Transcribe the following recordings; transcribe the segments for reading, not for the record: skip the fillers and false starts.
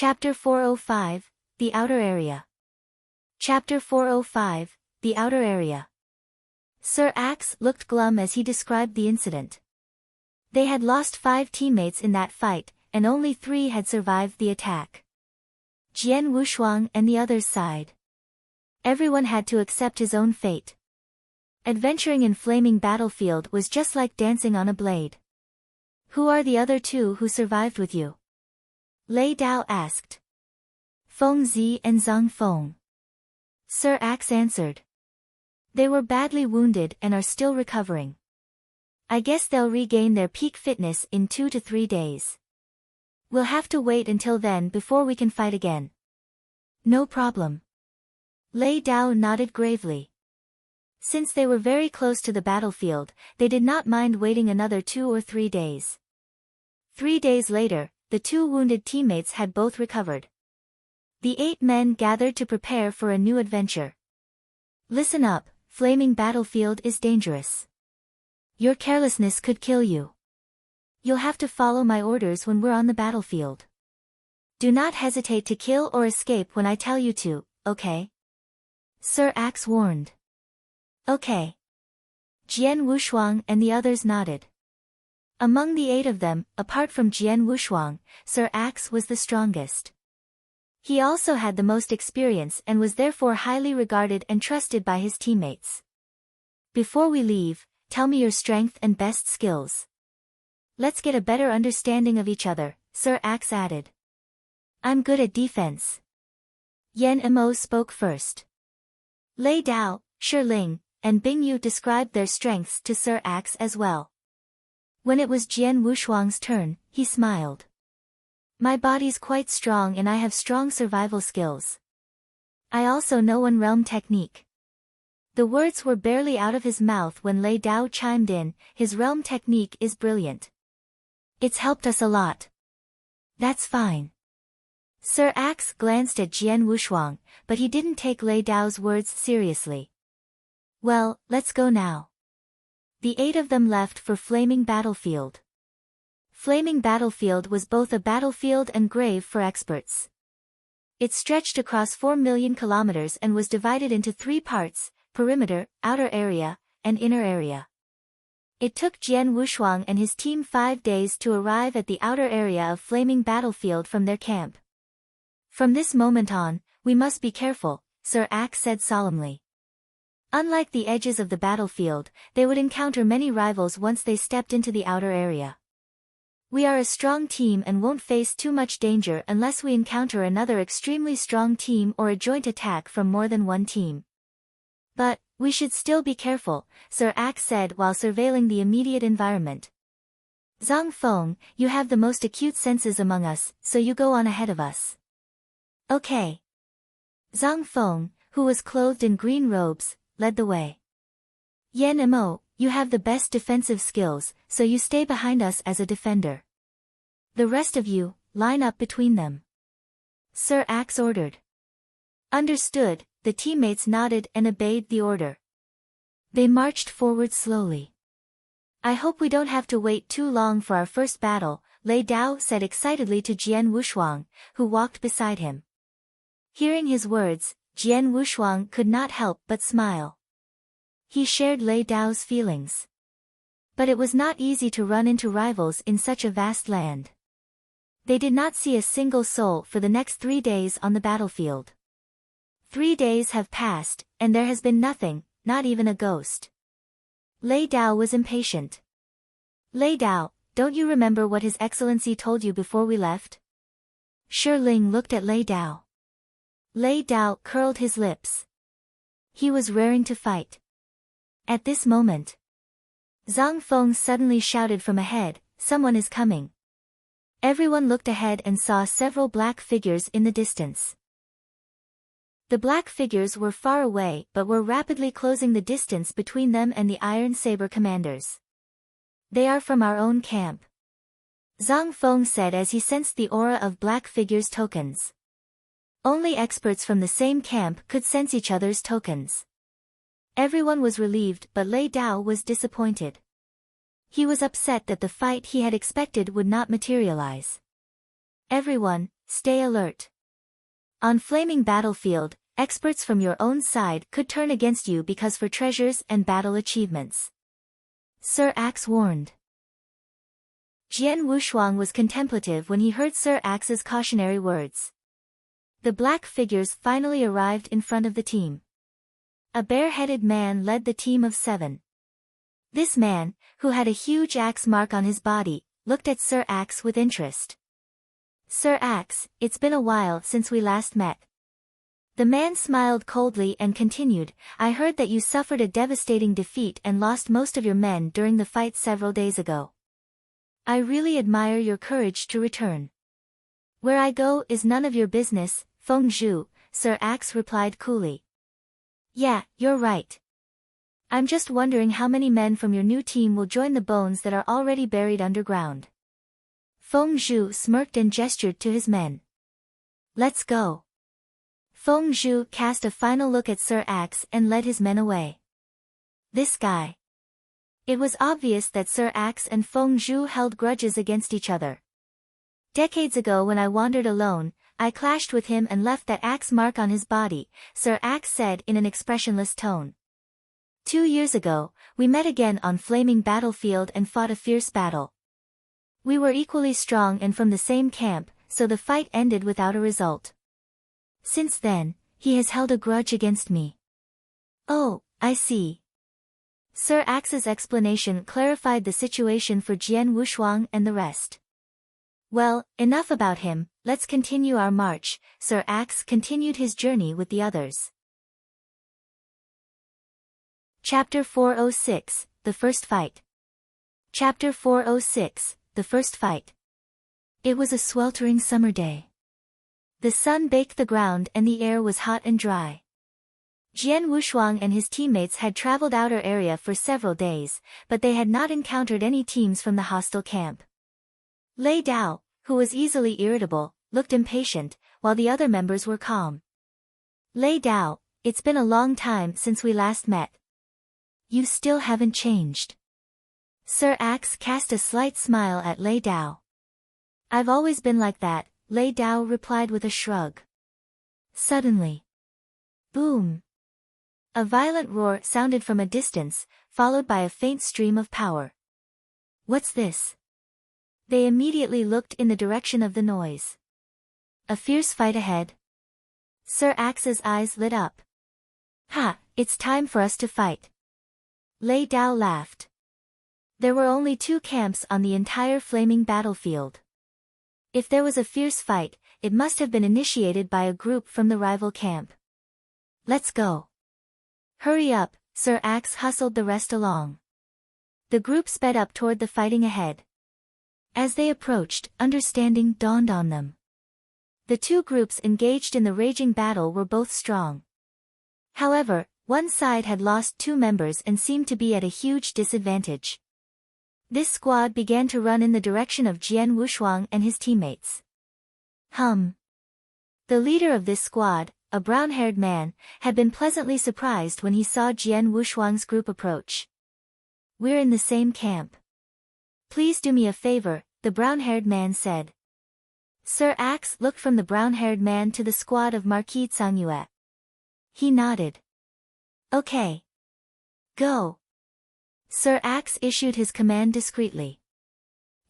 Chapter 405, The Outer Area. Chapter 405, The Outer Area. Sir Axe looked glum as he described the incident. They had lost 5 teammates in that fight, and only 3 had survived the attack. Jian Wushuang and the others sighed. Everyone had to accept his own fate. Adventuring in flaming battlefield was just like dancing on a blade. Who are the other 2 who survived with you? Lei Dao asked. Feng Zi and Zhang Feng. Sir Axe answered. They were badly wounded and are still recovering. I guess they'll regain their peak fitness in 2 to 3 days. We'll have to wait until then before we can fight again. No problem. Lei Dao nodded gravely. Since they were very close to the battlefield, they did not mind waiting another 2 or 3 days. 3 days later, the 2 wounded teammates had both recovered. The 8 men gathered to prepare for a new adventure. Listen up, flaming battlefield is dangerous. Your carelessness could kill you. You'll have to follow my orders when we're on the battlefield. Do not hesitate to kill or escape when I tell you to, okay? Sir Axe warned. Okay. Jian Wushuang and the others nodded. Among the 8 of them, apart from Jian Wushuang, Sir Axe was the strongest. He also had the most experience and was therefore highly regarded and trusted by his teammates. Before we leave, tell me your strength and best skills. Let's get a better understanding of each other, Sir Axe added. I'm good at defense. Yan Mo spoke first. Lei Dao, Shi Ling, and Bing Yu described their strengths to Sir Axe as well. When it was Jian Wushuang's turn, he smiled. My body's quite strong and I have strong survival skills. I also know one realm technique. The words were barely out of his mouth when Lei Dao chimed in, his realm technique is brilliant. It's helped us a lot. That's fine. Sir Axe glanced at Jian Wushuang, but he didn't take Lei Dao's words seriously. Well, let's go now. The 8 of them left for Flaming Battlefield. Flaming Battlefield was both a battlefield and grave for experts. It stretched across 4 million kilometers and was divided into 3 parts, perimeter, outer area, and inner area. It took Jian Wushuang and his team 5 days to arrive at the outer area of Flaming Battlefield from their camp. From this moment on, we must be careful, Sir Axe said solemnly. Unlike the edges of the battlefield, they would encounter many rivals once they stepped into the outer area. We are a strong team and won't face too much danger unless we encounter another extremely strong team or a joint attack from more than one team. But, we should still be careful, Sir Axe said while surveilling the immediate environment. Zhang Feng, you have the most acute senses among us, so you go on ahead of us. Okay. Zhang Feng, who was clothed in green robes, led the way. Yan Mo, you have the best defensive skills, so you stay behind us as a defender. The rest of you, line up between them. Sir Axe ordered. Understood, the teammates nodded and obeyed the order. They marched forward slowly. I hope we don't have to wait too long for our first battle, Lei Dao said excitedly to Jian Wushuang, who walked beside him. Hearing his words, Jian Wushuang could not help but smile. He shared Lei Dao's feelings. But it was not easy to run into rivals in such a vast land. They did not see a single soul for the next 3 days on the battlefield. 3 days have passed, and there has been nothing, not even a ghost. Lei Dao was impatient. Lei Dao, don't you remember what His Excellency told you before we left? Shi Ling looked at Lei Dao. Lei Dao curled his lips. He was raring to fight. At this moment, Zhang Feng suddenly shouted from ahead, someone is coming. Everyone looked ahead and saw several black figures in the distance. The black figures were far away but were rapidly closing the distance between them and the Iron Saber commanders. They are from our own camp. Zhang Feng said as he sensed the aura of black figures' tokens. Only experts from the same camp could sense each other's tokens. Everyone was relieved but Lei Dao was disappointed. He was upset that the fight he had expected would not materialize. Everyone, Stay alert. On flaming battlefield, experts from your own side could turn against you because for treasures and battle achievements. Sir Axe warned. Jian Wushuang was contemplative when he heard Sir Axe's cautionary words. The black figures finally arrived in front of the team. A bare-headed man led the team of 7. This man, who had a huge axe mark on his body, looked at Sir Axe with interest. Sir Axe, it's been a while since we last met. The man smiled coldly and continued, I heard that you suffered a devastating defeat and lost most of your men during the fight several days ago. I really admire your courage to return. Where I go is none of your business, Feng Zhu, Sir Axe replied coolly. Yeah, you're right. I'm just wondering how many men from your new team will join the bones that are already buried underground. Feng Zhu smirked and gestured to his men. Let's go. Feng Zhu cast a final look at Sir Axe and led his men away. This guy. It was obvious that Sir Axe and Feng Zhu held grudges against each other. Decades ago when I wandered alone, I clashed with him and left that axe mark on his body, Sir Axe said in an expressionless tone. 2 years ago, we met again on flaming battlefield and fought a fierce battle. We were equally strong and from the same camp, so the fight ended without a result. Since then, he has held a grudge against me. Oh, I see. Sir Axe's explanation clarified the situation for Jian Wushuang and the rest. Well, enough about him, let's continue our march. Sir Axe continued his journey with the others. Chapter 406, The First Fight. Chapter 406, The First Fight. It was a sweltering summer day. The sun baked the ground and the air was hot and dry. Jian Wushuang and his teammates had traveled outer area for several days, but they had not encountered any teams from the hostile camp. Lei Dao, who was easily irritable, looked impatient, while the other members were calm. Lei Dao, it's been a long time since we last met. You still haven't changed. Sir Axe cast a slight smile at Lei Dao. I've always been like that, Lei Dao replied with a shrug. Suddenly. Boom. A violent roar sounded from a distance, followed by a faint stream of power. What's this? They immediately looked in the direction of the noise. A fierce fight ahead. Sir Axe's eyes lit up. Ha, it's time for us to fight. Lei Dao laughed. There were only 2 camps on the entire flaming battlefield. If there was a fierce fight, it must have been initiated by a group from the rival camp. Let's go. Hurry up, Sir Axe hustled the rest along. The group sped up toward the fighting ahead. As they approached, understanding dawned on them. The 2 groups engaged in the raging battle were both strong. However, one side had lost 2 members and seemed to be at a huge disadvantage. This squad began to run in the direction of Jian Wushuang and his teammates. The leader of this squad, a brown-haired man, had been pleasantly surprised when he saw Jian Wushuang's group approach. We're in the same camp. Please do me a favor, the brown-haired man said. Sir Axe looked from the brown-haired man to the squad of Marquis Cangyue. He nodded. Okay. Go. Sir Axe issued his command discreetly.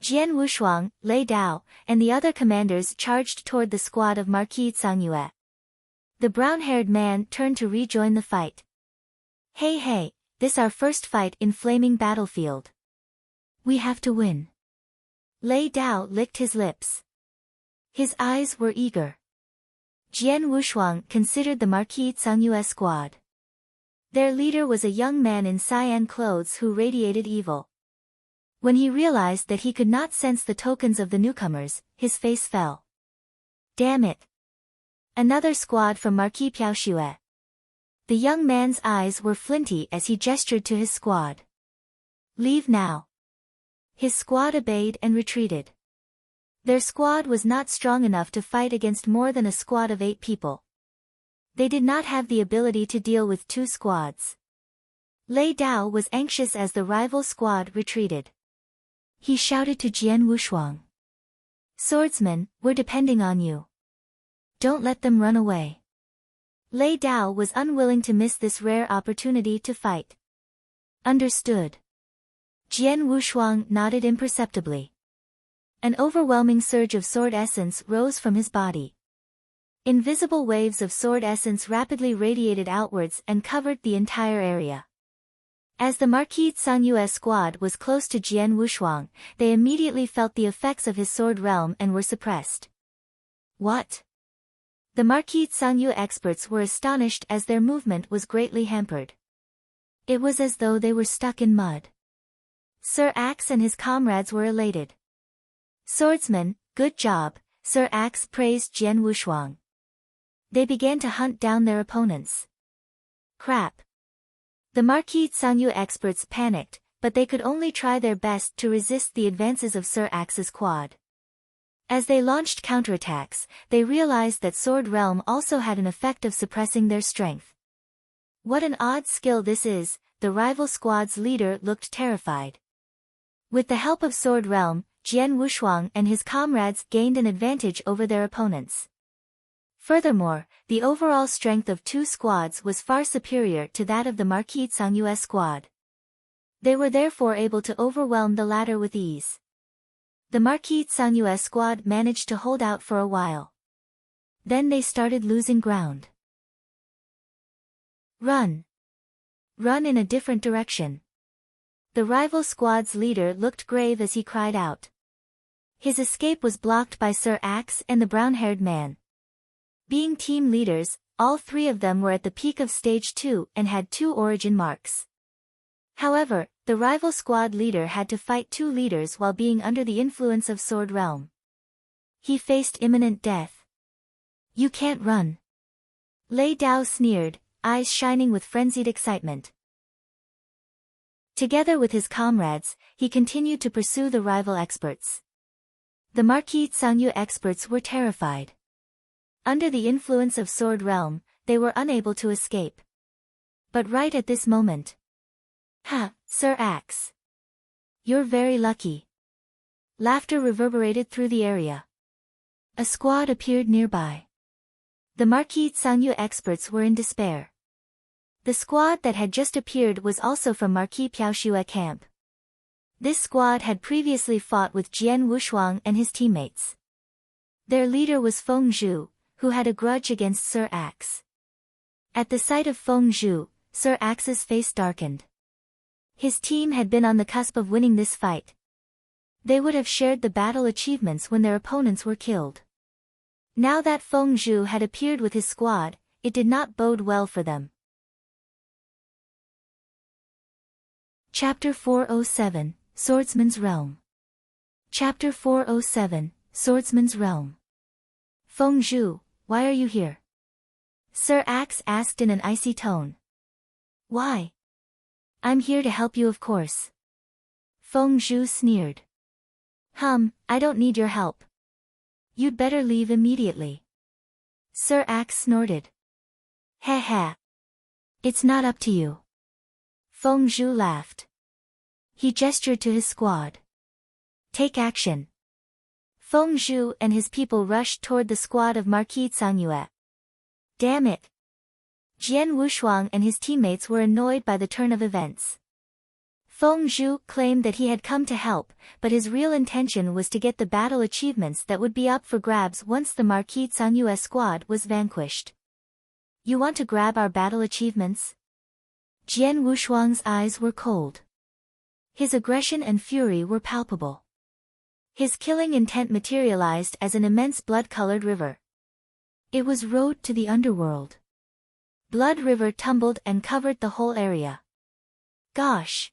Jian Wushuang, Lei Dao, and the other commanders charged toward the squad of Marquis Cangyue. The brown-haired man turned to rejoin the fight. Hey, this our first fight in flaming battlefield. We have to win. Lei Dao licked his lips. His eyes were eager. Jian Wushuang considered the Marquis Cangyue squad. Their leader was a young man in cyan clothes who radiated evil. When he realized that he could not sense the tokens of the newcomers, his face fell. Damn it. Another squad from Marquis Piaoxue. The young man's eyes were flinty as he gestured to his squad. Leave now. His squad obeyed and retreated. Their squad was not strong enough to fight against more than a squad of 8 people. They did not have the ability to deal with 2 squads. Lei Dao was anxious as the rival squad retreated. He shouted to Jian Wushuang. Swordsman, we're depending on you. Don't let them run away. Lei Dao was unwilling to miss this rare opportunity to fight. Understood. Jian Wushuang nodded imperceptibly. An overwhelming surge of sword essence rose from his body. Invisible waves of sword essence rapidly radiated outwards and covered the entire area. As the Marquis Sangyue squad was close to Jian Wushuang, they immediately felt the effects of his sword realm and were suppressed. What? The Marquis Sangyue experts were astonished as their movement was greatly hampered. It was as though they were stuck in mud. Sir Axe and his comrades were elated. Swordsman, good job, Sir Axe praised Jian Wushuang. They began to hunt down their opponents. Crap. The Marquis Sangyue experts panicked, but they could only try their best to resist the advances of Sir Axe's squad. As they launched counterattacks, they realized that Sword Realm also had an effect of suppressing their strength. What an odd skill this is, the rival squad's leader looked terrified. With the help of Sword Realm, Jian Wushuang and his comrades gained an advantage over their opponents. Furthermore, the overall strength of two squads was far superior to that of the Marquis Sangyue squad. They were therefore able to overwhelm the latter with ease. The Marquis Sangyue squad managed to hold out for a while. Then they started losing ground. Run! Run in a different direction. The rival squad's leader looked grave as he cried out. His escape was blocked by Sir Axe and the brown-haired man. Being team leaders, all three of them were at the peak of Stage 2 and had 2 origin marks. However, the rival squad leader had to fight 2 leaders while being under the influence of Sword Realm. He faced imminent death. You can't run. Lei Dao sneered, eyes shining with frenzied excitement. Together with his comrades, he continued to pursue the rival experts. The Marquis Sangyue experts were terrified. Under the influence of Sword Realm, they were unable to escape. But right at this moment. Ha, Sir Axe. You're very lucky. Laughter reverberated through the area. A squad appeared nearby. The Marquis Sangyue experts were in despair. The squad that had just appeared was also from Marquis Piaoxue camp. This squad had previously fought with Jian Wushuang and his teammates. Their leader was Feng Zhu, who had a grudge against Sir Axe. At the sight of Feng Zhu, Sir Axe's face darkened. His team had been on the cusp of winning this fight. They would have shared the battle achievements when their opponents were killed. Now that Feng Zhu had appeared with his squad, it did not bode well for them. Chapter 407, Swordsman's Realm. Chapter 407, Swordsman's Realm. Feng Zhu, why are you here? Sir Axe asked in an icy tone. Why? I'm here to help you, of course. Feng Zhu sneered. I don't need your help. You'd better leave immediately. Sir Axe snorted. Ha. It's not up to you. Feng Zhu laughed. He gestured to his squad. Take action. Feng Zhu and his people rushed toward the squad of Marquis Sangyue. Damn it. Jian Wushuang and his teammates were annoyed by the turn of events. Feng Zhu claimed that he had come to help, but his real intention was to get the battle achievements that would be up for grabs once the Marquis Sangyue squad was vanquished. You want to grab our battle achievements? Jian Wushuang's eyes were cold. His aggression and fury were palpable. His killing intent materialized as an immense blood-colored river. It was road to the underworld. Blood River tumbled and covered the whole area. Gosh!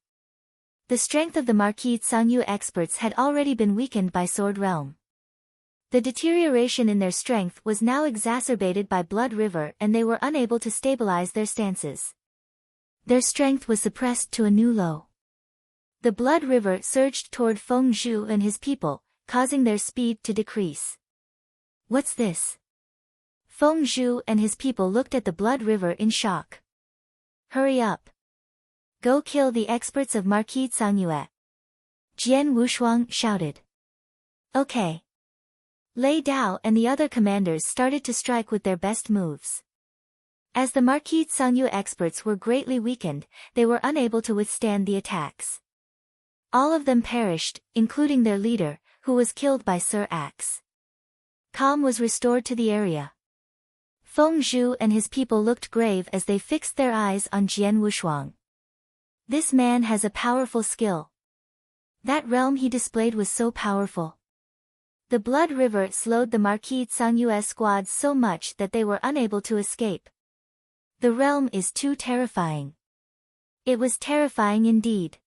The strength of the Marquis Sangyue experts had already been weakened by Sword Realm. The deterioration in their strength was now exacerbated by Blood River and they were unable to stabilize their stances. Their strength was suppressed to a new low. The Blood River surged toward Feng Zhu and his people, causing their speed to decrease. What's this? Feng Zhu and his people looked at the Blood River in shock. Hurry up. Go kill the experts of Marquis Sangyue. Jian Wushuang shouted. Okay. Lei Dao and the other commanders started to strike with their best moves. As the Marquis Tsangyu experts were greatly weakened, they were unable to withstand the attacks. All of them perished, including their leader, who was killed by Sir Axe. Calm was restored to the area. Feng Zhu and his people looked grave as they fixed their eyes on Jian Wushuang. This man has a powerful skill. That realm he displayed was so powerful. The Blood River slowed the Marquis Tsangyu's squads so much that they were unable to escape. The realm is too terrifying. It was terrifying indeed.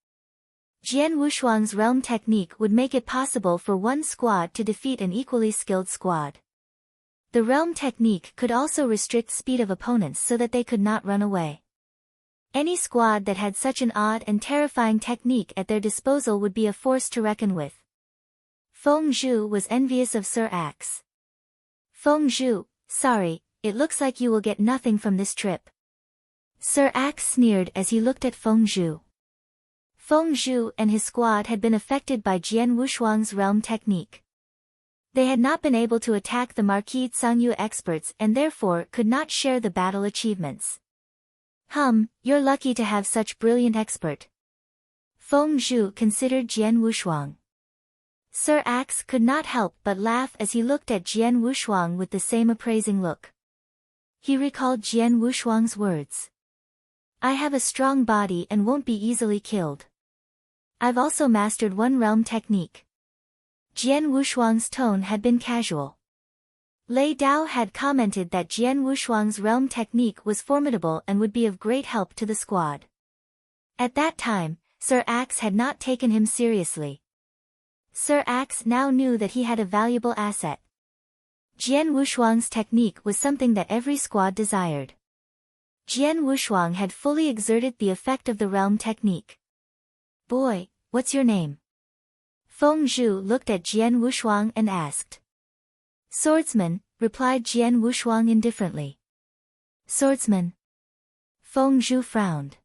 Jian Wushuang's realm technique would make it possible for one squad to defeat an equally skilled squad. The realm technique could also restrict speed of opponents so that they could not run away. Any squad that had such an odd and terrifying technique at their disposal would be a force to reckon with. Feng Zhu was envious of Sir Axe. Feng Zhu, sorry, it looks like you will get nothing from this trip. Sir Axe sneered as he looked at Feng Zhu. Feng Zhu and his squad had been affected by Jian Wushuang's realm technique. They had not been able to attack the Marquis Tsangyu experts and therefore could not share the battle achievements. You're lucky to have such brilliant expert. Feng Zhu considered Jian Wushuang. Sir Axe could not help but laugh as he looked at Jian Wushuang with the same appraising look. He recalled Jian Wushuang's words. I have a strong body and won't be easily killed. I've also mastered one realm technique. Jian Wushuang's tone had been casual. Lei Dao had commented that Jian Wushuang's realm technique was formidable and would be of great help to the squad. At that time, Sir Axe had not taken him seriously. Sir Axe now knew that he had a valuable asset. Jian Wushuang's technique was something that every squad desired. Jian Wushuang had fully exerted the effect of the realm technique. Boy, what's your name? Feng Zhu looked at Jian Wushuang and asked. Swordsman, replied Jian Wushuang indifferently. Swordsman. Feng Zhu frowned.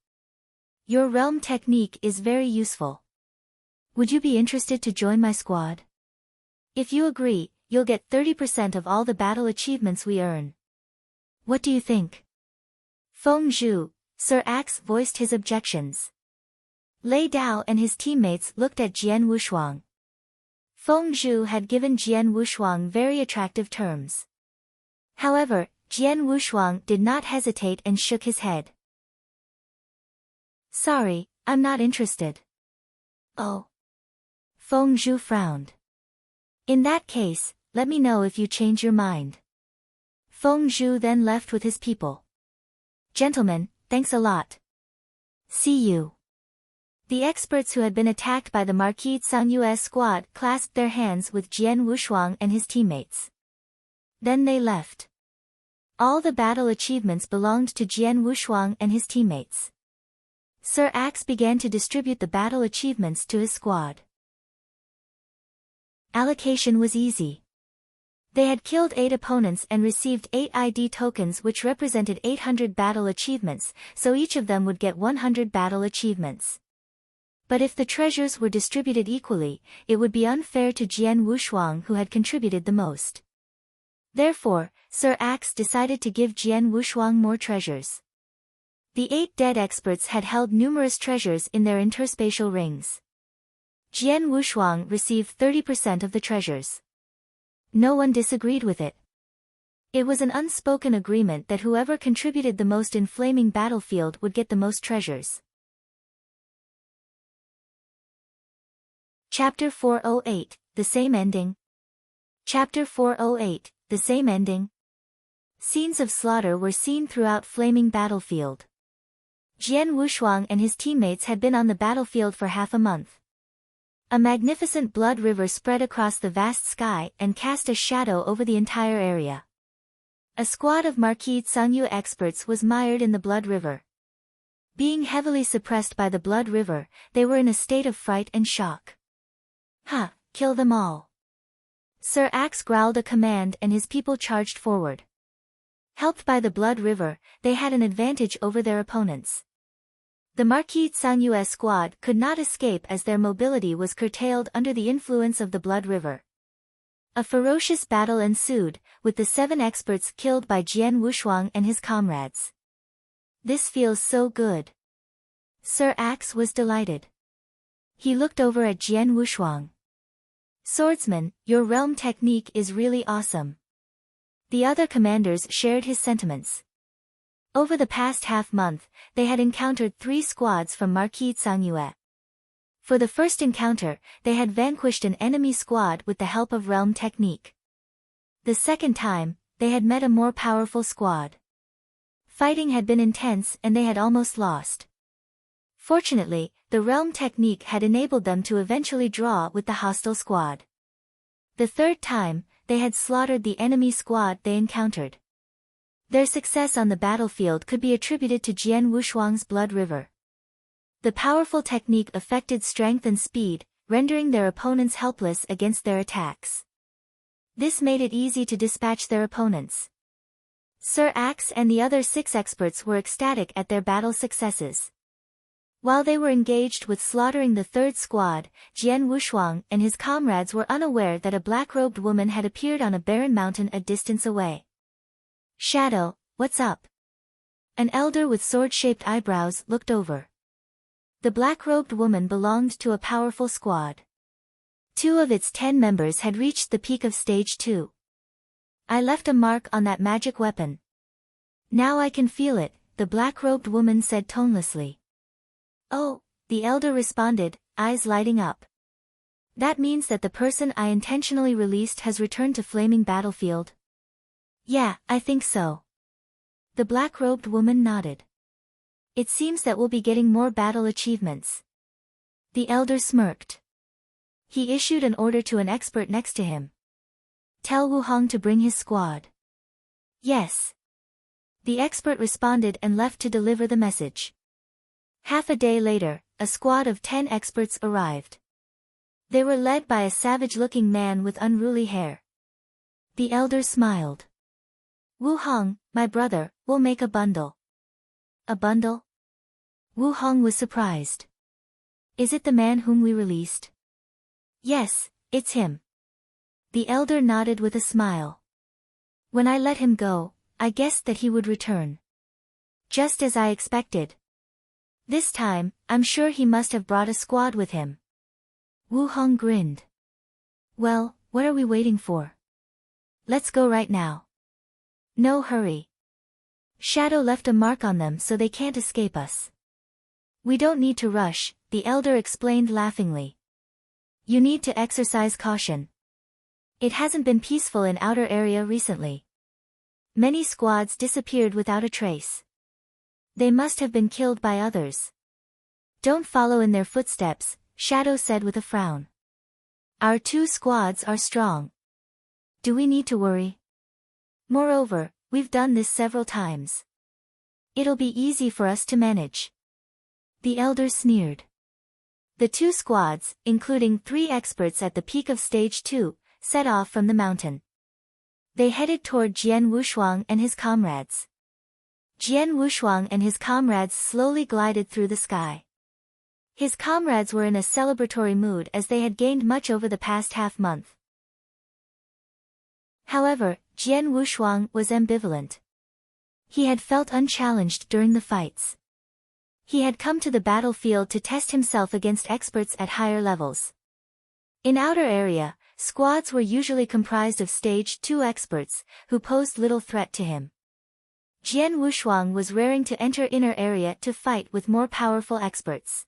Your realm technique is very useful. Would you be interested to join my squad? If you agree, you'll get 30% of all the battle achievements we earn. What do you think? Feng Zhu, Sir Axe voiced his objections. Lei Dao and his teammates looked at Jian Wushuang. Feng Zhu had given Jian Wushuang very attractive terms. However, Jian Wushuang did not hesitate and shook his head. Sorry, I'm not interested. Oh. Feng Zhu frowned. In that case, let me know if you change your mind. Feng Zhu then left with his people. Gentlemen, thanks a lot. See you. The experts who had been attacked by the Marquis Tsangyu's squad clasped their hands with Jian Wushuang and his teammates. Then they left. All the battle achievements belonged to Jian Wushuang and his teammates. Sir Axe began to distribute the battle achievements to his squad. Allocation was easy. They had killed 8 opponents and received 8 ID tokens which represented 800 battle achievements, so each of them would get 100 battle achievements. But if the treasures were distributed equally, it would be unfair to Jian Wushuang who had contributed the most. Therefore, Sir Axe decided to give Jian Wushuang more treasures. The 8 dead experts had held numerous treasures in their interspatial rings. Jian Wushuang received 30% of the treasures. No one disagreed with it. It was an unspoken agreement that whoever contributed the most in Flaming Battlefield would get the most treasures. Chapter 408, The Same Ending. Chapter 408, The Same Ending. Scenes of slaughter were seen throughout Flaming Battlefield. Jian Wushuang and his teammates had been on the battlefield for half a month. A magnificent blood river spread across the vast sky and cast a shadow over the entire area. A squad of Marquis Tsangyu experts was mired in the blood river. Being heavily suppressed by the blood river, they were in a state of fright and shock. Kill them all. Sir Axe growled a command and his people charged forward. Helped by the blood river, they had an advantage over their opponents. The Marquis Tsangyu squad could not escape as their mobility was curtailed under the influence of the blood river. A ferocious battle ensued, with the 7 experts killed by Jian Wushuang and his comrades. This feels so good. Sir Axe was delighted. He looked over at Jian Wushuang. Swordsman, your realm technique is really awesome. The other commanders shared his sentiments. Over the past half-month, they had encountered 3 squads from Marquis Cangyue. For the first encounter, they had vanquished an enemy squad with the help of realm technique. The second time, they had met a more powerful squad. Fighting had been intense and they had almost lost. Fortunately, the realm technique had enabled them to eventually draw with the hostile squad. The third time, they had slaughtered the enemy squad they encountered. Their success on the battlefield could be attributed to Jian Wushuang's blood river. The powerful technique affected strength and speed, rendering their opponents helpless against their attacks. This made it easy to dispatch their opponents. Sir Axe and the other 6 experts were ecstatic at their battle successes. While they were engaged with slaughtering the 3rd squad, Jian Wushuang and his comrades were unaware that a black-robed woman had appeared on a barren mountain a distance away. "Shadow, what's up?" An elder with sword-shaped eyebrows looked over. The black-robed woman belonged to a powerful squad. 2 of its 10 members had reached the peak of stage 2. "I left a mark on that magic weapon. Now I can feel it," the black-robed woman said tonelessly. "Oh," the elder responded, eyes lighting up. "That means that the person I intentionally released has returned to Flaming Battlefield?" "Yeah, I think so." The black-robed woman nodded. "It seems that we'll be getting more battle achievements." The elder smirked. He issued an order to an expert next to him. "Tell Wu Hong to bring his squad." "Yes." The expert responded and left to deliver the message. Half a day later, a squad of 10 experts arrived. They were led by a savage-looking man with unruly hair. The elder smiled. "Wu Hong, my brother, will make a bundle." "A bundle?" Wu Hong was surprised. "Is it the man whom we released?" "Yes, it's him." The elder nodded with a smile. "When I let him go, I guessed that he would return. Just as I expected. This time, I'm sure he must have brought a squad with him." Wu Hong grinned. "Well, what are we waiting for? Let's go right now." "No hurry. Shadow left a mark on them so they can't escape us." "We don't need to rush," the elder explained laughingly. "You need to exercise caution. It hasn't been peaceful in outer area recently. Many squads disappeared without a trace. They must have been killed by others. Don't follow in their footsteps," Shadow said with a frown. "Our 2 squads are strong. Do we need to worry? Moreover, we've done this several times. It'll be easy for us to manage." The elder sneered. The 2 squads, including 3 experts at the peak of stage 2, set off from the mountain. They headed toward Jian Wushuang and his comrades. Jian Wushuang and his comrades slowly glided through the sky. His comrades were in a celebratory mood as they had gained much over the past half-month. However, Jian Wushuang was ambivalent. He had felt unchallenged during the fights. He had come to the battlefield to test himself against experts at higher levels. In outer area, squads were usually comprised of stage 2 experts, who posed little threat to him. Jian Wushuang was raring to enter inner area to fight with more powerful experts.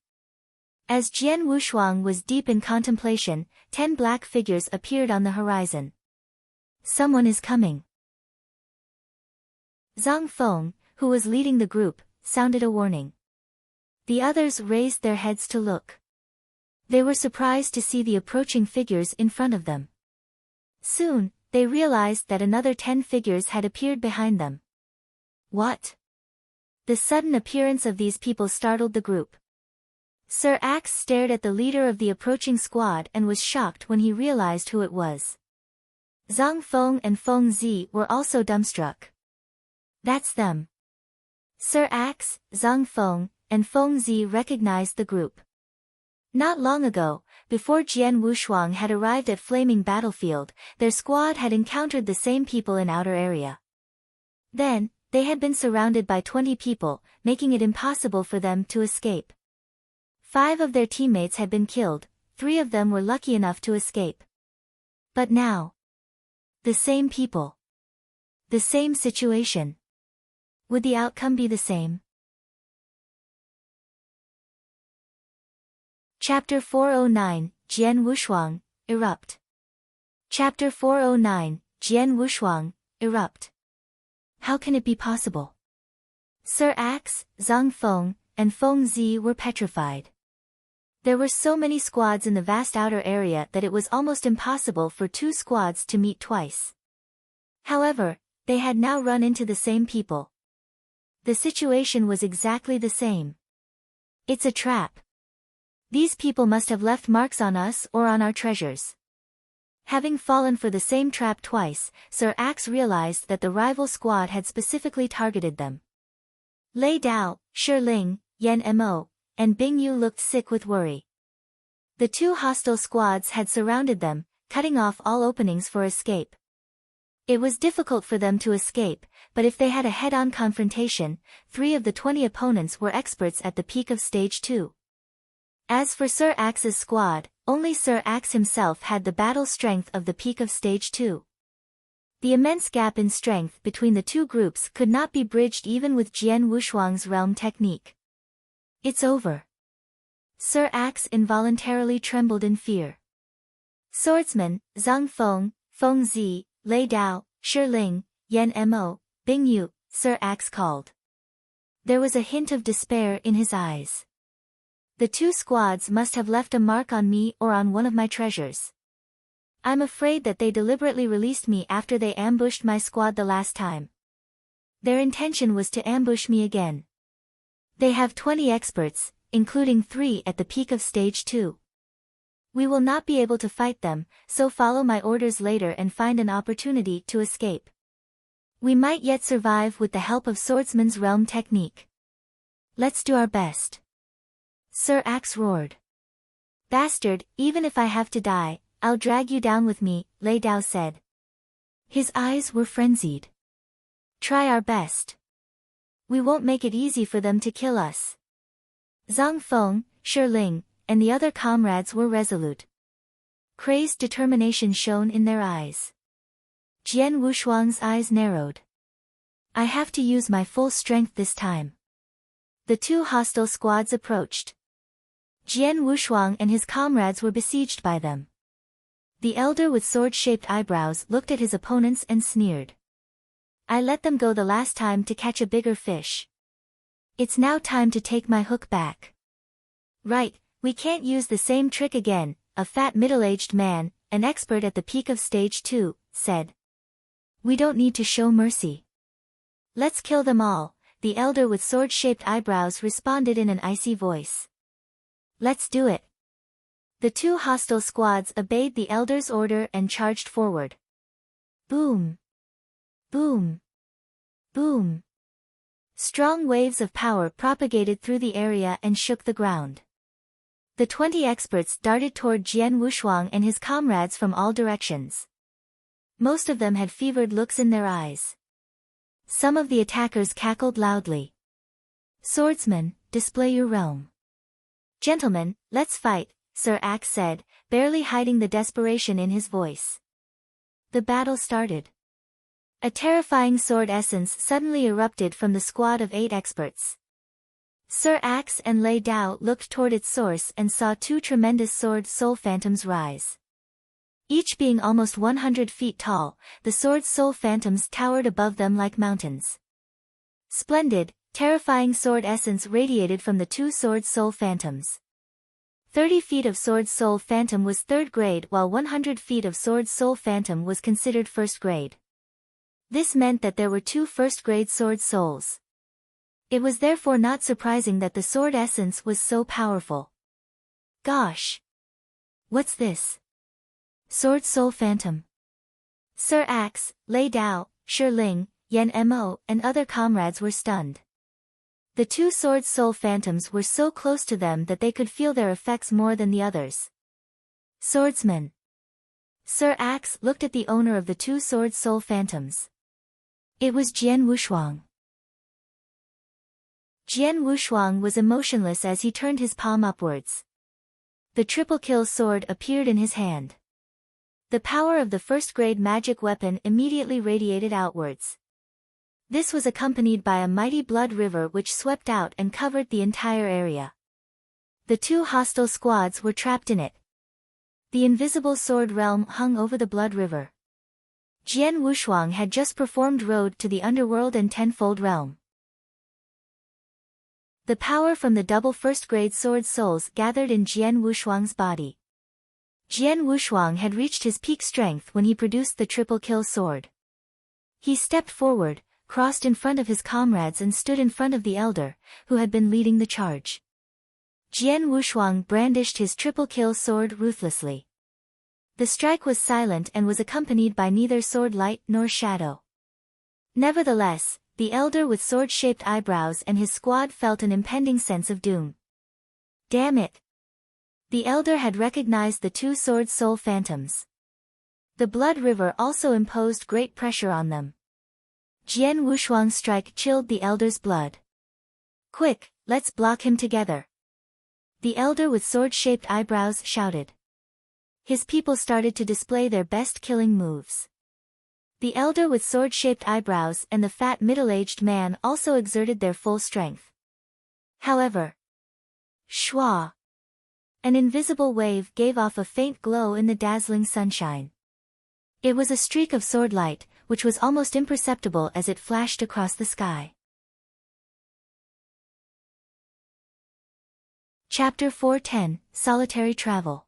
As Jian Wushuang was deep in contemplation, 10 black figures appeared on the horizon. "Someone is coming." Zhang Feng, who was leading the group, sounded a warning. The others raised their heads to look. They were surprised to see the approaching figures in front of them. Soon, they realized that another 10 figures had appeared behind them. What? The sudden appearance of these people startled the group. Sir Axe stared at the leader of the approaching squad and was shocked when he realized who it was. Zhang Feng and Feng Zi were also dumbstruck. "That's them." Sir Axe, Zhang Feng, and Feng Zi recognized the group. Not long ago, before Jian Wushuang had arrived at Flaming Battlefield, their squad had encountered the same people in outer area. Then, they had been surrounded by 20 people, making it impossible for them to escape. 5 of their teammates had been killed, 3 of them were lucky enough to escape. But now, the same people. The same situation. Would the outcome be the same? Chapter 409, Jian Wushuang, Erupt. Chapter 409, Jian Wushuang, Erupt. How can it be possible? Sir Axe, Zhang Feng, and Feng Zi were petrified. There were so many squads in the vast outer area that it was almost impossible for 2 squads to meet twice. However, they had now run into the same people. The situation was exactly the same. It's a trap. These people must have left marks on us or on our treasures. Having fallen for the same trap twice, Sir Axe realized that the rival squad had specifically targeted them. Lei Dao, Shi Ling, Yan Mo, and Bing Yu looked sick with worry. The 2 hostile squads had surrounded them, cutting off all openings for escape. It was difficult for them to escape, but if they had a head-on confrontation, 3 of the 20 opponents were experts at the peak of Stage 2. As for Sir Axe's squad, only Sir Axe himself had the battle strength of the peak of Stage 2. The immense gap in strength between the 2 groups could not be bridged even with Jian Wushuang's realm technique. It's over. Sir Axe involuntarily trembled in fear. Swordsman, Zhang Feng, Feng Zi, Lei Dao, Shi Ling, Yan Mo, Bing Yu, Sir Axe called. There was a hint of despair in his eyes. The 2 squads must have left a mark on me or on one of my treasures. I'm afraid that they deliberately released me after they ambushed my squad the last time. Their intention was to ambush me again. They have 20 experts, including 3 at the peak of Stage 2. We will not be able to fight them, so follow my orders later and find an opportunity to escape. We might yet survive with the help of Swordsman's realm technique. Let's do our best. Sir Axe roared. Bastard, even if I have to die, I'll drag you down with me, Lei Dao said. His eyes were frenzied. Try our best. We won't make it easy for them to kill us. Zhang Feng, Shi Ling, and the other comrades were resolute. Crazed determination shone in their eyes. Jian Wushuang's eyes narrowed. I have to use my full strength this time. The 2 hostile squads approached. Jian Wushuang and his comrades were besieged by them. The elder with sword-shaped eyebrows looked at his opponents and sneered. I let them go the last time to catch a bigger fish. It's now time to take my hook back. Right, we can't use the same trick again, a fat middle-aged man, an expert at the peak of Stage 2, said. We don't need to show mercy. Let's kill them all, the elder with sword-shaped eyebrows responded in an icy voice. Let's do it. The 2 hostile squads obeyed the elder's order and charged forward. Boom! Boom! Boom! Strong waves of power propagated through the area and shook the ground. The 20 experts darted toward Jian Wushuang and his comrades from all directions. Most of them had fevered looks in their eyes. Some of the attackers cackled loudly. Swordsman, display your realm. Gentlemen, let's fight, Sir Axe said, barely hiding the desperation in his voice. The battle started. A terrifying sword essence suddenly erupted from the squad of 8 experts. Sir Axe and Lei Dao looked toward its source and saw 2 tremendous sword soul phantoms rise. Each being almost 100 feet tall, the sword soul phantoms towered above them like mountains. Splendid, terrifying sword essence radiated from the 2 sword soul phantoms. 30 feet of sword soul phantom was 3rd grade while 100 feet of sword soul phantom was considered 1st grade. This meant that there were 2 1st-grade sword souls. It was therefore not surprising that the sword essence was so powerful. Gosh! What's this? Sword soul phantom. Sir Axe, Lei Dao, Shi Ling, Yan Mo, and other comrades were stunned. The 2 sword soul phantoms were so close to them that they could feel their effects more than the others. Swordsman. Sir Axe looked at the owner of the two sword soul phantoms. It was Jian Wushuang. Jian Wushuang was emotionless as he turned his palm upwards. The triple kill sword appeared in his hand. The power of the first-grade magic weapon immediately radiated outwards. This was accompanied by a mighty blood river which swept out and covered the entire area. The two hostile squads were trapped in it. The invisible sword realm hung over the blood river. Jian Wushuang had just performed road to the underworld and tenfold realm. The power from the double first-grade sword souls gathered in Jian Wushuang's body. Jian Wushuang had reached his peak strength when he produced the triple kill sword. He stepped forward, crossed in front of his comrades and stood in front of the elder, who had been leading the charge. Jian Wushuang brandished his triple kill sword ruthlessly. The strike was silent and was accompanied by neither sword light nor shadow. Nevertheless, the elder with sword-shaped eyebrows and his squad felt an impending sense of doom. Damn it! The elder had recognized the two sword soul phantoms. The blood river also imposed great pressure on them. Jian Wushuang's strike chilled the elder's blood. Quick, let's block him together. The elder with sword-shaped eyebrows shouted. His people started to display their best killing moves. The elder with sword-shaped eyebrows and the fat middle-aged man also exerted their full strength. However, shwa! An invisible wave gave off a faint glow in the dazzling sunshine. It was a streak of sword light, which was almost imperceptible as it flashed across the sky. Chapter 410, Solitary Travel.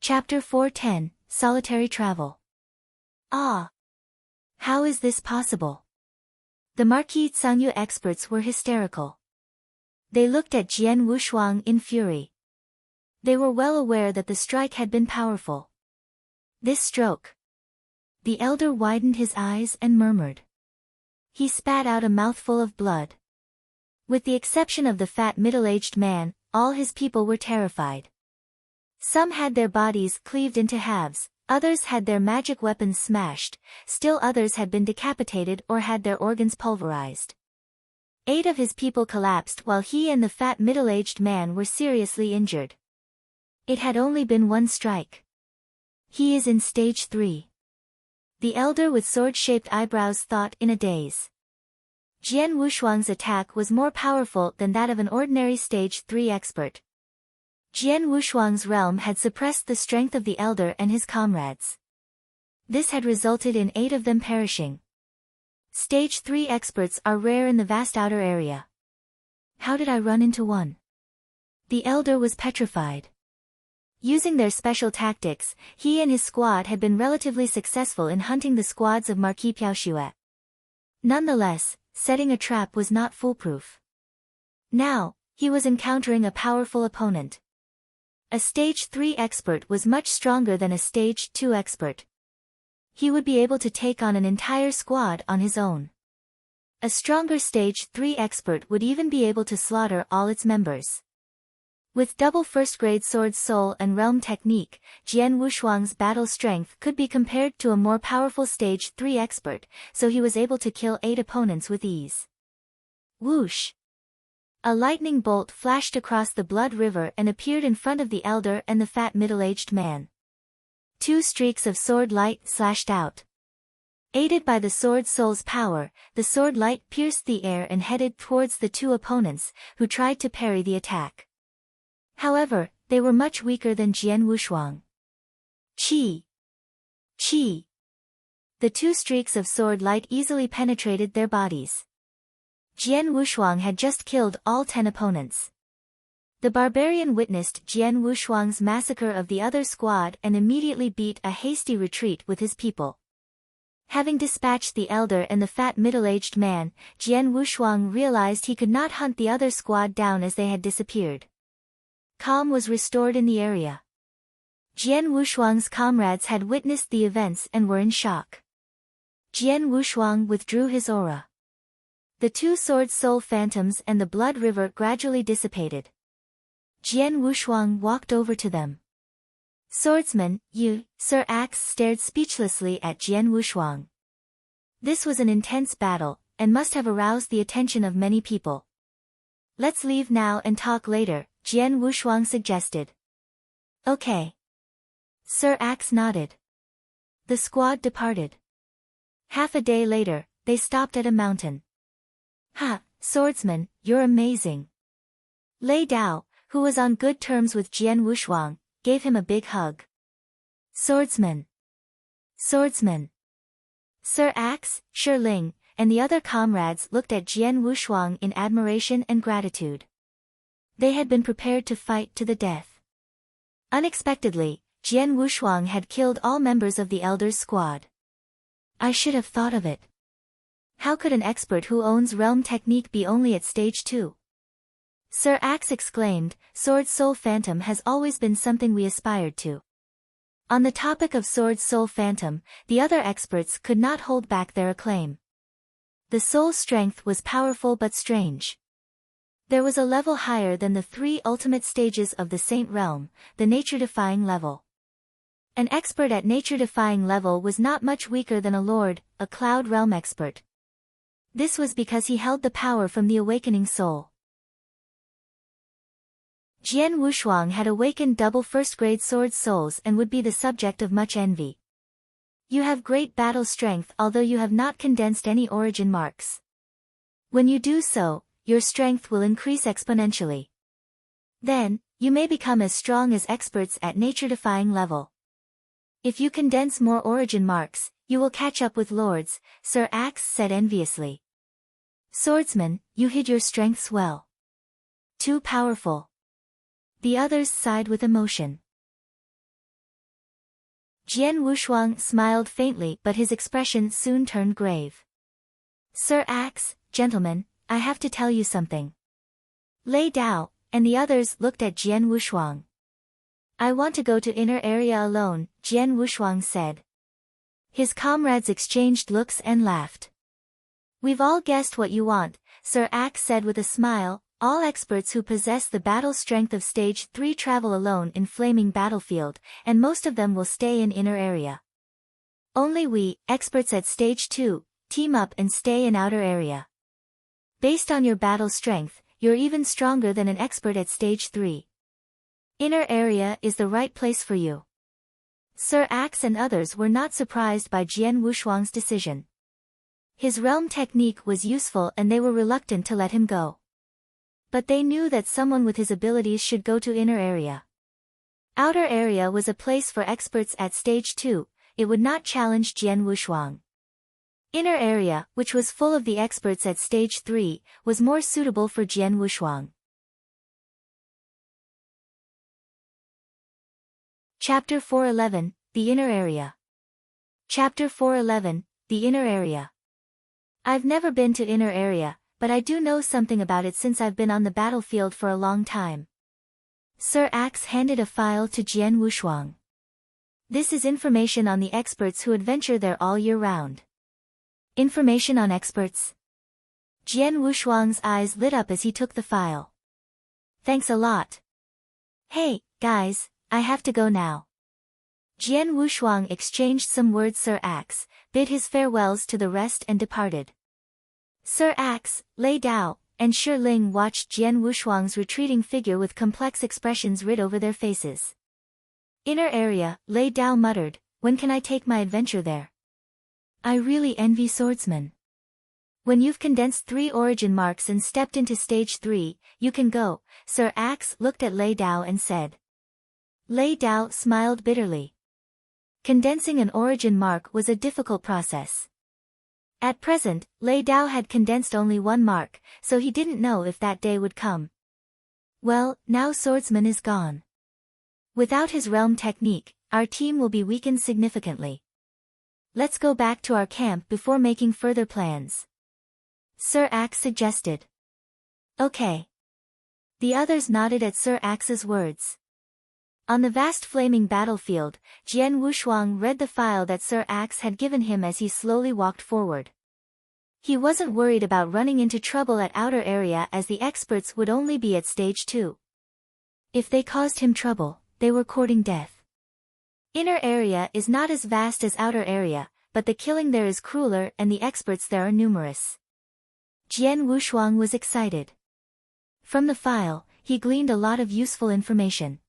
Chapter 410, Solitary Travel. Ah! How is this possible? The Marquis Tsangyu experts were hysterical. They looked at Jian Wushuang in fury. They were well aware that the strike had been powerful. This stroke. The elder widened his eyes and murmured. He spat out a mouthful of blood. With the exception of the fat middle-aged man, all his people were terrified. Some had their bodies cleaved into halves, others had their magic weapons smashed, still others had been decapitated or had their organs pulverized. 8 of his people collapsed while he and the fat middle-aged man were seriously injured. It had only been one strike. He is in stage 3. The elder with sword-shaped eyebrows thought in a daze. Jian Wushuang's attack was more powerful than that of an ordinary stage 3 expert. Jian Wushuang's realm had suppressed the strength of the elder and his comrades. This had resulted in 8 of them perishing. Stage 3 experts are rare in the vast outer area. How did I run into one? The elder was petrified. Using their special tactics, he and his squad had been relatively successful in hunting the squads of Marquis Piaoxue. Nonetheless, setting a trap was not foolproof. Now, he was encountering a powerful opponent. A stage 3 expert was much stronger than a stage 2 expert. He would be able to take on an entire squad on his own. A stronger stage 3 expert would even be able to slaughter all its members. With double first-grade sword soul and realm technique, Jian Wushuang's battle strength could be compared to a more powerful stage 3 expert, so he was able to kill 8 opponents with ease. Whoosh! A lightning bolt flashed across the blood river and appeared in front of the elder and the fat middle-aged man. 2 streaks of sword light slashed out. Aided by the sword soul's power, the sword light pierced the air and headed towards the 2 opponents, who tried to parry the attack. However, they were much weaker than Jian Wushuang. Chi! Chi! The 2 streaks of sword light easily penetrated their bodies. Jian Wushuang had just killed all 10 opponents. The barbarian witnessed Jian Wushuang's massacre of the other squad and immediately beat a hasty retreat with his people. Having dispatched the elder and the fat middle-aged man, Jian Wushuang realized he could not hunt the other squad down as they had disappeared. Calm was restored in the area. Jian Wushuang's comrades had witnessed the events and were in shock. Jian Wushuang withdrew his aura. The 2 sword soul phantoms and the blood river gradually dissipated. Jian Wushuang walked over to them. Swordsman, you, Sir Axe stared speechlessly at Jian Wushuang. This was an intense battle, and must have aroused the attention of many people. Let's leave now and talk later, Jian Wushuang suggested. Okay. Sir Axe nodded. The squad departed. Half a day later, they stopped at a mountain. Ha, Swordsman, you're amazing. Lei Dao, who was on good terms with Jian Wushuang, gave him a big hug. Swordsman. Swordsman. Sir Axe, Shi Ling, and the other comrades looked at Jian Wushuang in admiration and gratitude. They had been prepared to fight to the death. Unexpectedly, Jian Wushuang had killed all members of the Elder's squad. I should have thought of it. How could an expert who owns realm technique be only at stage 2? Sir Axe exclaimed, Sword Soul Phantom has always been something we aspired to. On the topic of Sword Soul Phantom, the other experts could not hold back their acclaim. The soul strength was powerful but strange. There was a level higher than the 3 ultimate stages of the Saint Realm, the nature-defying level. An expert at nature-defying level was not much weaker than a lord, a Cloud Realm expert. This was because he held the power from the awakening soul. Jian Wushuang had awakened double first-grade sword souls and would be the subject of much envy. You have great battle strength although you have not condensed any origin marks. When you do so, your strength will increase exponentially. Then, you may become as strong as experts at nature-defying level. If you condense more origin marks, you will catch up with lords, Sir Axe said enviously. Swordsman, you hid your strengths well. Too powerful. The others sighed with emotion. Jian Wushuang smiled faintly but his expression soon turned grave. Sir Axe, gentlemen, I have to tell you something. Lei Dao, and the others looked at Jian Wushuang. I want to go to inner area alone, Jian Wushuang said. His comrades exchanged looks and laughed. We've all guessed what you want, Sir Axe said with a smile. All experts who possess the battle strength of stage 3 travel alone in flaming battlefield, and most of them will stay in inner area. Only we, experts at stage 2, team up and stay in outer area. Based on your battle strength, you're even stronger than an expert at stage 3. Inner area is the right place for you. Sir Axe and others were not surprised by Jian Wushuang's decision. His realm technique was useful and they were reluctant to let him go. But they knew that someone with his abilities should go to inner area. Outer area was a place for experts at stage 2, it would not challenge Jian Wushuang. Inner area, which was full of the experts at stage 3, was more suitable for Jian Wushuang. Chapter 411, The Inner Area. Chapter 411, The Inner Area. I've never been to inner area, but I do know something about it since I've been on the battlefield for a long time. Sir Axe handed a file to Jian Wushuang. This is information on the experts who adventure there all year round. Information on experts? Jian Wushuang's eyes lit up as he took the file. Thanks a lot. Hey, guys, I have to go now. Jian Wushuang exchanged some words. Sir Axe bid his farewells to the rest and departed. Sir Axe, Lei Dao, and Shi Ling watched Jian Wushuang's retreating figure with complex expressions writ over their faces. Inner area, Lei Dao muttered, when can I take my adventure there? I really envy Swordsman. When you've condensed 3 origin marks and stepped into stage 3, you can go, Sir Axe looked at Lei Dao and said. Lei Dao smiled bitterly. Condensing an origin mark was a difficult process. At present, Lei Dao had condensed only 1 mark, so he didn't know if that day would come. Well, now Swordsman is gone. Without his realm technique, our team will be weakened significantly. Let's go back to our camp before making further plans. Sir Axe suggested. Okay. The others nodded at Sir Axe's words. On the vast flaming battlefield, Jian Wushuang read the file that Sir Axe had given him as he slowly walked forward. He wasn't worried about running into trouble at outer area as the experts would only be at stage 2. If they caused him trouble, they were courting death. Inner area is not as vast as outer area, but the killing there is crueler and the experts there are numerous. Jian Wushuang was excited. From the file, he gleaned a lot of useful information.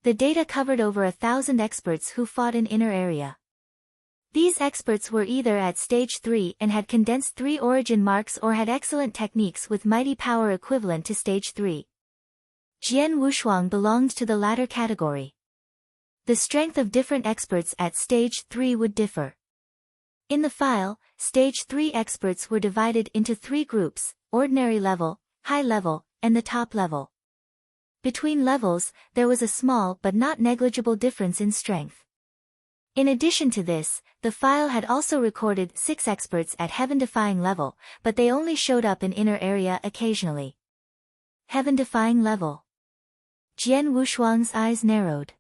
The data covered over 1,000 experts who fought in inner area. These experts were either at stage 3 and had condensed 3 origin marks or had excellent techniques with mighty power equivalent to stage 3. Jian Wushuang belonged to the latter category. The strength of different experts at stage 3 would differ. In the file, stage 3 experts were divided into 3 groups: ordinary level, high level, and the top level. Between levels, there was a small but not negligible difference in strength. In addition to this, the file had also recorded 6 experts at heaven-defying level, but they only showed up in inner area occasionally. Heaven-defying level. Jian Wushuang's eyes narrowed.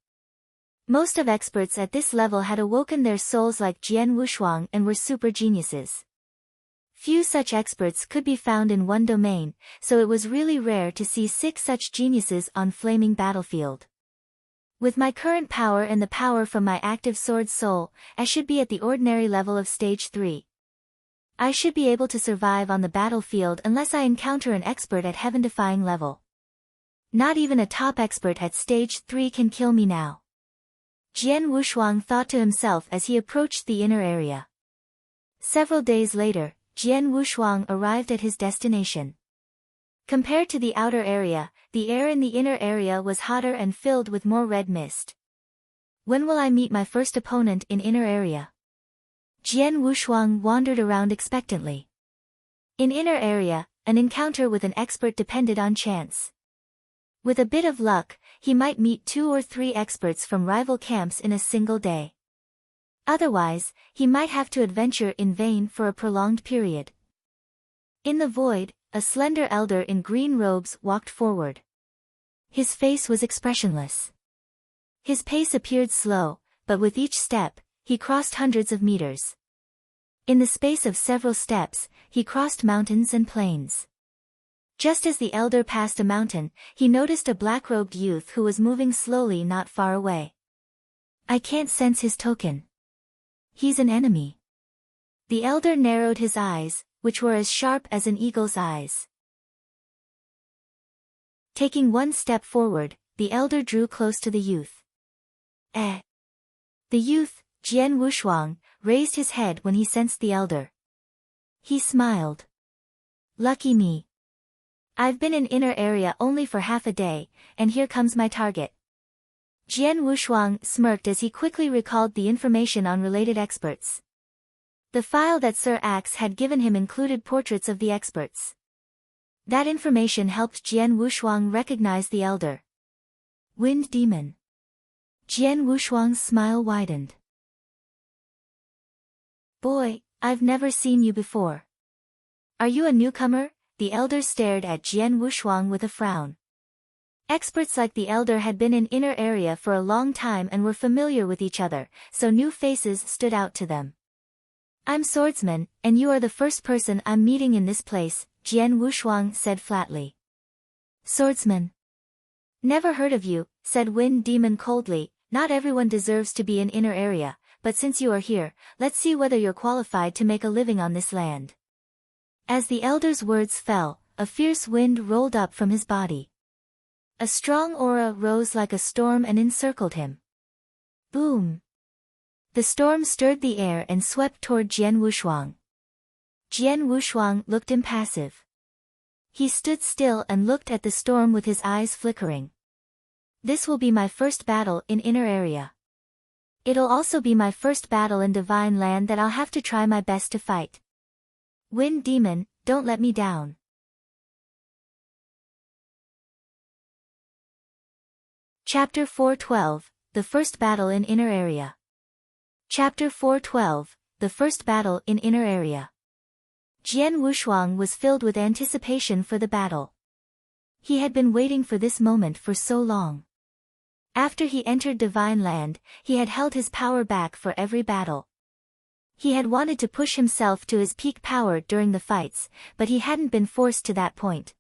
Most of experts at this level had awoken their souls like Jian Wushuang and were super geniuses. Few such experts could be found in one domain, so it was really rare to see 6 such geniuses on flaming battlefield. With my current power and the power from my active sword soul, I should be at the ordinary level of stage 3. I should be able to survive on the battlefield unless I encounter an expert at heaven-defying level. Not even a top expert at stage 3 can kill me now. Jian Wushuang thought to himself as he approached the inner area. Several days later, Jian Wushuang arrived at his destination. Compared to the outer area, the air in the inner area was hotter and filled with more red mist. When will I meet my first opponent in inner area? Jian Wushuang wandered around expectantly. In inner area, an encounter with an expert depended on chance. With a bit of luck, he might meet 2 or 3 experts from rival camps in a single day. Otherwise, he might have to adventure in vain for a prolonged period. In the void, a slender elder in green robes walked forward. His face was expressionless. His pace appeared slow, but with each step, he crossed hundreds of meters. In the space of several steps, he crossed mountains and plains. Just as the elder passed a mountain, he noticed a black-robed youth who was moving slowly not far away. I can't sense his token. He's an enemy. The elder narrowed his eyes, which were as sharp as an eagle's eyes. Taking one step forward, the elder drew close to the youth. Eh. The youth, Jian Wushuang, raised his head when he sensed the elder. He smiled. Lucky me. I've been in inner area only for half a day, and here comes my target. Jian Wushuang smirked as he quickly recalled the information on related experts. The file that Sir Axe had given him included portraits of the experts. That information helped Jian Wushuang recognize the elder. Wind Demon. Jian Wushuang's smile widened. Boy, I've never seen you before. Are you a newcomer? The elder stared at Jian Wushuang with a frown. Experts like the elder had been in inner area for a long time and were familiar with each other, so new faces stood out to them. I'm Swordsman, and you are the first person I'm meeting in this place, Jian Wushuang said flatly. Swordsman. Never heard of you, said Wind Demon coldly. Not everyone deserves to be in inner area, but since you are here, let's see whether you're qualified to make a living on this land. As the elder's words fell, a fierce wind rolled up from his body. A strong aura rose like a storm and encircled him. Boom! The storm stirred the air and swept toward Jian Wushuang. Jian Wushuang looked impassive. He stood still and looked at the storm with his eyes flickering. This will be my first battle in inner area. It'll also be my first battle in divine land that I'll have to try my best to fight. Wind Demon, don't let me down. Chapter 412, The First Battle in Inner Area. Chapter 412, The First Battle in Inner Area. Jian Wushuang was filled with anticipation for the battle. He had been waiting for this moment for so long. After he entered Divine Land, he had held his power back for every battle. He had wanted to push himself to his peak power during the fights, but he hadn't been forced to that point.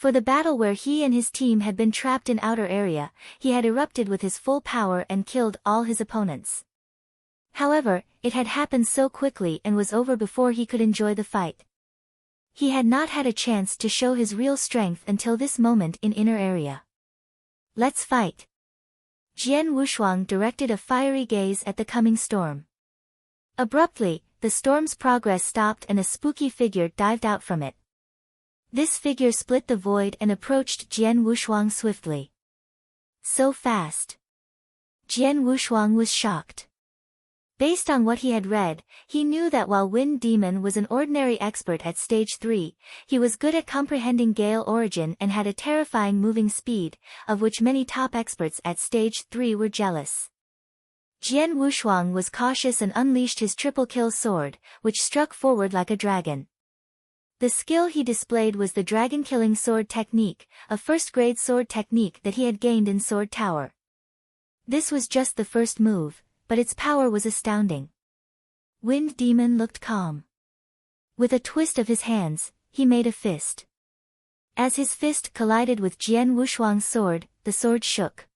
For the battle where he and his team had been trapped in outer area, he had erupted with his full power and killed all his opponents. However, it had happened so quickly and was over before he could enjoy the fight. He had not had a chance to show his real strength until this moment in inner area. Let's fight. Jian Wushuang directed a fiery gaze at the coming storm. Abruptly, the storm's progress stopped and a spooky figure dived out from it. This figure split the void and approached Jian Wushuang swiftly. So fast. Jian Wushuang was shocked. Based on what he had read, he knew that while Wind Demon was an ordinary expert at Stage 3, he was good at comprehending Gale Origin and had a terrifying moving speed, of which many top experts at Stage 3 were jealous. Jian Wushuang was cautious and unleashed his triple kill sword, which struck forward like a dragon. The skill he displayed was the dragon-killing sword technique, a first-grade sword technique that he had gained in Sword Tower. This was just the first move, but its power was astounding. Wind Demon looked calm. With a twist of his hands, he made a fist. As his fist collided with Jian Wushuang's sword, the sword shook.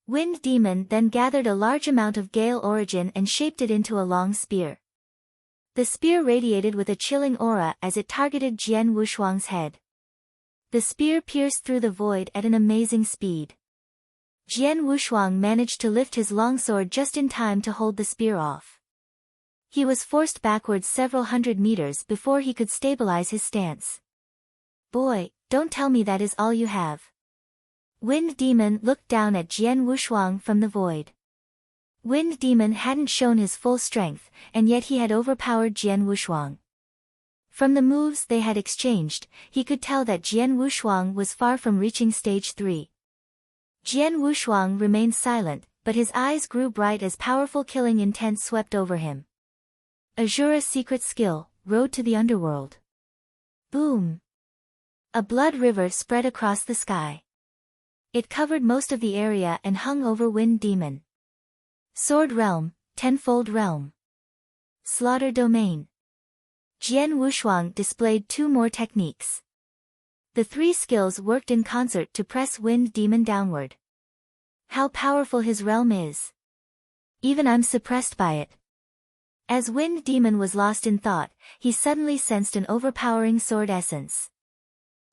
Wind Demon then gathered a large amount of Gale Origin and shaped it into a long spear. The spear radiated with a chilling aura as it targeted Jian Wushuang's head. The spear pierced through the void at an amazing speed. Jian Wushuang managed to lift his longsword just in time to hold the spear off. He was forced backwards several hundred meters before he could stabilize his stance. Boy, don't tell me that is all you have. Wind Demon looked down at Jian Wushuang from the void. Wind Demon hadn't shown his full strength, and yet he had overpowered Jian Wushuang. From the moves they had exchanged, he could tell that Jian Wushuang was far from reaching Stage 3. Jian Wushuang remained silent, but his eyes grew bright as powerful killing intent swept over him. Azura's secret skill, Road to the Underworld. Boom! A blood river spread across the sky. It covered most of the area and hung over Wind Demon. Sword Realm, Tenfold Realm. Slaughter Domain. Jian Wushuang displayed two more techniques. The three skills worked in concert to press Wind Demon downward. How powerful his realm is. Even I'm suppressed by it. As Wind Demon was lost in thought, he suddenly sensed an overpowering sword essence.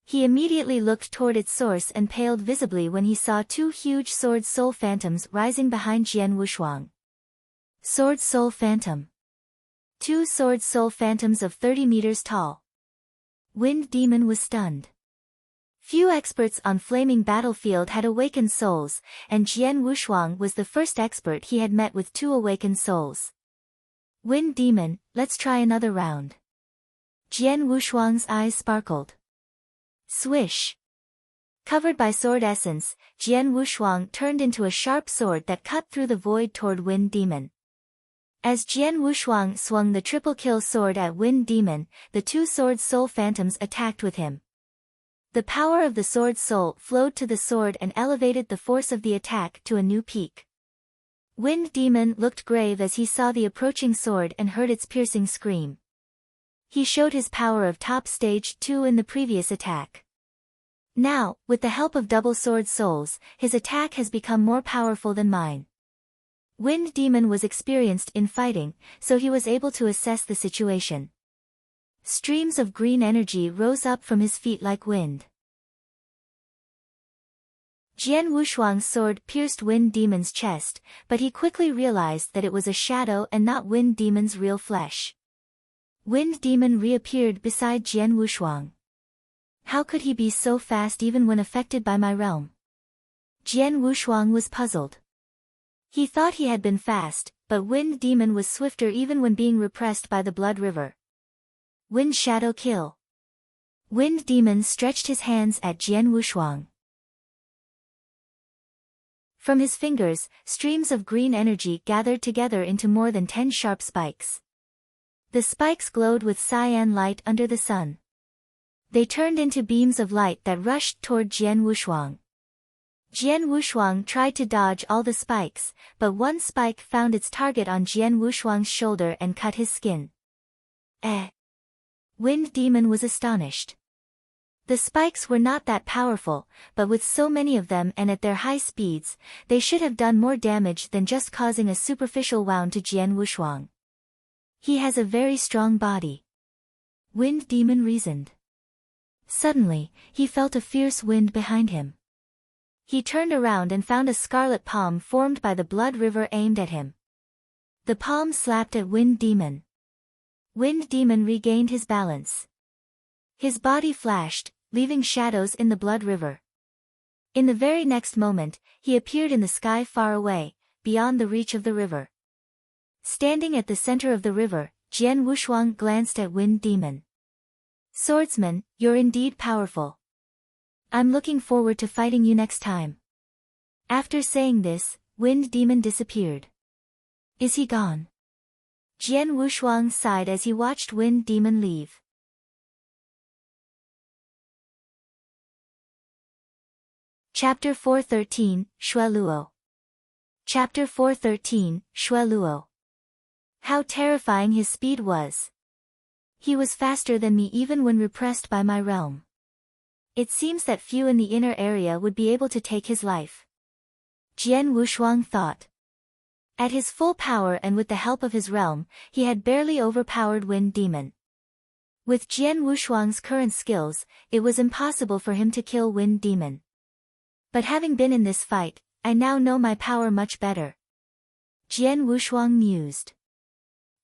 He immediately looked toward its source and paled visibly when he saw two huge Sword Soul Phantoms rising behind Jian Wushuang. Sword Soul Phantom. Two Sword Soul Phantoms of 30 meters tall. Wind Demon was stunned. Few experts on Flaming Battlefield had awakened souls, and Jian Wushuang was the first expert he had met with two awakened souls. Wind Demon, let's try another round. Jian Wushuang's eyes sparkled. Swish! Covered by sword essence, Jian Wushuang turned into a sharp sword that cut through the void toward Wind Demon. As Jian Wushuang swung the triple kill sword at Wind Demon, the two Sword Soul Phantoms attacked with him. The power of the Sword Soul flowed to the sword and elevated the force of the attack to a new peak. Wind Demon looked grave as he saw the approaching sword and heard its piercing scream. He showed his power of top Stage 2 in the previous attack. Now, with the help of double sword souls, his attack has become more powerful than mine. Wind Demon was experienced in fighting, so he was able to assess the situation. Streams of green energy rose up from his feet like wind. Jian Wushuang's sword pierced Wind Demon's chest, but he quickly realized that it was a shadow and not Wind Demon's real flesh. Wind Demon reappeared beside Jian Wushuang. How could he be so fast even when affected by my realm? Jian Wushuang was puzzled. He thought he had been fast, but Wind Demon was swifter even when being repressed by the Blood River. Wind Shadow Kill. Wind Demon stretched his hands at Jian Wushuang. From his fingers, streams of green energy gathered together into more than 10 sharp spikes. The spikes glowed with cyan light under the sun. They turned into beams of light that rushed toward Jian Wushuang. Jian Wushuang tried to dodge all the spikes, but one spike found its target on Jian Wushuang's shoulder and cut his skin. Wind Demon was astonished. The spikes were not that powerful, but with so many of them and at their high speeds, they should have done more damage than just causing a superficial wound to Jian Wushuang. He has a very strong body. Wind Demon reasoned. Suddenly, he felt a fierce wind behind him. He turned around and found a scarlet palm formed by the blood river aimed at him. The palm slapped at Wind Demon. Wind Demon regained his balance. His body flashed, leaving shadows in the blood river. In the very next moment, he appeared in the sky far away, beyond the reach of the river. Standing at the center of the river, Jian Wushuang glanced at Wind Demon. Swordsman, you're indeed powerful. I'm looking forward to fighting you next time. After saying this, Wind Demon disappeared. Is he gone? Jian Wushuang sighed as he watched Wind Demon leave. Chapter 413, Shueluo. Chapter 413, Shueluo. How terrifying his speed was. He was faster than me even when repressed by my realm. It seems that few in the inner area would be able to take his life. Jian Wushuang thought. At his full power and with the help of his realm, he had barely overpowered Wind Demon. With Jian Wushuang's current skills, it was impossible for him to kill Wind Demon. But having been in this fight, I now know my power much better. Jian Wushuang mused.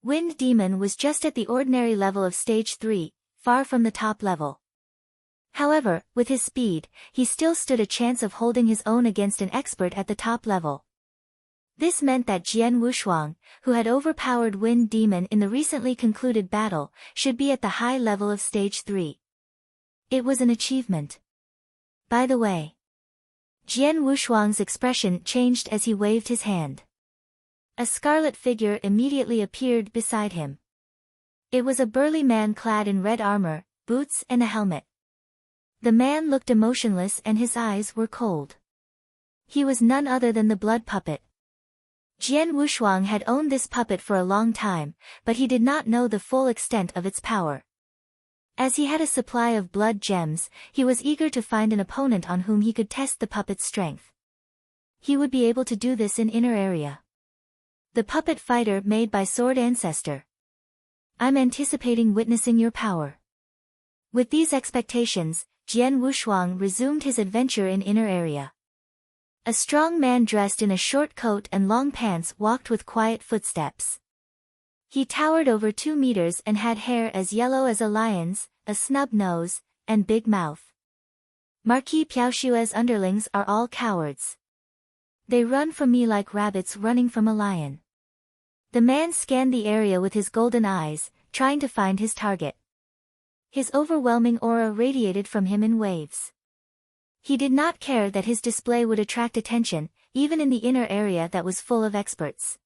Wind Demon was just at the ordinary level of stage 3, far from the top level. However, with his speed, he still stood a chance of holding his own against an expert at the top level. This meant that Jian Wushuang, who had overpowered Wind Demon in the recently concluded battle, should be at the high level of stage 3. It was an achievement. By the way, Jian Wushuang's expression changed as he waved his hand. A scarlet figure immediately appeared beside him. It was a burly man clad in red armor, boots and a helmet. The man looked emotionless and his eyes were cold. He was none other than the blood puppet. Jian Wushuang had owned this puppet for a long time, but he did not know the full extent of its power. As he had a supply of blood gems, he was eager to find an opponent on whom he could test the puppet's strength. He would be able to do this in inner area. The puppet fighter made by Sword Ancestor. I'm anticipating witnessing your power. With these expectations, Jian Wushuang resumed his adventure in inner area. A strong man dressed in a short coat and long pants walked with quiet footsteps. He towered over 2 meters and had hair as yellow as a lion's, a snub nose, and big mouth. Marquis Piaoshue's underlings are all cowards. They run from me like rabbits running from a lion. The man scanned the area with his golden eyes, trying to find his target. His overwhelming aura radiated from him in waves. He did not care that his display would attract attention, even in the inner area that was full of experts.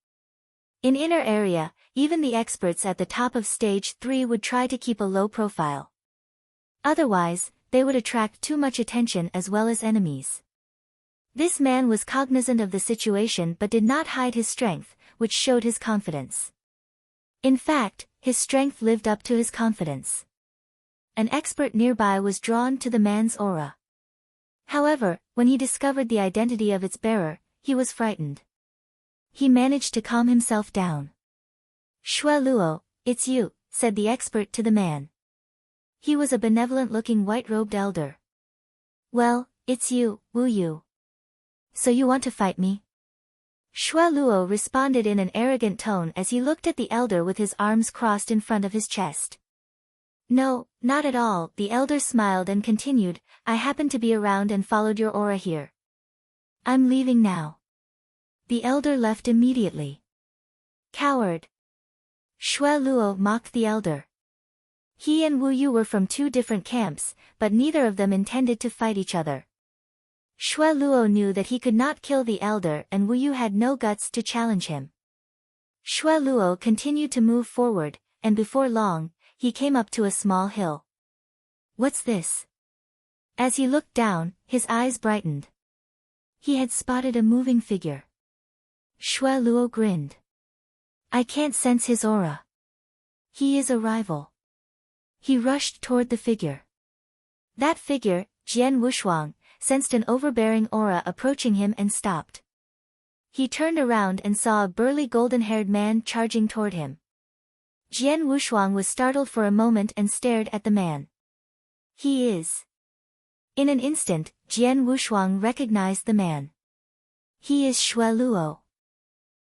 In inner area, even the experts at the top of stage 3 would try to keep a low profile. Otherwise, they would attract too much attention as well as enemies. This man was cognizant of the situation but did not hide his strength, which showed his confidence. In fact, his strength lived up to his confidence. An expert nearby was drawn to the man's aura. However, when he discovered the identity of its bearer, he was frightened. He managed to calm himself down. Shueluo, it's you, said the expert to the man. He was a benevolent-looking white-robed elder. Well, it's you, Wu Yu. So you want to fight me? Shueluo responded in an arrogant tone as he looked at the elder with his arms crossed in front of his chest. No, not at all, the elder smiled and continued, I happened to be around and followed your aura here. I'm leaving now. The elder left immediately. Coward. Shueluo mocked the elder. He and Wu Yu were from 2 different camps, but neither of them intended to fight each other. Shueluo knew that he could not kill the elder and Wu Yu had no guts to challenge him. Shueluo continued to move forward, and before long, he came up to a small hill. What's this? As he looked down, his eyes brightened. He had spotted a moving figure. Shueluo grinned. I can't sense his aura. He is a rival. He rushed toward the figure. That figure, Jian Wushuang, sensed an overbearing aura approaching him and stopped. He turned around and saw a burly golden-haired man charging toward him. Jian Wushuang was startled for a moment and stared at the man. He is. In an instant, Jian Wushuang recognized the man. He is Xue Luo.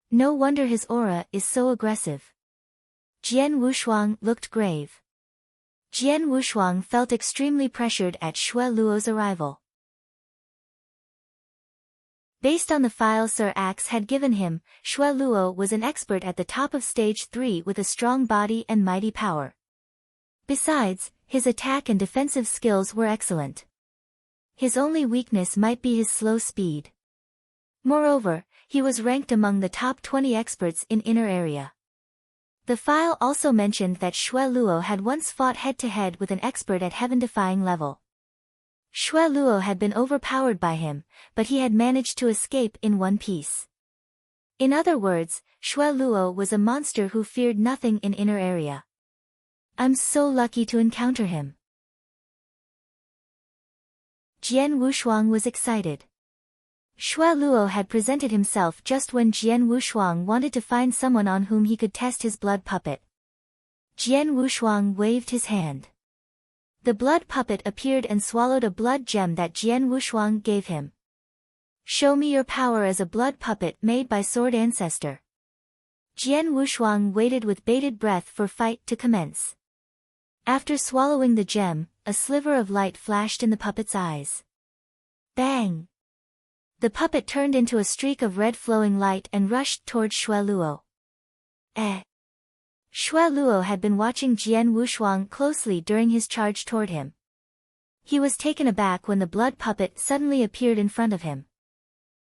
No wonder his aura is so aggressive. Jian Wushuang looked grave. Jian Wushuang felt extremely pressured at Xue Luo's arrival. Based on the file Sir Axe had given him, Xue Luo was an expert at the top of stage 3 with a strong body and mighty power. Besides, his attack and defensive skills were excellent. His only weakness might be his slow speed. Moreover, he was ranked among the top 20 experts in inner area. The file also mentioned that Xue Luo had once fought head-to-head with an expert at heaven-defying level. Xue Luo had been overpowered by him, but he had managed to escape in one piece. In other words, Xue Luo was a monster who feared nothing in inner area. I'm so lucky to encounter him. Jian Wushuang was excited. Xue Luo had presented himself just when Jian Wushuang wanted to find someone on whom he could test his blood puppet. Jian Wushuang waved his hand. The blood puppet appeared and swallowed a blood gem that Jian Wushuang gave him. Show me your power as a blood puppet made by Sword Ancestor. Jian Wushuang waited with bated breath for fight to commence. After swallowing the gem, a sliver of light flashed in the puppet's eyes. Bang! The puppet turned into a streak of red flowing light and rushed toward Xue Luo. Xue Luo had been watching Jian Wushuang closely during his charge toward him. He was taken aback when the blood puppet suddenly appeared in front of him.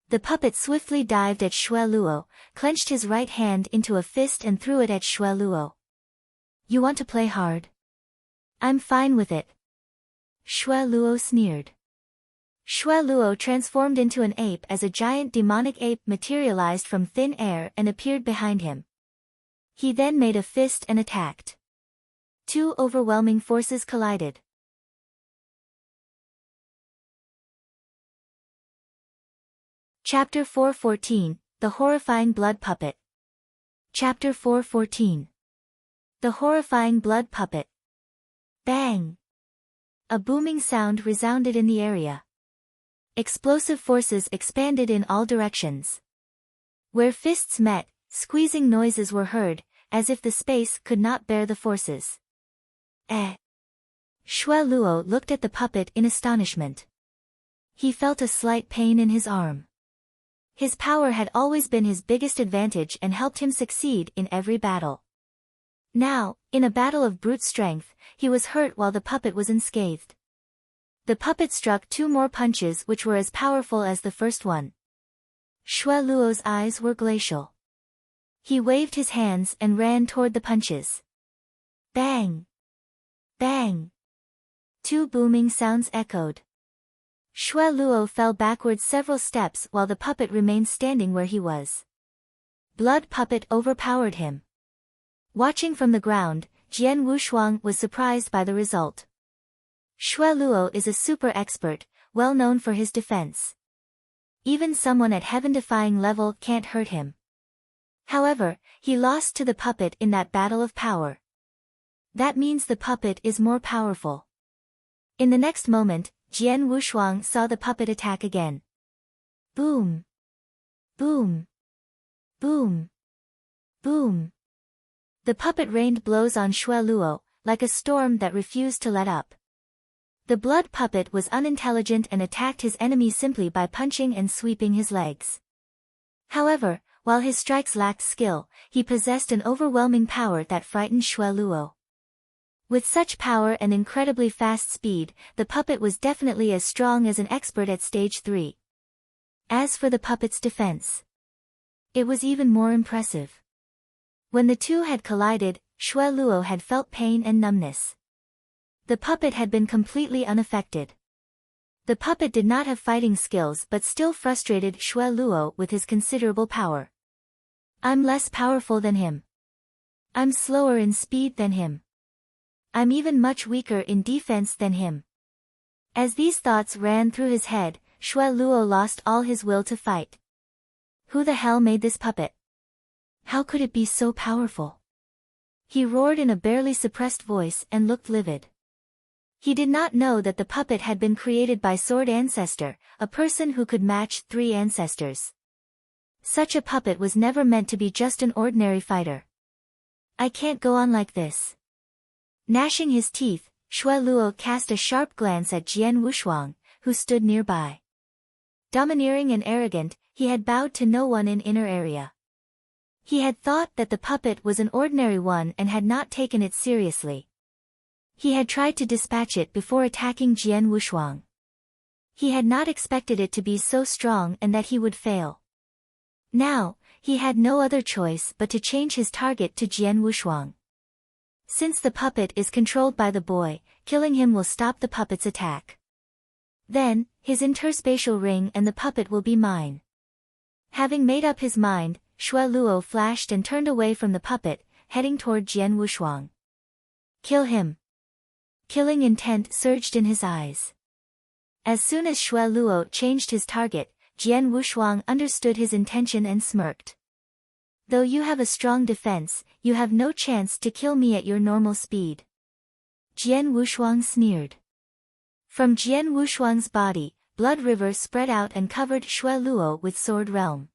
The puppet swiftly dived at Xue Luo, clenched his right hand into a fist and threw it at Xue Luo. You want to play hard? I'm fine with it. Xue Luo sneered. Xue Luo transformed into an ape as a giant demonic ape materialized from thin air and appeared behind him. He then made a fist and attacked. Two overwhelming forces collided. Chapter 414, The Horrifying Blood Puppet. Chapter 414. The Horrifying Blood Puppet. Bang! A booming sound resounded in the area. Explosive forces expanded in all directions. Where fists met, squeezing noises were heard, as if the space could not bear the forces. Xue Luo looked at the puppet in astonishment. He felt a slight pain in his arm. His power had always been his biggest advantage and helped him succeed in every battle. Now, in a battle of brute strength, he was hurt while the puppet was unscathed. The puppet struck two more punches which were as powerful as the first one. Xue Luo's eyes were glacial. He waved his hands and ran toward the punches. Bang! Bang! Two booming sounds echoed. Xue Luo fell backwards several steps while the puppet remained standing where he was. Blood puppet overpowered him. Watching from the ground, Jian Wushuang was surprised by the result. Xue Luo is a super expert, well known for his defense. Even someone at heaven-defying level can't hurt him. However, he lost to the puppet in that battle of power. That means the puppet is more powerful. In the next moment, Jian Wushuang saw the puppet attack again. Boom! Boom! Boom! Boom! The puppet rained blows on Xue Luo, like a storm that refused to let up. The blood puppet was unintelligent and attacked his enemy simply by punching and sweeping his legs. However, while his strikes lacked skill, he possessed an overwhelming power that frightened Xue Luo. With such power and incredibly fast speed, the puppet was definitely as strong as an expert at stage 3. As for the puppet's defense, it was even more impressive. When the two had collided, Xue Luo had felt pain and numbness. The puppet had been completely unaffected. The puppet did not have fighting skills but still frustrated Xue Luo with his considerable power. I'm less powerful than him. I'm slower in speed than him. I'm even much weaker in defense than him. As these thoughts ran through his head, Shui Luo lost all his will to fight. Who the hell made this puppet? How could it be so powerful? He roared in a barely suppressed voice and looked livid. He did not know that the puppet had been created by Sword Ancestor, a person who could match 3 ancestors. Such a puppet was never meant to be just an ordinary fighter. I can't go on like this. Gnashing his teeth, Shui Luo cast a sharp glance at Jian Wushuang, who stood nearby. Domineering and arrogant, he had bowed to no one in inner area. He had thought that the puppet was an ordinary one and had not taken it seriously. He had tried to dispatch it before attacking Jian Wushuang. He had not expected it to be so strong and that he would fail. Now, he had no other choice but to change his target to Jian Wushuang. Since the puppet is controlled by the boy, killing him will stop the puppet's attack. Then, his interspatial ring and the puppet will be mine. Having made up his mind, Shui Luo flashed and turned away from the puppet, heading toward Jian Wushuang. Kill him. Killing intent surged in his eyes. As soon as Shui Luo changed his target, Jian Wushuang understood his intention and smirked. Though you have a strong defense, you have no chance to kill me at your normal speed. Jian Wushuang sneered. From Jian Wushuang's body, blood river spread out and covered Shui Luo with sword realm.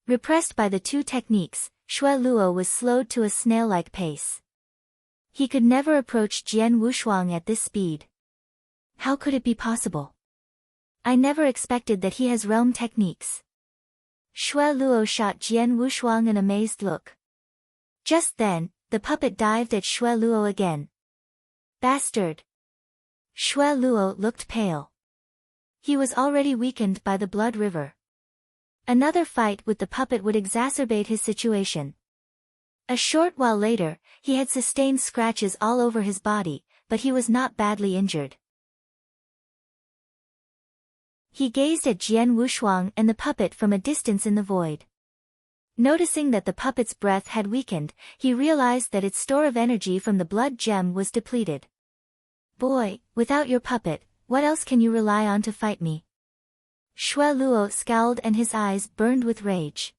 Repressed by the 2 techniques, Shui Luo was slowed to a snail-like pace. He could never approach Jian Wushuang at this speed. How could it be possible? I never expected that he has realm techniques. Shui Luo shot Jian Wushuang an amazed look. Just then, the puppet dived at Shui Luo again. Bastard! Shui Luo looked pale. He was already weakened by the blood river. Another fight with the puppet would exacerbate his situation. A short while later, he had sustained scratches all over his body, but he was not badly injured. He gazed at Jian Wushuang and the puppet from a distance in the void. Noticing that the puppet's breath had weakened, he realized that its store of energy from the blood gem was depleted. Boy, without your puppet, what else can you rely on to fight me? Shui Luo scowled and his eyes burned with rage.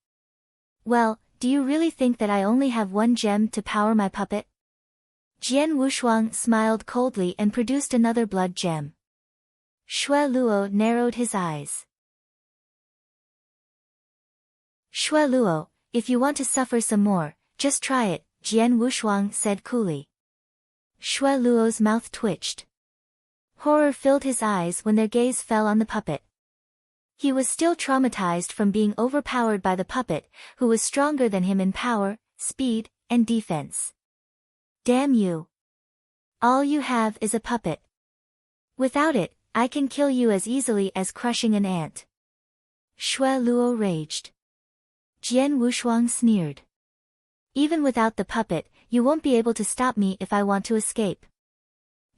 Well, do you really think that I only have 1 gem to power my puppet? Jian Wushuang smiled coldly and produced another blood gem. Shui Luo narrowed his eyes. Shui Luo, if you want to suffer some more, just try it, Jian Wushuang said coolly. Shui Luo's mouth twitched. Horror filled his eyes when their gaze fell on the puppet. He was still traumatized from being overpowered by the puppet, who was stronger than him in power, speed, and defense. Damn you! All you have is a puppet. Without it, I can kill you as easily as crushing an ant. Shui Luo raged. Jian Wushuang sneered. Even without the puppet, you won't be able to stop me if I want to escape.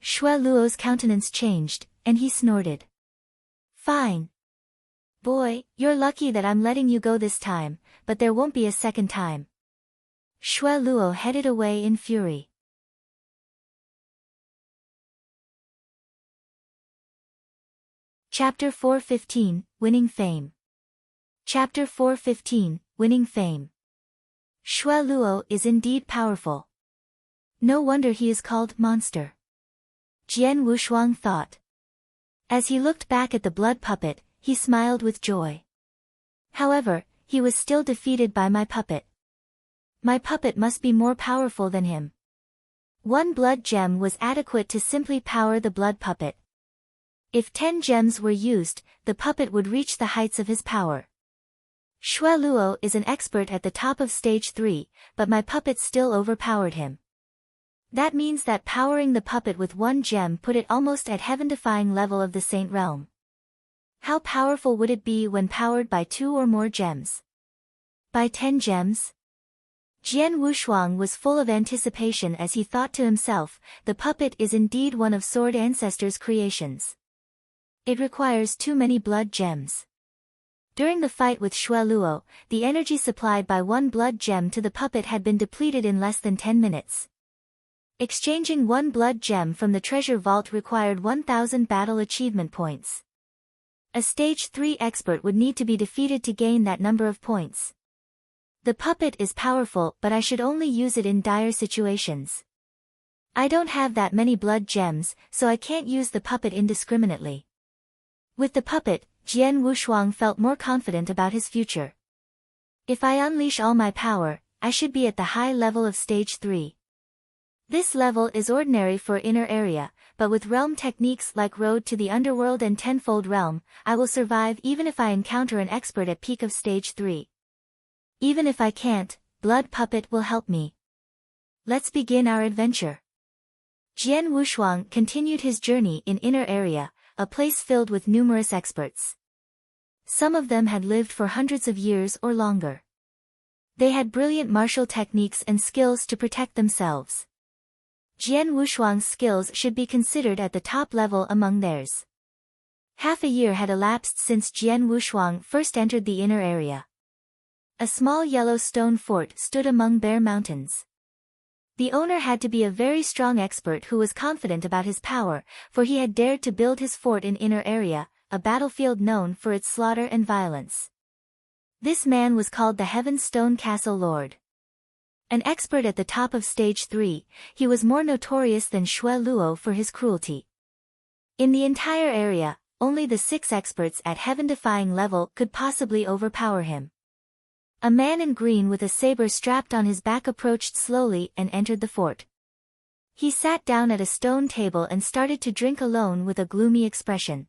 Shui Luo's countenance changed, and he snorted. Fine. Boy, you're lucky that I'm letting you go this time, but there won't be a second time. Shui Luo headed away in fury. Chapter 415, Winning Fame. Chapter 415, Winning Fame. Shui Luo is indeed powerful. No wonder he is called Monster. Jian Wushuang thought. As he looked back at the blood puppet, he smiled with joy. However, he was still defeated by my puppet. My puppet must be more powerful than him. 1 blood gem was adequate to simply power the blood puppet. If 10 gems were used, the puppet would reach the heights of his power. Shui Luo is an expert at the top of stage 3, but my puppet still overpowered him. That means that powering the puppet with 1 gem put it almost at heaven-defying level of the Saint Realm. How powerful would it be when powered by 2 or more gems? By 10 gems? Jian Wushuang was full of anticipation as he thought to himself, the puppet is indeed one of Sword Ancestor's creations. It requires too many blood gems. During the fight with Shui Luo, the energy supplied by 1 blood gem to the puppet had been depleted in less than 10 minutes. Exchanging one blood gem from the treasure vault required 1,000 battle achievement points. A stage 3 expert would need to be defeated to gain that number of points. The puppet is powerful, but I should only use it in dire situations. I don't have that many blood gems, so I can't use the puppet indiscriminately. With the puppet, Jian Wushuang felt more confident about his future. If I unleash all my power, I should be at the high level of stage 3. This level is ordinary for inner area, but with realm techniques like Road to the Underworld and Tenfold Realm, I will survive even if I encounter an expert at peak of stage 3. Even if I can't, Blood Puppet will help me. Let's begin our adventure. Jian Wushuang continued his journey in inner area, a place filled with numerous experts. Some of them had lived for hundreds of years or longer. They had brilliant martial techniques and skills to protect themselves. Jian Wushuang's skills should be considered at the top level among theirs. Half a year had elapsed since Jian Wushuang first entered the inner area. A small yellow stone fort stood among bare mountains. The owner had to be a very strong expert who was confident about his power, for he had dared to build his fort in inner area, a battlefield known for its slaughter and violence. This man was called the Heaven Stone Castle Lord. An expert at the top of stage 3, he was more notorious than Shui Luo for his cruelty. In the entire area, only the 6 experts at heaven-defying level could possibly overpower him. A man in green with a saber strapped on his back approached slowly and entered the fort. He sat down at a stone table and started to drink alone with a gloomy expression.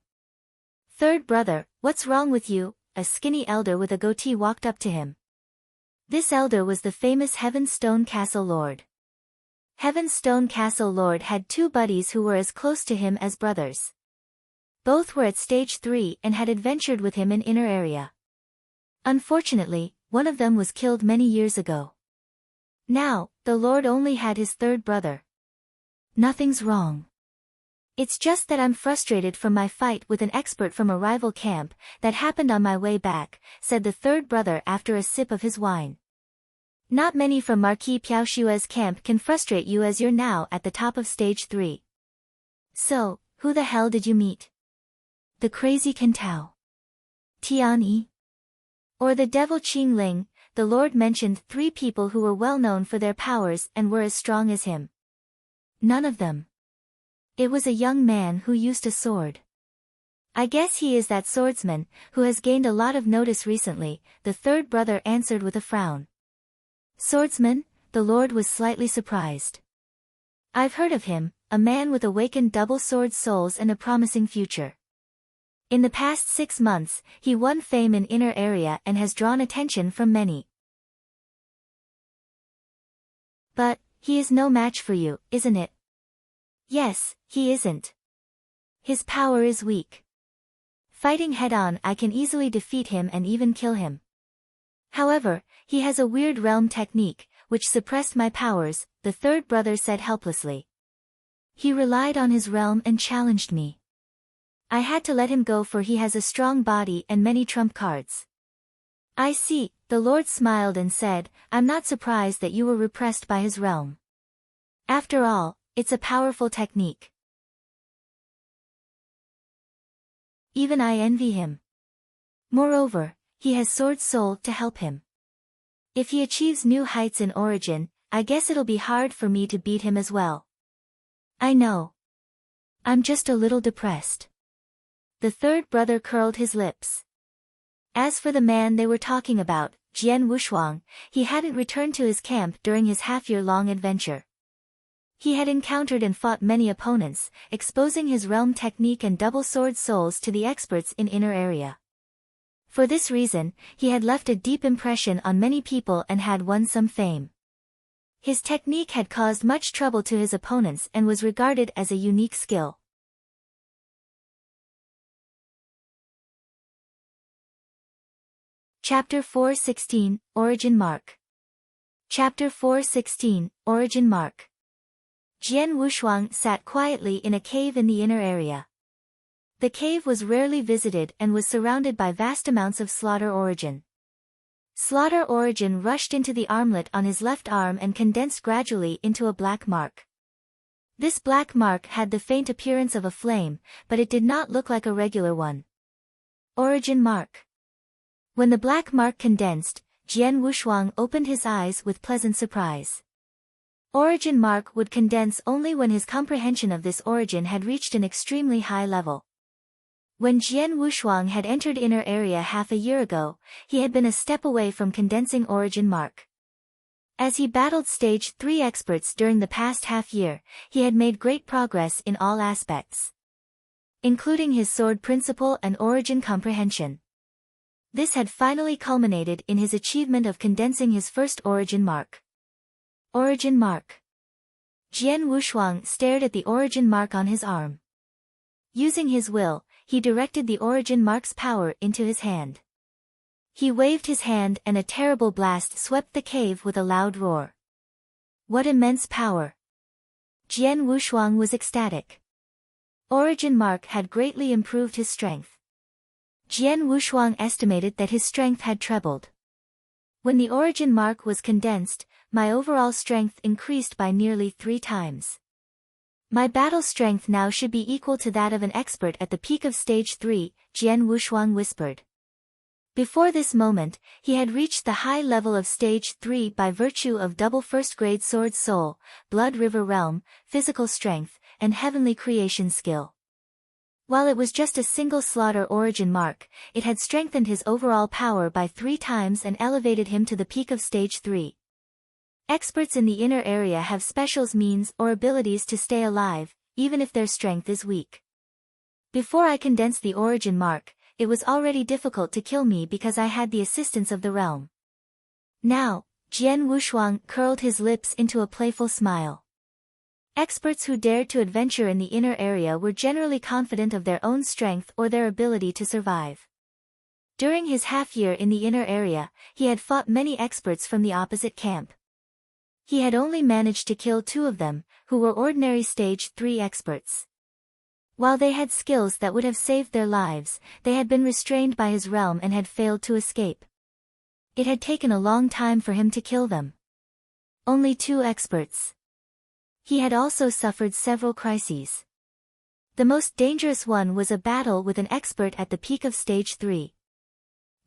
"Third brother, what's wrong with you?" A skinny elder with a goatee walked up to him. This elder was the famous Heaven Stone Castle Lord. Heaven Stone Castle Lord had 2 buddies who were as close to him as brothers. Both were at stage 3 and had adventured with him in inner area. Unfortunately, one of them was killed many years ago. Now, the Lord only had his 3rd brother. "Nothing's wrong. It's just that I'm frustrated from my fight with an expert from a rival camp that happened on my way back," said the 3rd brother after a sip of his wine. "Not many from Marquis Piaoshua's camp can frustrate you as you're now at the top of stage 3. So, who the hell did you meet? The crazy Kentao? Tian Yi? Or the devil Qing Ling?" The Lord mentioned 3 people who were well known for their powers and were as strong as him. "None of them. It was a young man who used a sword. I guess he is that swordsman, who has gained a lot of notice recently," the 3rd brother answered with a frown. "Swordsman?" The Lord was slightly surprised. "I've heard of him, a man with awakened double sword souls and a promising future. In the past 6 months, he won fame in inner area and has drawn attention from many. But, he is no match for you, isn't it?" "Yes, he isn't. His power is weak. Fighting head-on I can easily defeat him and even kill him. However, he has a weird realm technique, which suppressed my powers," the 3rd brother said helplessly. "He relied on his realm and challenged me. I had to let him go for he has a strong body and many trump cards." "I see," the Lord smiled and said, "I'm not surprised that you were repressed by his realm. After all, it's a powerful technique. Even I envy him. Moreover, he has sword soul to help him. If he achieves new heights in origin, I guess it'll be hard for me to beat him as well. I know. I'm just a little depressed." The 3rd brother curled his lips. As for the man they were talking about, Jian Wushuang, he hadn't returned to his camp during his half-year-long adventure. He had encountered and fought many opponents, exposing his realm technique and double sword souls to the experts in inner area. For this reason, he had left a deep impression on many people and had won some fame. His technique had caused much trouble to his opponents and was regarded as a unique skill. Chapter 4:16, Origin Mark. Chapter 4:16, Origin Mark. Jian Wushuang sat quietly in a cave in the inner area. The cave was rarely visited and was surrounded by vast amounts of slaughter origin. Slaughter origin rushed into the armlet on his left arm and condensed gradually into a black mark. This black mark had the faint appearance of a flame, but it did not look like a regular one. Origin mark. When the black mark condensed, Jian Wushuang opened his eyes with pleasant surprise. Origin mark would condense only when his comprehension of this origin had reached an extremely high level. When Jian Wushuang had entered inner area half a year ago, he had been a step away from condensing origin mark. As he battled stage 3 experts during the past half year, he had made great progress in all aspects, including his sword principle and origin comprehension. This had finally culminated in his achievement of condensing his first origin mark. Origin mark. Jian Wushuang stared at the origin mark on his arm. Using his will, he directed the origin mark's power into his hand. He waved his hand and a terrible blast swept the cave with a loud roar. What immense power! Jian Wushuang was ecstatic. Origin mark had greatly improved his strength. Jian Wushuang estimated that his strength had trebled. When the origin mark was condensed, my overall strength increased by nearly 3 times. My battle strength now should be equal to that of an expert at the peak of stage 3, Jian Wushuang whispered. Before this moment, he had reached the high level of stage 3 by virtue of double first-grade sword soul, blood river realm, physical strength, and heavenly creation skill. While it was just a single slaughter origin mark, it had strengthened his overall power by 3 times and elevated him to the peak of stage 3. Experts in the inner area have specials means or abilities to stay alive, even if their strength is weak. Before I condensed the origin mark, it was already difficult to kill me because I had the assistance of the realm. Now, Jian Wushuang curled his lips into a playful smile. Experts who dared to adventure in the inner area were generally confident of their own strength or their ability to survive. During his half-year in the inner area, he had fought many experts from the opposite camp. He had only managed to kill 2 of them, who were ordinary stage 3 experts. While they had skills that would have saved their lives, they had been restrained by his realm and had failed to escape. It had taken a long time for him to kill them. Only 2 experts. He had also suffered several crises. The most dangerous one was a battle with an expert at the peak of stage 3.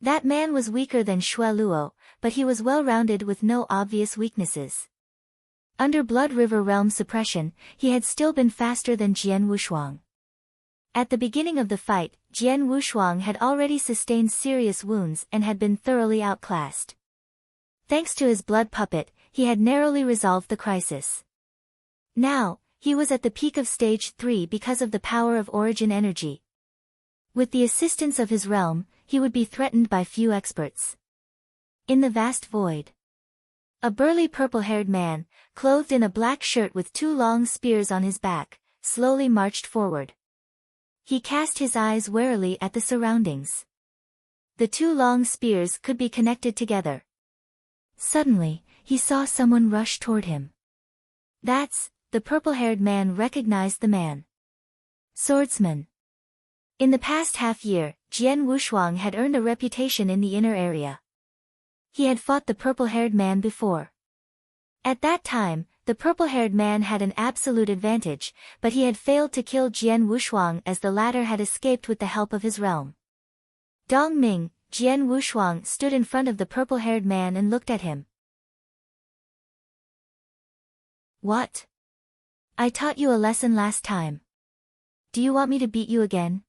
That man was weaker than Xue Luo, but he was well-rounded with no obvious weaknesses. Under Blood River Realm suppression, he had still been faster than Jian Wushuang. At the beginning of the fight, Jian Wushuang had already sustained serious wounds and had been thoroughly outclassed. Thanks to his blood puppet, he had narrowly resolved the crisis. Now, he was at the peak of stage 3 because of the power of origin energy. With the assistance of his realm, he would be threatened by few experts. In the vast void, a burly purple-haired man, clothed in a black shirt with 2 long spears on his back, slowly marched forward. He cast his eyes warily at the surroundings. The 2 long spears could be connected together. Suddenly, he saw someone rush toward him. The purple-haired man recognized the man. Swordsman. In the past half-year, Jian Wushuang had earned a reputation in the inner area. He had fought the purple-haired man before. At that time, the purple-haired man had an absolute advantage, but he had failed to kill Jian Wushuang as the latter had escaped with the help of his realm. Dong Ming, Jian Wushuang stood in front of the purple-haired man and looked at him. What? I taught you a lesson last time. Do you want me to beat you again?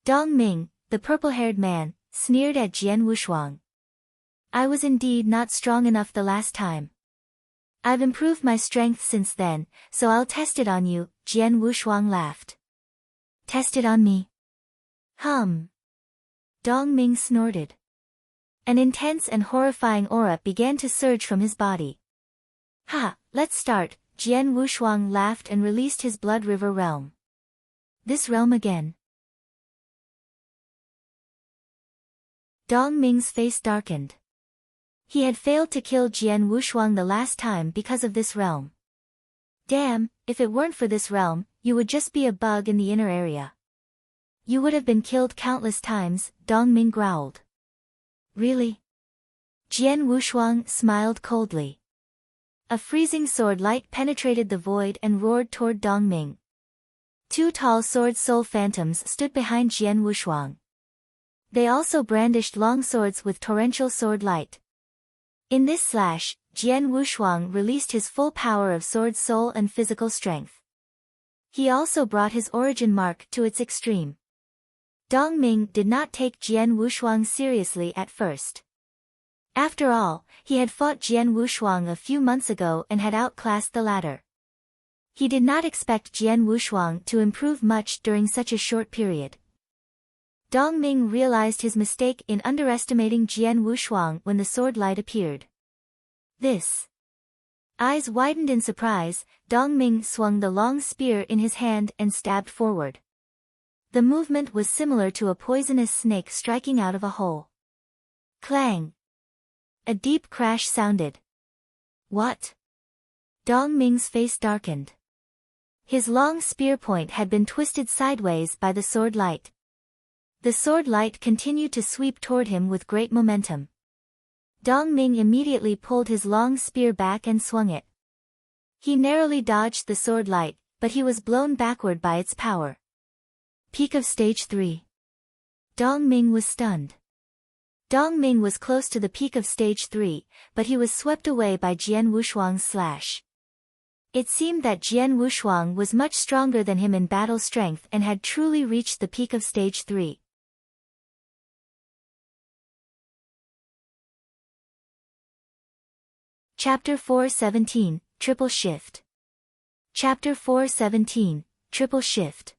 Dong Ming, the purple-haired man, sneered at Jian Wushuang. I was indeed not strong enough the last time. I've improved my strength since then, so I'll test it on you, Jian Wushuang laughed. Test it on me? Dong Ming snorted. An intense and horrifying aura began to surge from his body. Let's start, Jian Wushuang laughed and released his Blood River realm. This realm again? Dong Ming's face darkened. He had failed to kill Jian Wushuang the last time because of this realm. Damn, if it weren't for this realm, you would just be a bug in the inner area. You would have been killed countless times, Dong Ming growled. Really? Jian Wushuang smiled coldly. A freezing sword light penetrated the void and roared toward Dongming. Two tall sword soul phantoms stood behind Jian Wushuang. They also brandished long swords with torrential sword light. In this slash, Jian Wushuang released his full power of sword soul and physical strength. He also brought his origin mark to its extreme. Dongming did not take Jian Wushuang seriously at first. After all, he had fought Jian Wushuang a few months ago and had outclassed the latter. He did not expect Jian Wushuang to improve much during such a short period. Dongming realized his mistake in underestimating Jian Wushuang when the sword light appeared. This. Eyes widened in surprise, Dongming swung the long spear in his hand and stabbed forward. The movement was similar to a poisonous snake striking out of a hole. Clang! A deep crash sounded. What? Dongming's face darkened. His long spear point had been twisted sideways by the sword light. The sword light continued to sweep toward him with great momentum. Dongming immediately pulled his long spear back and swung it. He narrowly dodged the sword light, but he was blown backward by its power. Peak of Stage 3. Dongming was stunned. Dongming was close to the peak of Stage 3, but he was swept away by Jian Wushuang's slash. It seemed that Jian Wushuang was much stronger than him in battle strength and had truly reached the peak of Stage 3. Chapter 4:17, Triple Shift. Chapter 4:17, Triple Shift.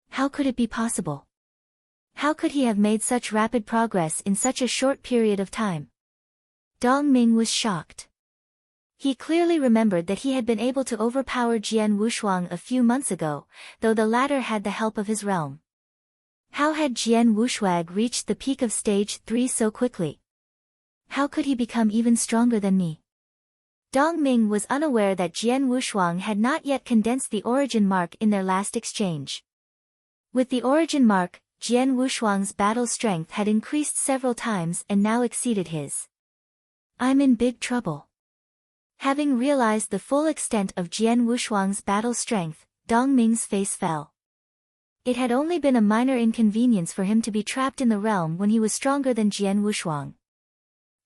How could it be possible? How could he have made such rapid progress in such a short period of time? Dongming was shocked. He clearly remembered that he had been able to overpower Jian Wushuang a few months ago, though the latter had the help of his realm. How had Jian Wushuang reached the peak of Stage 3 so quickly? How could he become even stronger than me? Dongming was unaware that Jian Wushuang had not yet condensed the origin mark in their last exchange. With the origin mark, Jian Wushuang's battle strength had increased several times and now exceeded his. I'm in big trouble. Having realized the full extent of Jian Wushuang's battle strength, Dongming's face fell. It had only been a minor inconvenience for him to be trapped in the realm when he was stronger than Jian Wushuang.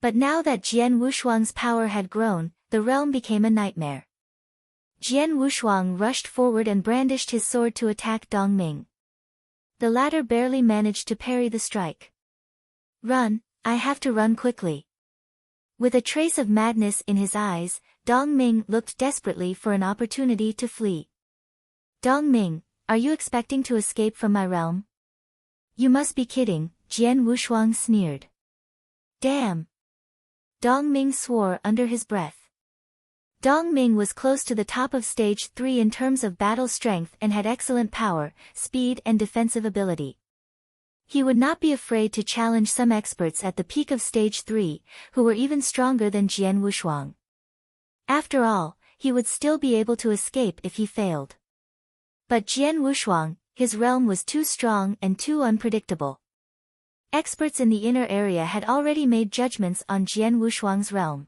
But now that Jian Wushuang's power had grown, the realm became a nightmare. Jian Wushuang rushed forward and brandished his sword to attack Dongming. The latter barely managed to parry the strike. Run, I have to run quickly. With a trace of madness in his eyes, Dongming looked desperately for an opportunity to flee. Dongming, are you expecting to escape from my realm? You must be kidding, Jian Wushuang sneered. Damn! Dongming swore under his breath. Dongming was close to the top of Stage 3 in terms of battle strength and had excellent power, speed and defensive ability. He would not be afraid to challenge some experts at the peak of Stage 3, who were even stronger than Jian Wushuang. After all, he would still be able to escape if he failed. But Jian Wushuang, his realm was too strong and too unpredictable. Experts in the inner area had already made judgments on Jian Wushuang's realm.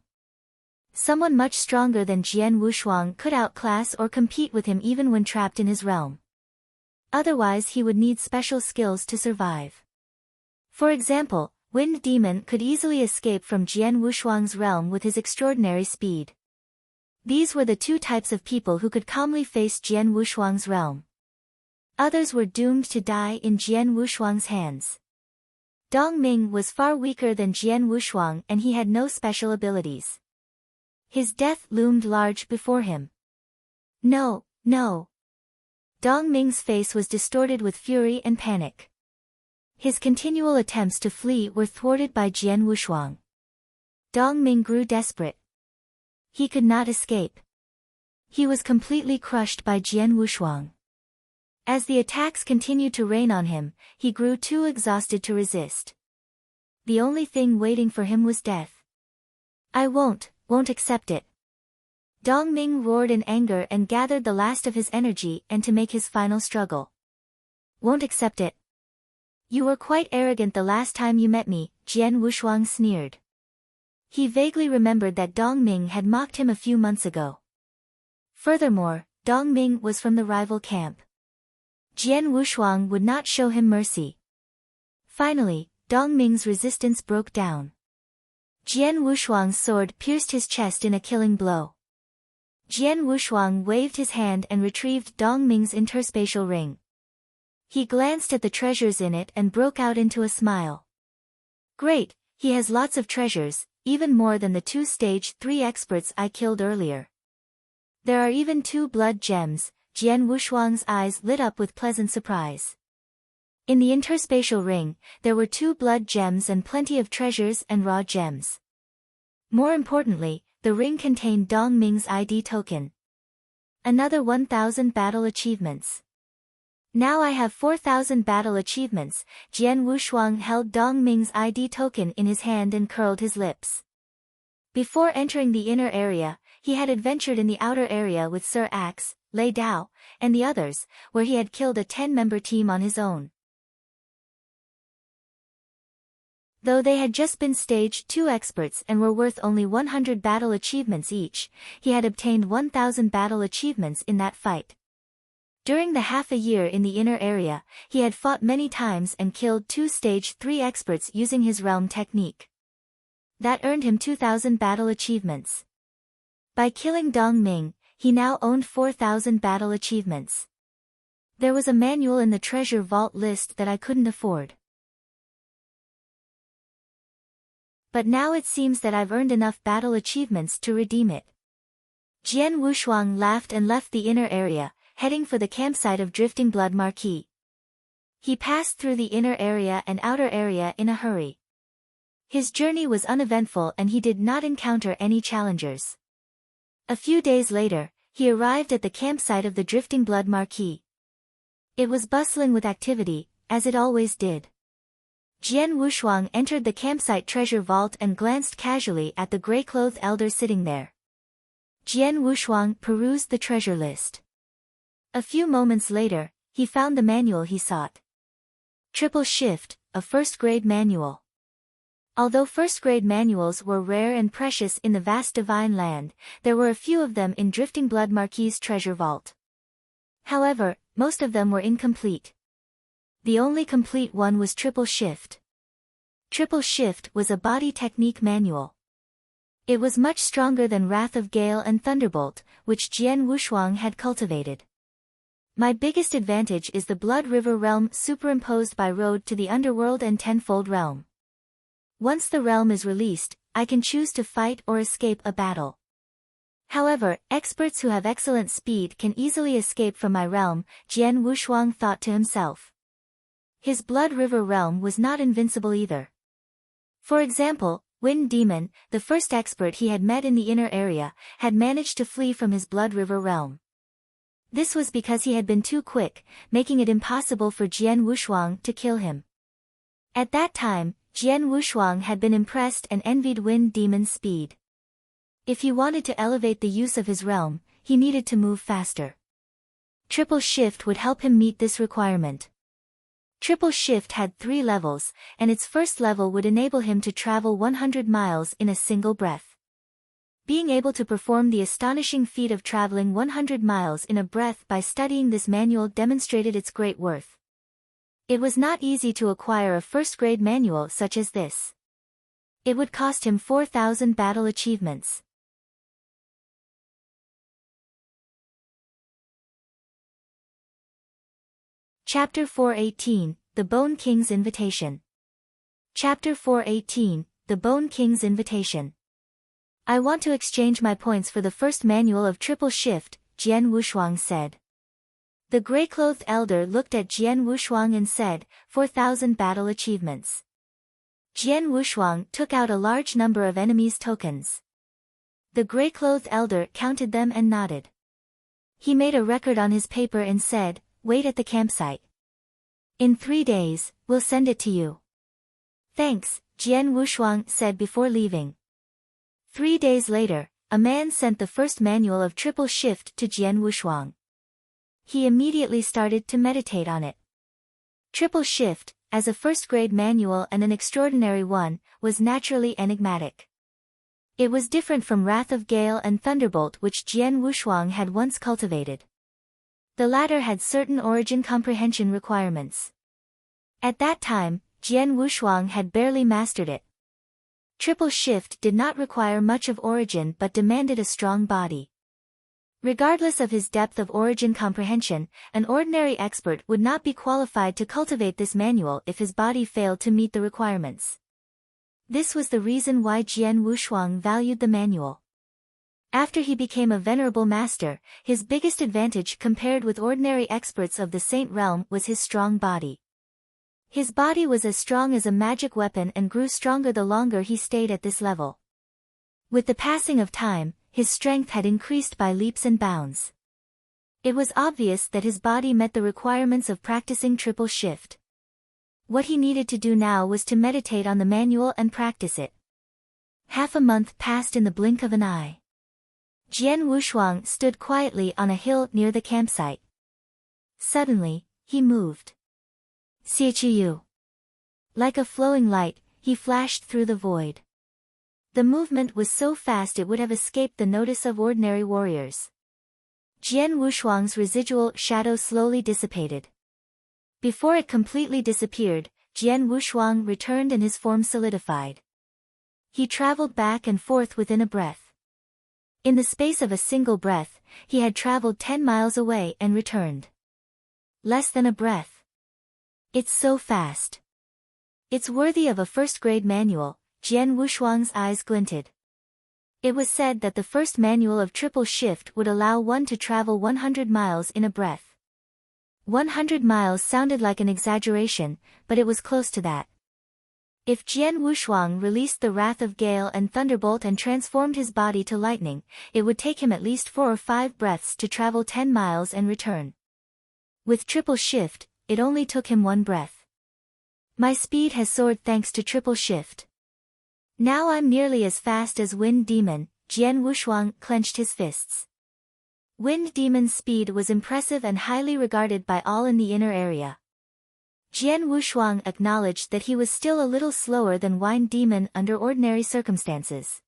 Someone much stronger than Jian Wushuang could outclass or compete with him even when trapped in his realm. Otherwise he would need special skills to survive. For example, Wind Demon could easily escape from Jian Wushuang's realm with his extraordinary speed. These were the two types of people who could calmly face Jian Wushuang's realm. Others were doomed to die in Jian Wushuang's hands. Dongming was far weaker than Jian Wushuang and he had no special abilities. His death loomed large before him. No, no. Dongming's face was distorted with fury and panic. His continual attempts to flee were thwarted by Jian Wushuang. Dongming grew desperate. He could not escape. He was completely crushed by Jian Wushuang. As the attacks continued to rain on him, he grew too exhausted to resist. The only thing waiting for him was death. I won't accept it. Dongming roared in anger and gathered the last of his energy and to make his final struggle. Won't accept it. You were quite arrogant the last time you met me, Jian Wushuang sneered. He vaguely remembered that Dong Ming had mocked him a few months ago. Furthermore, Dong Ming was from the rival camp. Jian Wushuang would not show him mercy. Finally, Dong Ming's resistance broke down. Jian Wushuang's sword pierced his chest in a killing blow. Jian Wushuang waved his hand and retrieved Dong Ming's interspatial ring. He glanced at the treasures in it and broke out into a smile. Great, he has lots of treasures, even more than the 2 stage 3 experts I killed earlier. There are even 2 blood gems. Jian Wushuang's eyes lit up with pleasant surprise. In the interspatial ring, there were 2 blood gems and plenty of treasures and raw gems. More importantly, the ring contained Dong Ming's ID token. Another 1,000 battle achievements. Now I have 4,000 battle achievements. Jian Wushuang held Dong Ming's ID token in his hand and curled his lips. Before entering the inner area, he had adventured in the outer area with Sir Axe, Lei Dao, and the others, where he had killed a 10-member team on his own. Though they had just been stage 2 experts and were worth only 100 battle achievements each, he had obtained 1,000 battle achievements in that fight. During the half a year in the inner area, he had fought many times and killed 2 stage 3 experts using his realm technique. That earned him 2,000 battle achievements. By killing Dong Ming, he now owned 4,000 battle achievements. There was a manual in the treasure vault list that I couldn't afford. But now it seems that I've earned enough battle achievements to redeem it. Jian Wushuang laughed and left the inner area, heading for the campsite of Drifting Blood Marquis. He passed through the inner area and outer area in a hurry. His journey was uneventful and he did not encounter any challengers. A few days later, he arrived at the campsite of the Drifting Blood Marquis. It was bustling with activity, as it always did. Jian Wushuang entered the campsite treasure vault and glanced casually at the gray-clothed elder sitting there. Jian Wushuang perused the treasure list. A few moments later, he found the manual he sought. Triple Shift, a first-grade manual. Although first-grade manuals were rare and precious in the vast divine land, there were a few of them in Drifting Blood Marquis' treasure vault. However, most of them were incomplete. The only complete one was Triple Shift. Triple Shift was a body technique manual. It was much stronger than Wrath of Gale and Thunderbolt, which Jian Wushuang had cultivated. My biggest advantage is the Blood River realm superimposed by Road to the Underworld and Tenfold realm. Once the realm is released, I can choose to fight or escape a battle. However, experts who have excellent speed can easily escape from my realm, Jian Wushuang thought to himself. His Blood River realm was not invincible either. For example, Wind Demon, the first expert he had met in the inner area, had managed to flee from his Blood River realm. This was because he had been too quick, making it impossible for Jian Wushuang to kill him. At that time, Jian Wushuang had been impressed and envied Wind Demon's speed. If he wanted to elevate the use of his realm, he needed to move faster. Triple Shift would help him meet this requirement. Triple Shift had 3 levels, and its first level would enable him to travel 100 miles in a single breath. Being able to perform the astonishing feat of traveling 100 miles in a breath by studying this manual demonstrated its great worth. It was not easy to acquire a first-grade manual such as this. It would cost him 4,000 battle achievements. Chapter 418, The Bone King's Invitation. Chapter 418, The Bone King's Invitation. I want to exchange my points for the first manual of Triple Shift, Jian Wushuang said. The gray-clothed elder looked at Jian Wushuang and said, 4,000 battle achievements. Jian Wushuang took out a large number of enemies' tokens. The gray-clothed elder counted them and nodded. He made a record on his paper and said, wait at the campsite. In 3 days, we'll send it to you. Thanks, Jian Wushuang said before leaving. 3 days later, a man sent the first manual of Triple Shift to Jian Wushuang. He immediately started to meditate on it. Triple Shift, as a first-grade manual and an extraordinary one, was naturally enigmatic. It was different from Wrath of Gale and Thunderbolt which Jian Wushuang had once cultivated. The latter had certain origin comprehension requirements. At that time, Jian Wushuang had barely mastered it. Triple Shift did not require much of origin but demanded a strong body. Regardless of his depth of origin comprehension, an ordinary expert would not be qualified to cultivate this manual if his body failed to meet the requirements. This was the reason why Jian Wushuang valued the manual. After he became a venerable master, his biggest advantage compared with ordinary experts of the Saint Realm was his strong body. His body was as strong as a magic weapon and grew stronger the longer he stayed at this level. With the passing of time, his strength had increased by leaps and bounds. It was obvious that his body met the requirements of practicing Triple Shift. What he needed to do now was to meditate on the manual and practice it. Half a month passed in the blink of an eye. Jian Wushuang stood quietly on a hill near the campsite. Suddenly, he moved. Xiqiyu. Like a flowing light, he flashed through the void. The movement was so fast it would have escaped the notice of ordinary warriors. Jian Wushuang's residual shadow slowly dissipated. Before it completely disappeared, Jian Wushuang returned and his form solidified. He traveled back and forth within a breath. In the space of a single breath, he had traveled 10 miles away and returned. Less than a breath. It's so fast. It's worthy of a first-grade manual. Jian Wushuang's eyes glinted. It was said that the first manual of Triple Shift would allow one to travel 100 miles in a breath. 100 miles sounded like an exaggeration, but it was close to that. If Jian Wushuang released the Wrath of Gale and Thunderbolt and transformed his body to lightning, it would take him at least 4 or 5 breaths to travel 10 miles and return. With Triple Shift, it only took him 1 breath. My speed has soared thanks to Triple Shift. Now I'm nearly as fast as Wind Demon. Jian Wushuang clenched his fists. Wind Demon's speed was impressive and highly regarded by all in the inner area. Jian Wushuang acknowledged that he was still a little slower than Wind Demon under ordinary circumstances.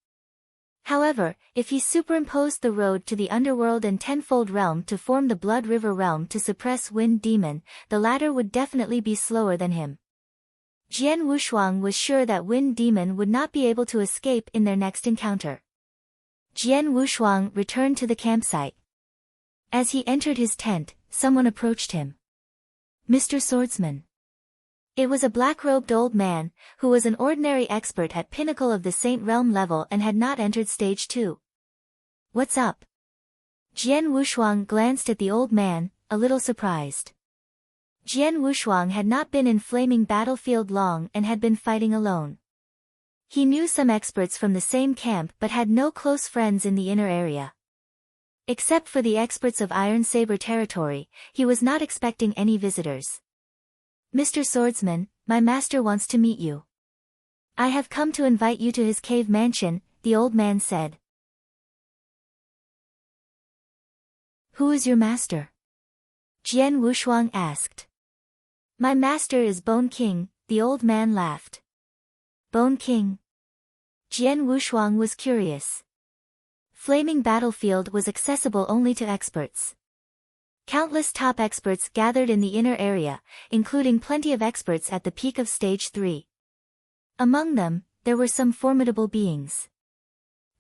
However, if he superimposed the road to the underworld and Tenfold Realm to form the Blood River Realm to suppress Wind Demon, the latter would definitely be slower than him. Jian Wushuang was sure that Wind Demon would not be able to escape in their next encounter. Jian Wushuang returned to the campsite. As he entered his tent, someone approached him. Mr. Swordsman. It was a black-robed old man, who was an ordinary expert at pinnacle of the Saint Realm level and had not entered Stage 2. What's up? Jian Wushuang glanced at the old man, a little surprised. Jian Wushuang had not been in Flaming Battlefield long and had been fighting alone. He knew some experts from the same camp but had no close friends in the inner area. Except for the experts of Iron Saber territory, he was not expecting any visitors. Mr. Swordsman, my master wants to meet you. I have come to invite you to his cave mansion, the old man said. Who is your master? Jian Wushuang asked. My master is Bone King, the old man laughed. Bone King? Jian Wushuang was curious. Flaming Battlefield was accessible only to experts. Countless top experts gathered in the inner area, including plenty of experts at the peak of Stage 3. Among them, there were some formidable beings.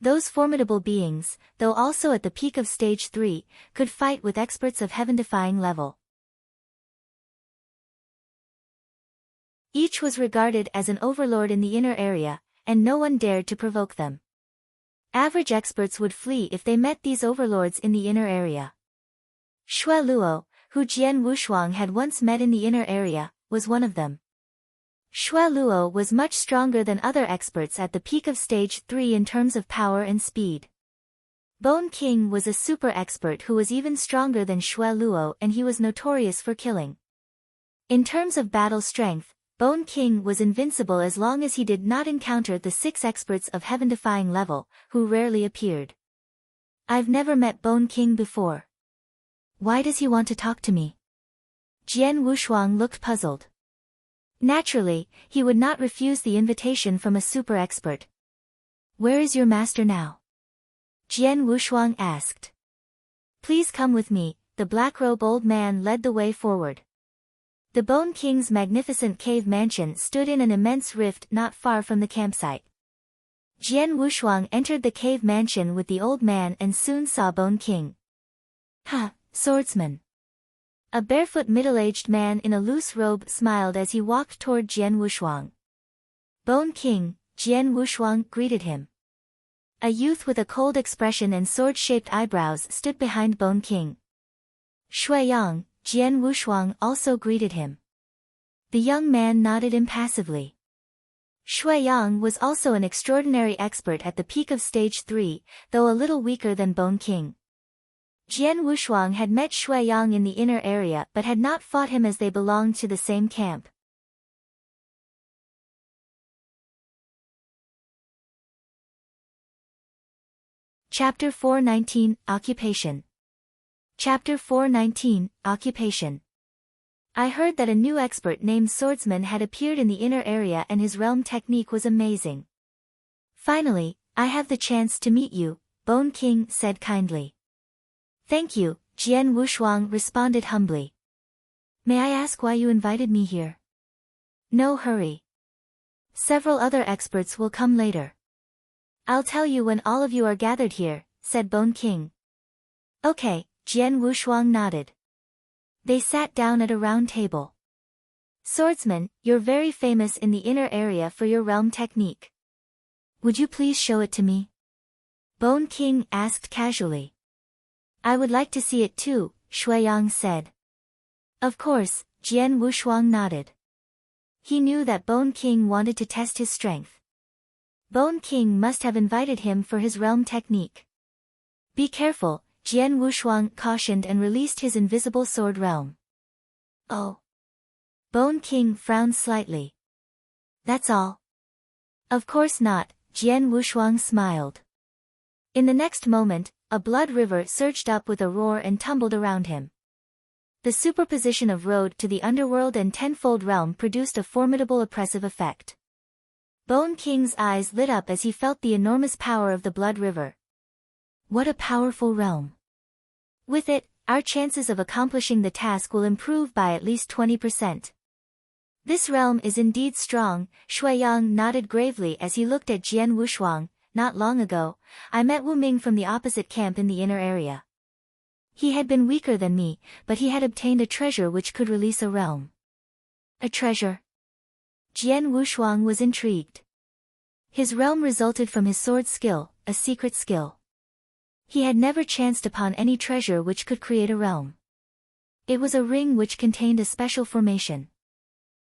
Those formidable beings, though also at the peak of Stage 3, could fight with experts of heaven-defying level. Each was regarded as an overlord in the inner area, and no one dared to provoke them. Average experts would flee if they met these overlords in the inner area. Xue Luo, who Jian Wushuang had once met in the inner area, was one of them. Xue Luo was much stronger than other experts at the peak of Stage 3 in terms of power and speed. Bone King was a super expert who was even stronger than Xue Luo and he was notorious for killing. In terms of battle strength, Bone King was invincible as long as he did not encounter the 6 experts of heaven-defying level, who rarely appeared. I've never met Bone King before. Why does he want to talk to me? Jian Wushuang looked puzzled. Naturally, he would not refuse the invitation from a super expert. Where is your master now? Jian Wushuang asked. Please come with me, the black-robe old man led the way forward. The Bone King's magnificent cave mansion stood in an immense rift not far from the campsite. Jian Wushuang entered the cave mansion with the old man and soon saw Bone King. Ha, swordsman. A barefoot middle-aged man in a loose robe smiled as he walked toward Jian Wushuang. Bone King, Jian Wushuang greeted him. A youth with a cold expression and sword-shaped eyebrows stood behind Bone King. Shuiyang, Jian Wushuang also greeted him. The young man nodded impassively. Shuiyang was also an extraordinary expert at the peak of stage 3, though a little weaker than Bone King. Jian Wushuang had met Shuiyang in the inner area but had not fought him as they belonged to the same camp. Chapter 419, Occupation. Chapter 419, Occupation. I heard that a new expert named Swordsman had appeared in the inner area and his realm technique was amazing. Finally, I have the chance to meet you, Bone King said kindly. Thank you, Jian Wushuang responded humbly. May I ask why you invited me here? No hurry. Several other experts will come later. I'll tell you when all of you are gathered here, said Bone King. Okay, Jian Wushuang nodded. They sat down at a round table. Swordsman, you're very famous in the inner area for your realm technique. Would you please show it to me? Bone King asked casually. I would like to see it too, Shuiyang said. Of course, Jian Wushuang nodded. He knew that Bone King wanted to test his strength. Bone King must have invited him for his realm technique. Be careful, Jian Wushuang cautioned and released his invisible sword realm. Oh. Bone King frowned slightly. That's all? Of course not, Jian Wushuang smiled. In the next moment, a blood river surged up with a roar and tumbled around him. The superposition of road to the underworld and tenfold realm produced a formidable oppressive effect. Bone King's eyes lit up as he felt the enormous power of the blood river. What a powerful realm. With it, our chances of accomplishing the task will improve by at least 20%. This realm is indeed strong, Shuiyang nodded gravely as he looked at Jian Wushuang. Not long ago, I met Wu Ming from the opposite camp in the inner area. He had been weaker than me, but he had obtained a treasure which could release a realm. A treasure? Jian Wushuang was intrigued. His realm resulted from his sword skill, a secret skill. He had never chanced upon any treasure which could create a realm. It was a ring which contained a special formation.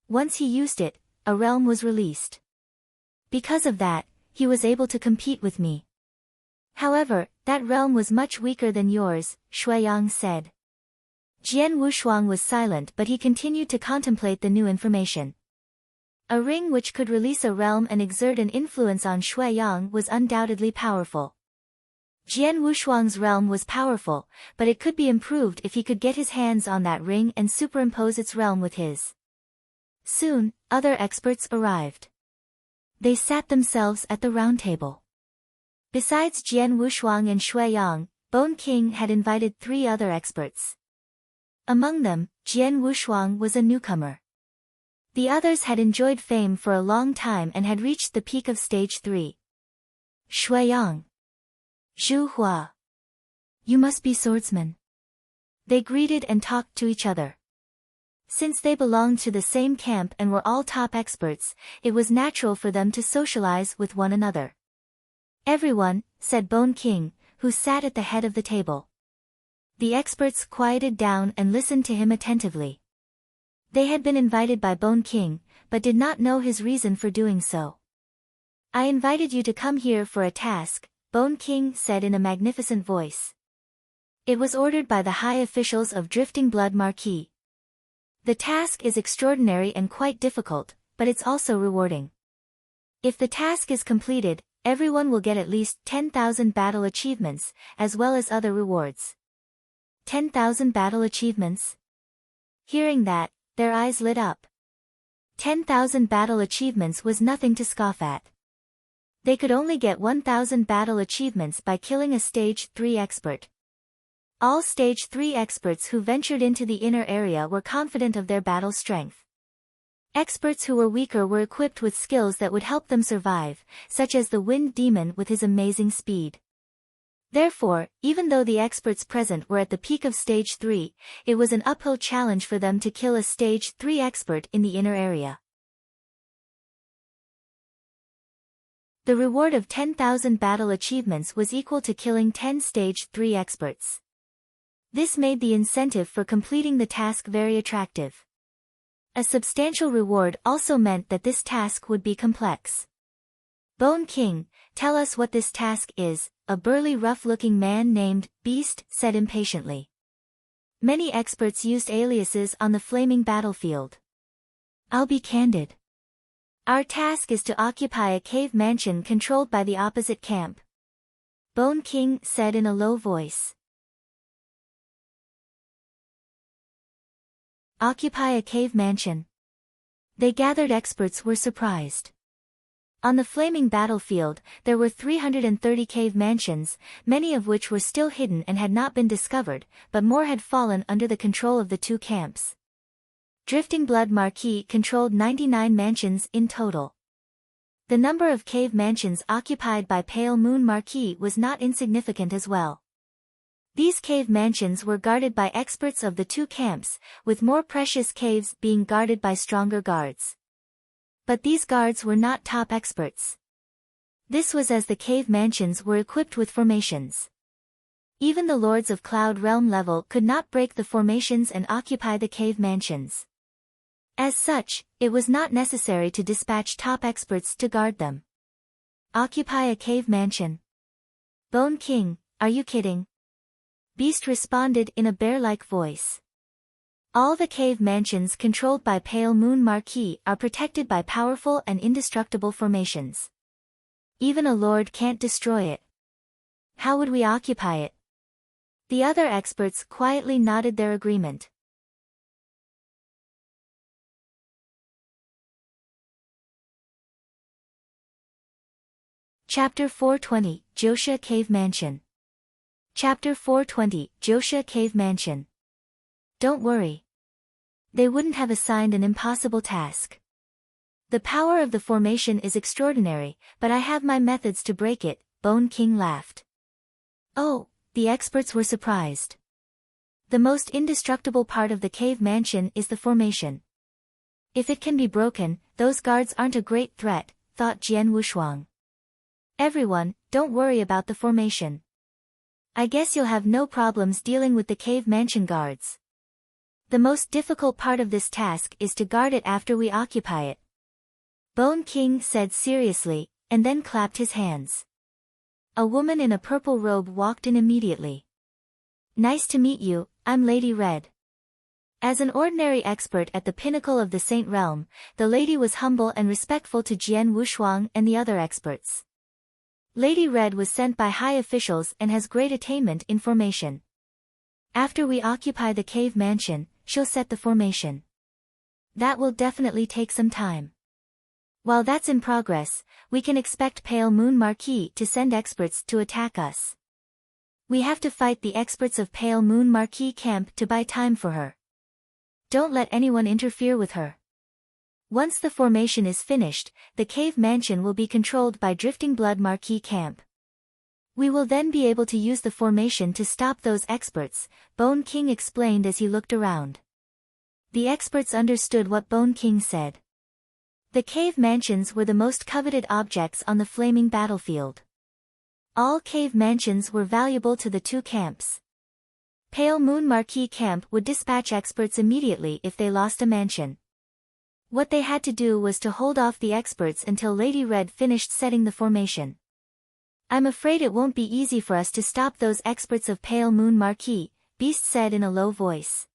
Once he used it, a realm was released. Because of that, he was able to compete with me. However, that realm was much weaker than yours, Shuiyang said. Jian Wushuang was silent but he continued to contemplate the new information. A ring which could release a realm and exert an influence on Shuiyang was undoubtedly powerful. Jian Wushuang's realm was powerful, but it could be improved if he could get his hands on that ring and superimpose its realm with his. Soon, other experts arrived. They sat themselves at the round table. Besides Jian Wushuang and Shuiyang, Bone King had invited 3 other experts. Among them, Jian Wushuang was a newcomer. The others had enjoyed fame for a long time and had reached the peak of stage 3. Shuiyang. Zhu Hua. You must be swordsman. They greeted and talked to each other. Since they belonged to the same camp and were all top experts, it was natural for them to socialize with one another. Everyone, said Bone King, who sat at the head of the table. The experts quieted down and listened to him attentively. They had been invited by Bone King, but did not know his reason for doing so. I invited you to come here for a task, Bone King said in a magnificent voice. It was ordered by the high officials of Drifting Blood Marquis. The task is extraordinary and quite difficult, but it's also rewarding. If the task is completed, everyone will get at least 10,000 battle achievements, as well as other rewards. 10,000 battle achievements? Hearing that, their eyes lit up. 10,000 battle achievements was nothing to scoff at. They could only get 1,000 battle achievements by killing a Stage 3 expert. All Stage 3 experts who ventured into the inner area were confident of their battle strength. Experts who were weaker were equipped with skills that would help them survive, such as the Wind Demon with his amazing speed. Therefore, even though the experts present were at the peak of Stage 3, it was an uphill challenge for them to kill a Stage 3 expert in the inner area. The reward of 10,000 battle achievements was equal to killing 10 Stage 3 experts. This made the incentive for completing the task very attractive. A substantial reward also meant that this task would be complex. Bone King, tell us what this task is, a burly rough-looking man named Beast said impatiently. Many experts used aliases on the flaming battlefield. I'll be candid. Our task is to occupy a cave mansion controlled by the opposite camp. Bone King said in a low voice. Occupy a cave mansion. The gathered experts were surprised. On the flaming battlefield, there were 330 cave mansions, many of which were still hidden and had not been discovered, but more had fallen under the control of the two camps. Drifting Blood Marquis controlled 99 mansions in total. The number of cave mansions occupied by Pale Moon Marquis was not insignificant as well. These cave mansions were guarded by experts of the two camps, with more precious caves being guarded by stronger guards. But these guards were not top experts. This was as the cave mansions were equipped with formations. Even the Lords of Cloud Realm level could not break the formations and occupy the cave mansions. As such, it was not necessary to dispatch top experts to guard them. Occupy a cave mansion. Bone King, are you kidding? Beast responded in a bear-like voice. All the cave mansions controlled by Pale Moon Marquis are protected by powerful and indestructible formations. Even a lord can't destroy it. How would we occupy it? The other experts quietly nodded their agreement. Chapter 420, Joshua Cave Mansion. Chapter 420, Joshua Cave Mansion. Don't worry. They wouldn't have assigned an impossible task. The power of the formation is extraordinary, but I have my methods to break it, Bone King laughed. Oh, the experts were surprised. The most indestructible part of the cave mansion is the formation. If it can be broken, those guards aren't a great threat, thought Jian Wushuang. Everyone, don't worry about the formation. I guess you'll have no problems dealing with the cave mansion guards. The most difficult part of this task is to guard it after we occupy it. Bone King said seriously, and then clapped his hands. A woman in a purple robe walked in immediately. Nice to meet you, I'm Lady Red. As an ordinary expert at the pinnacle of the Saint Realm, the lady was humble and respectful to Jian Wushuang and the other experts. Lady Red was sent by high officials and has great attainment in formation. After we occupy the cave mansion, she'll set the formation. That will definitely take some time. While that's in progress, we can expect Pale Moon Marquis to send experts to attack us. We have to fight the experts of Pale Moon Marquis camp to buy time for her. Don't let anyone interfere with her. Once the formation is finished, the cave mansion will be controlled by Drifting Blood Marquis camp. We will then be able to use the formation to stop those experts, Bone King explained as he looked around. The experts understood what Bone King said. The cave mansions were the most coveted objects on the flaming battlefield. All cave mansions were valuable to the two camps. Pale Moon Marquis camp would dispatch experts immediately if they lost a mansion. What they had to do was to hold off the experts until Lady Red finished setting the formation. I'm afraid it won't be easy for us to stop those experts of Pale Moon Marquis, Beast said in a low voice.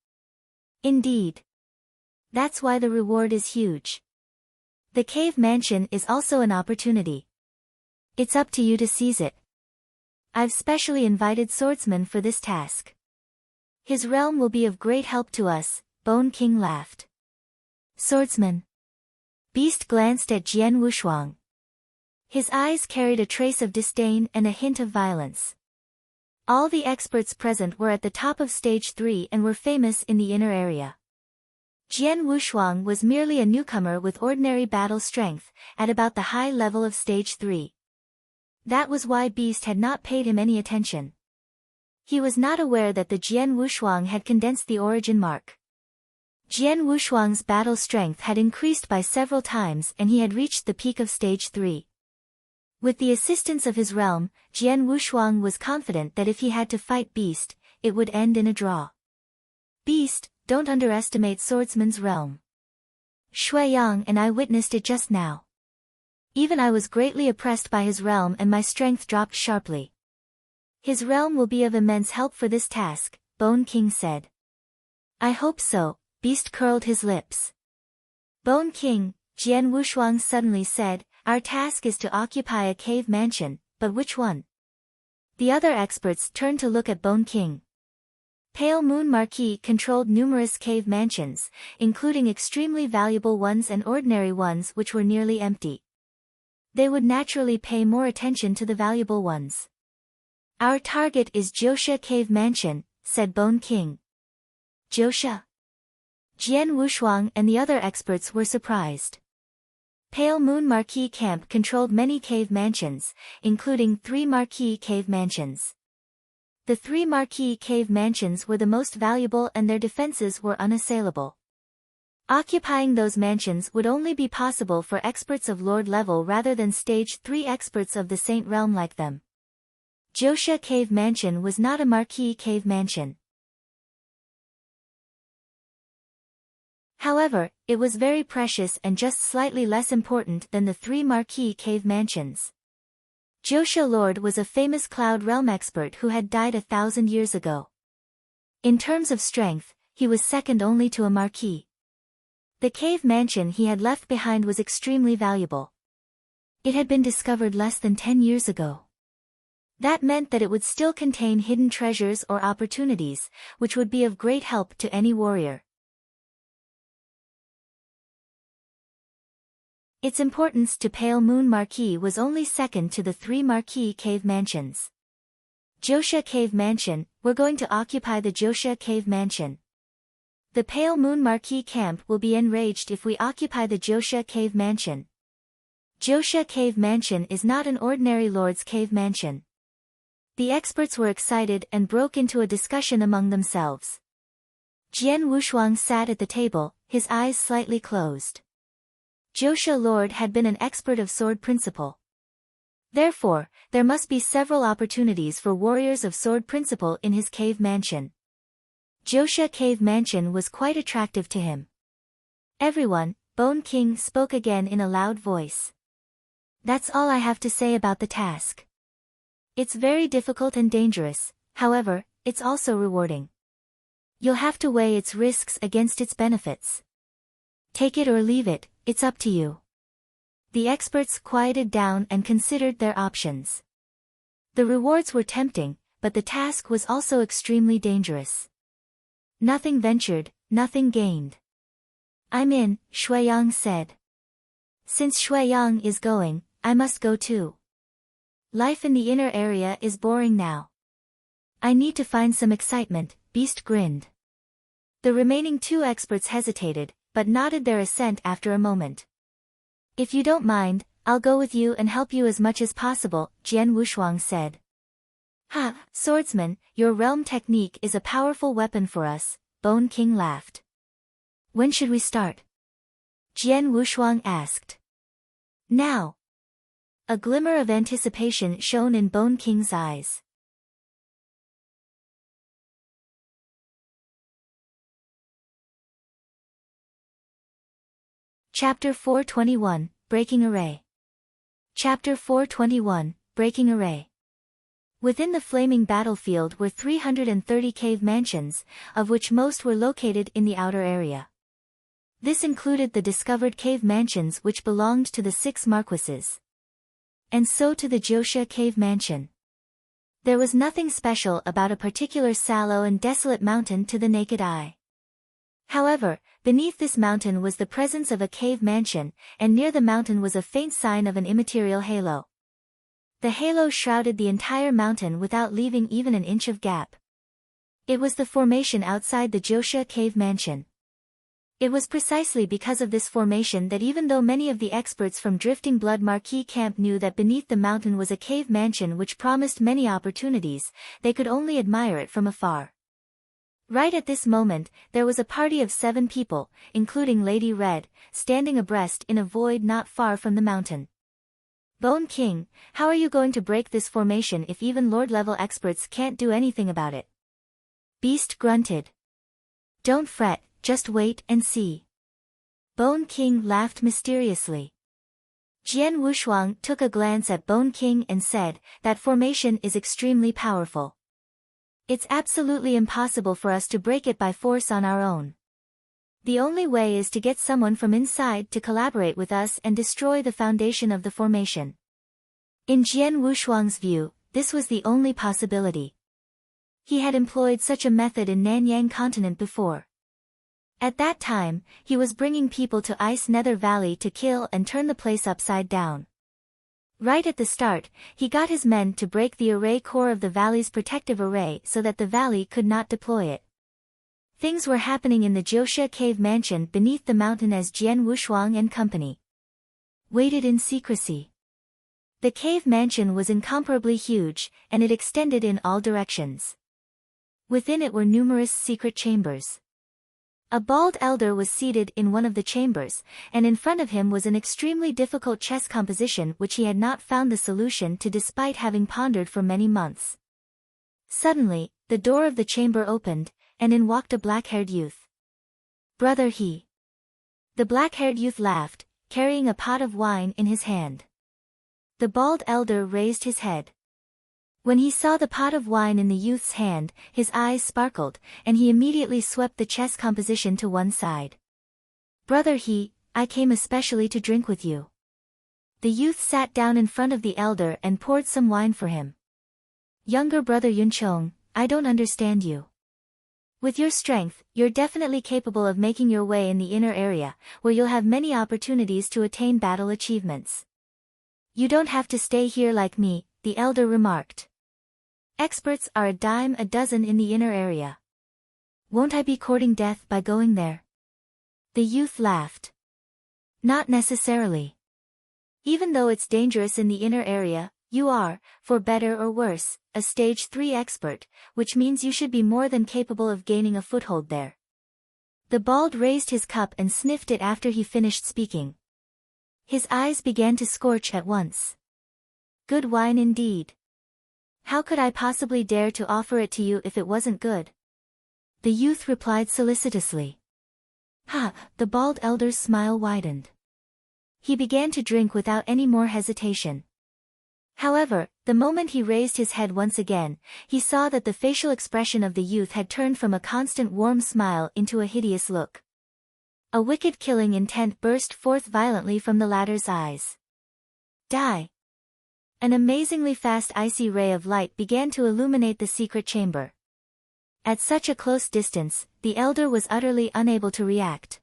Indeed. That's why the reward is huge. The cave mansion is also an opportunity. It's up to you to seize it. I've specially invited Swordsman for this task. His realm will be of great help to us, Bone King laughed. Swordsman. Beast glanced at Jian Wushuang. His eyes carried a trace of disdain and a hint of violence. All the experts present were at the top of stage 3 and were famous in the inner area. Jian Wushuang was merely a newcomer with ordinary battle strength, at about the high level of stage 3. That was why Beast had not paid him any attention. He was not aware that the Jian Wushuang had condensed the origin mark. Jian Wushuang's battle strength had increased by several times and he had reached the peak of stage 3. With the assistance of his realm, Jian Wushuang was confident that if he had to fight Beast, it would end in a draw. Beast, don't underestimate Swordsman's realm. Shui Yang and I witnessed it just now. Even I was greatly oppressed by his realm and my strength dropped sharply. His realm will be of immense help for this task, Bone King said. I hope so, Beast curled his lips. Bone King, Jian Wushuang suddenly said, our task is to occupy a cave mansion, but which one? The other experts turned to look at Bone King. Pale Moon Marquis controlled numerous cave mansions, including extremely valuable ones and ordinary ones which were nearly empty. They would naturally pay more attention to the valuable ones. Our target is Jiosha Cave Mansion, said Bone King. Jiosha? Jian Wushuang and the other experts were surprised. Pale Moon Marquis Camp controlled many cave mansions, including 3 Marquis Cave Mansions. The 3 Marquis Cave Mansions were the most valuable and their defenses were unassailable. Occupying those mansions would only be possible for experts of Lord level rather than stage 3 experts of the Saint Realm like them. Jiosha Cave Mansion was not a Marquis Cave Mansion. However, it was very precious and just slightly less important than the 3 Marquis Cave Mansions. Jiosha Lord was a famous Cloud Realm expert who had died 1,000 years ago. In terms of strength, he was second only to a Marquis. The cave mansion he had left behind was extremely valuable. It had been discovered less than 10 years ago. That meant that it would still contain hidden treasures or opportunities, which would be of great help to any warrior. Its importance to Pale Moon Marquis was only second to the 3 Marquis Cave Mansions. Jiosha Cave Mansion, we're going to occupy the Jiosha Cave Mansion. The Pale Moon Marquis Camp will be enraged if we occupy the Jiosha Cave Mansion. Jiosha Cave Mansion is not an ordinary lord's cave mansion. The experts were excited and broke into a discussion among themselves. Jian Wushuang sat at the table, his eyes slightly closed. Jiosha Lord had been an expert of sword principle. Therefore, there must be several opportunities for warriors of sword principle in his cave mansion. Jiosha Cave Mansion was quite attractive to him. Everyone, Bone King spoke again in a loud voice. That's all I have to say about the task. It's very difficult and dangerous, however, it's also rewarding. You'll have to weigh its risks against its benefits. Take it or leave it, it's up to you. The experts quieted down and considered their options. The rewards were tempting, but the task was also extremely dangerous. Nothing ventured, nothing gained. I'm in, Shui Yang said. Since Shui Yang is going, I must go too. Life in the inner area is boring now. I need to find some excitement, Beast grinned. The remaining 2 experts hesitated, but nodded their assent after a moment. If you don't mind, I'll go with you and help you as much as possible, Jian Wushuang said. Ha, Swordsman, your realm technique is a powerful weapon for us, Bone King laughed. When should we start? Jian Wushuang asked. Now. A glimmer of anticipation shone in Bone King's eyes. Chapter 421, Breaking Array. Chapter 421, Breaking Array. Within the flaming battlefield were 330 cave mansions, of which most were located in the outer area. This included the discovered cave mansions which belonged to the 6 marquises. And so to the Jiosha Cave Mansion. There was nothing special about a particular sallow and desolate mountain to the naked eye. However, beneath this mountain was the presence of a cave mansion, and near the mountain was a faint sign of an immaterial halo. The halo shrouded the entire mountain without leaving even an inch of gap. It was the formation outside the Josha cave mansion. It was precisely because of this formation that even though many of the experts from Drifting Blood Marquis camp knew that beneath the mountain was a cave mansion which promised many opportunities, they could only admire it from afar. Right at this moment, there was a party of 7 people, including Lady Red, standing abreast in a void not far from the mountain. Bone King, how are you going to break this formation if even Lord-level experts can't do anything about it? Beast grunted. Don't fret, just wait and see. Bone King laughed mysteriously. Jian Wushuang took a glance at Bone King and said, that formation is extremely powerful. It's absolutely impossible for us to break it by force on our own. The only way is to get someone from inside to collaborate with us and destroy the foundation of the formation. In Jian Wushuang's view, this was the only possibility. He had employed such a method in Nanyang continent before. At that time, he was bringing people to Ice Nether Valley to kill and turn the place upside down. Right at the start, he got his men to break the array core of the valley's protective array so that the valley could not deploy it. Things were happening in the Josha cave mansion beneath the mountain as Jian Wushuang and company waited in secrecy. The cave mansion was incomparably huge, and it extended in all directions. Within it were numerous secret chambers. A bald elder was seated in one of the chambers, and in front of him was an extremely difficult chess composition which he had not found the solution to despite having pondered for many months. Suddenly, the door of the chamber opened, and in walked a black-haired youth. Brother He. The black-haired youth laughed, carrying a pot of wine in his hand. The bald elder raised his head. When he saw the pot of wine in the youth's hand, his eyes sparkled, and he immediately swept the chess composition to one side. Brother He, I came especially to drink with you. The youth sat down in front of the elder and poured some wine for him. Younger brother Yunchong, I don't understand you. With your strength, you're definitely capable of making your way in the inner area, where you'll have many opportunities to attain battle achievements. You don't have to stay here like me, the elder remarked. Experts are a dime a dozen in the inner area. Won't I be courting death by going there? The youth laughed. Not necessarily. Even though it's dangerous in the inner area, you are, for better or worse, a stage 3 expert, which means you should be more than capable of gaining a foothold there. The bald raised his cup and sniffed it after he finished speaking. His eyes began to scorch at once. Good wine indeed. How could I possibly dare to offer it to you if it wasn't good? The youth replied solicitously. Ha! The bald elder's smile widened. He began to drink without any more hesitation. However, the moment he raised his head once again, he saw that the facial expression of the youth had turned from a constant warm smile into a hideous look. A wicked killing intent burst forth violently from the latter's eyes. Die! An amazingly fast icy ray of light began to illuminate the secret chamber. At such a close distance, the elder was utterly unable to react.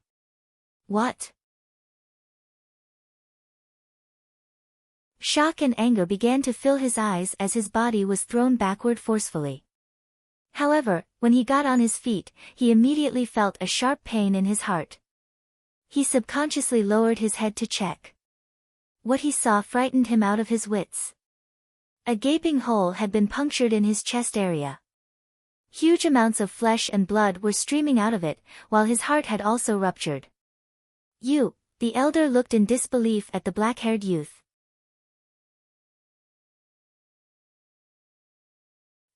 What? Shock and anger began to fill his eyes as his body was thrown backward forcefully. However, when he got on his feet, he immediately felt a sharp pain in his heart. He subconsciously lowered his head to check. What he saw frightened him out of his wits. A gaping hole had been punctured in his chest area. Huge amounts of flesh and blood were streaming out of it, while his heart had also ruptured. You, the elder looked in disbelief at the black-haired youth.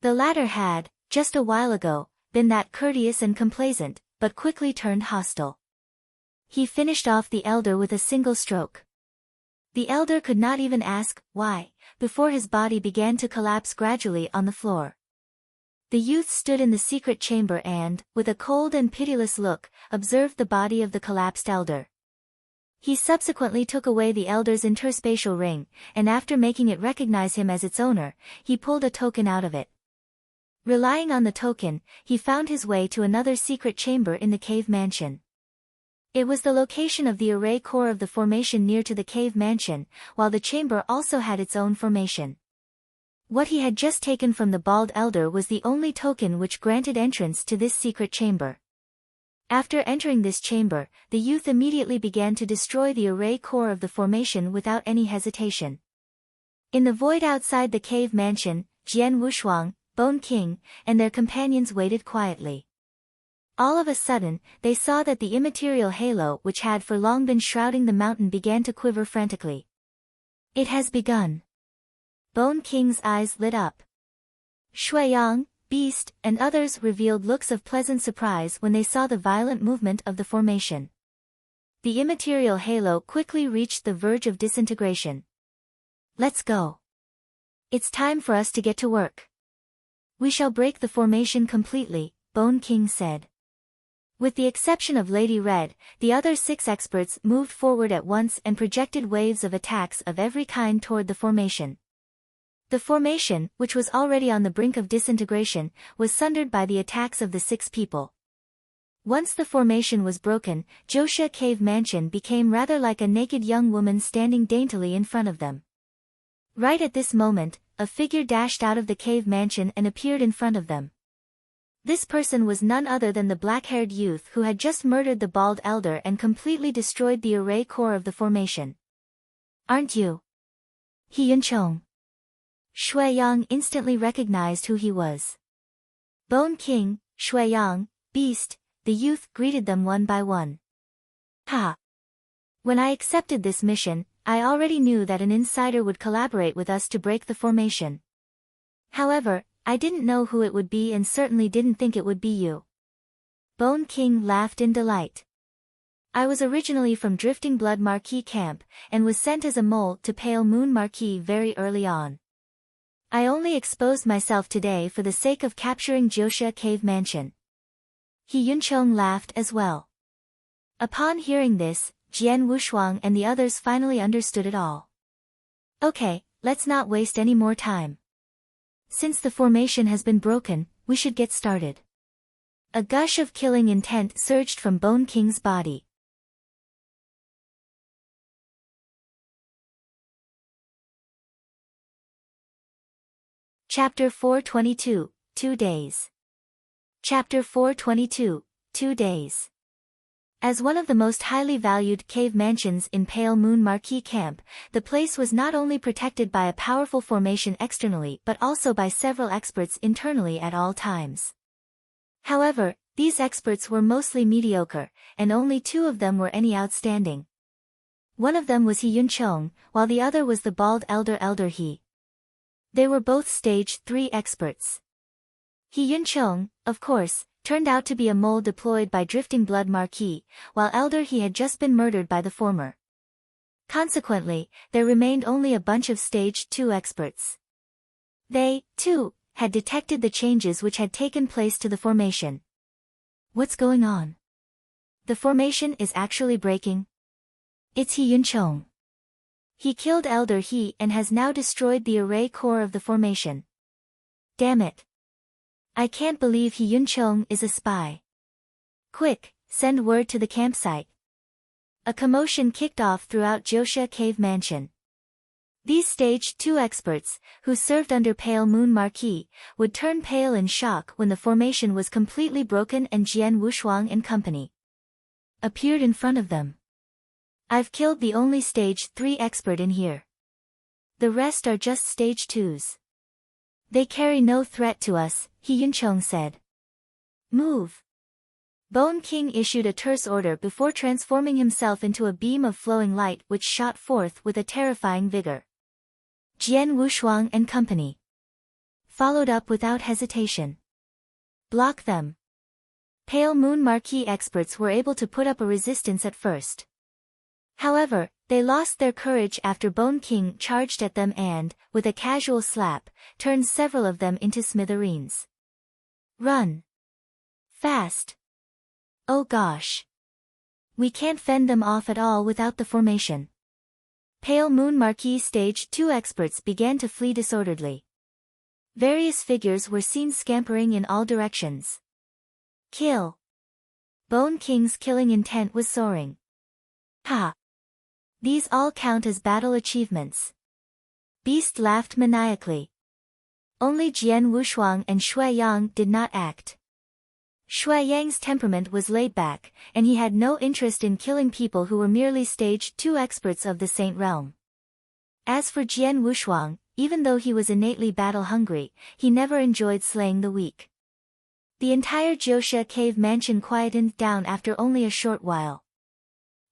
The latter had, just a while ago, been that courteous and complaisant, but quickly turned hostile. He finished off the elder with a single stroke. The elder could not even ask, why, before his body began to collapse gradually on the floor. The youth stood in the secret chamber and, with a cold and pitiless look, observed the body of the collapsed elder. He subsequently took away the elder's interspatial ring, and after making it recognize him as its owner, he pulled a token out of it. Relying on the token, he found his way to another secret chamber in the cave mansion. It was the location of the array core of the formation near to the cave mansion, while the chamber also had its own formation. What he had just taken from the bald elder was the only token which granted entrance to this secret chamber. After entering this chamber, the youth immediately began to destroy the array core of the formation without any hesitation. In the void outside the cave mansion, Jian Wushuang, Bone King, and their companions waited quietly. All of a sudden, they saw that the immaterial halo which had for long been shrouding the mountain began to quiver frantically. It has begun. Bone King's eyes lit up. Shuiyang, Beast, and others revealed looks of pleasant surprise when they saw the violent movement of the formation. The immaterial halo quickly reached the verge of disintegration. Let's go. It's time for us to get to work. We shall break the formation completely, Bone King said. With the exception of Lady Red, the other 6 experts moved forward at once and projected waves of attacks of every kind toward the formation. The formation, which was already on the brink of disintegration, was sundered by the attacks of the 6 people. Once the formation was broken, Joshua Cave Mansion became rather like a naked young woman standing daintily in front of them. Right at this moment, a figure dashed out of the cave mansion and appeared in front of them. This person was none other than the black-haired youth who had just murdered the bald elder and completely destroyed the array core of the formation. Aren't you? He Yunchong. Shuiyang instantly recognized who he was. Bone King, Shuiyang, Beast, the youth greeted them one by one. Ha! When I accepted this mission, I already knew that an insider would collaborate with us to break the formation. However, I didn't know who it would be and certainly didn't think it would be you. Bone King laughed in delight. I was originally from Drifting Blood Marquis camp, and was sent as a mole to Pale Moon Marquis very early on. I only exposed myself today for the sake of capturing Joshua Cave Mansion. He Yunchong laughed as well. Upon hearing this, Jian Wushuang and the others finally understood it all. Okay, let's not waste any more time. Since the formation has been broken, we should get started. A gush of killing intent surged from Bone King's body. Chapter 422, 2 days. Chapter 422, 2 days. As one of the most highly valued cave mansions in Pale Moon Marquis camp, the place was not only protected by a powerful formation externally but also by several experts internally at all times. However, these experts were mostly mediocre, and only 2 of them were any outstanding. One of them was He Yunchong, while the other was the bald elder He. They were both stage 3 experts. He Yunchong, of course, turned out to be a mole deployed by Drifting Blood Marquis, while Elder He had just been murdered by the former. Consequently, there remained only a bunch of Stage 2 experts. They, too, had detected the changes which had taken place to the formation. What's going on? The formation is actually breaking. It's He Yunchong. He killed Elder He and has now destroyed the array core of the formation. Damn it. I can't believe He Yunchong is a spy. Quick, send word to the campsite. A commotion kicked off throughout Joshua Cave Mansion. These Stage 2 experts, who served under Pale Moon Marquis, would turn pale in shock when the formation was completely broken and Jian Wushuang and company appeared in front of them. I've killed the only Stage 3 expert in here. The rest are just Stage 2s. They carry no threat to us, He Yunchong said. Move. Bone King issued a terse order before transforming himself into a beam of flowing light which shot forth with a terrifying vigor. Jian Wushuang and company followed up without hesitation. Block them. Pale Moon Marquis experts were able to put up a resistance at first. However, they lost their courage after Bone King charged at them and, with a casual slap, turned several of them into smithereens. Run. Fast. Oh gosh. We can't fend them off at all without the formation. Pale Moon Marquis Stage 2 experts began to flee disorderly. Various figures were seen scampering in all directions. Kill. Bone King's killing intent was soaring. Ha! These all count as battle achievements. Beast laughed maniacally. Only Jian Wushuang and Shui Yang did not act. Shui Yang's temperament was laid back, and he had no interest in killing people who were merely stage 2 experts of the Saint Realm. As for Jian Wushuang, even though he was innately battle-hungry, he never enjoyed slaying the weak. The entire Jiuxia cave mansion quietened down after only a short while.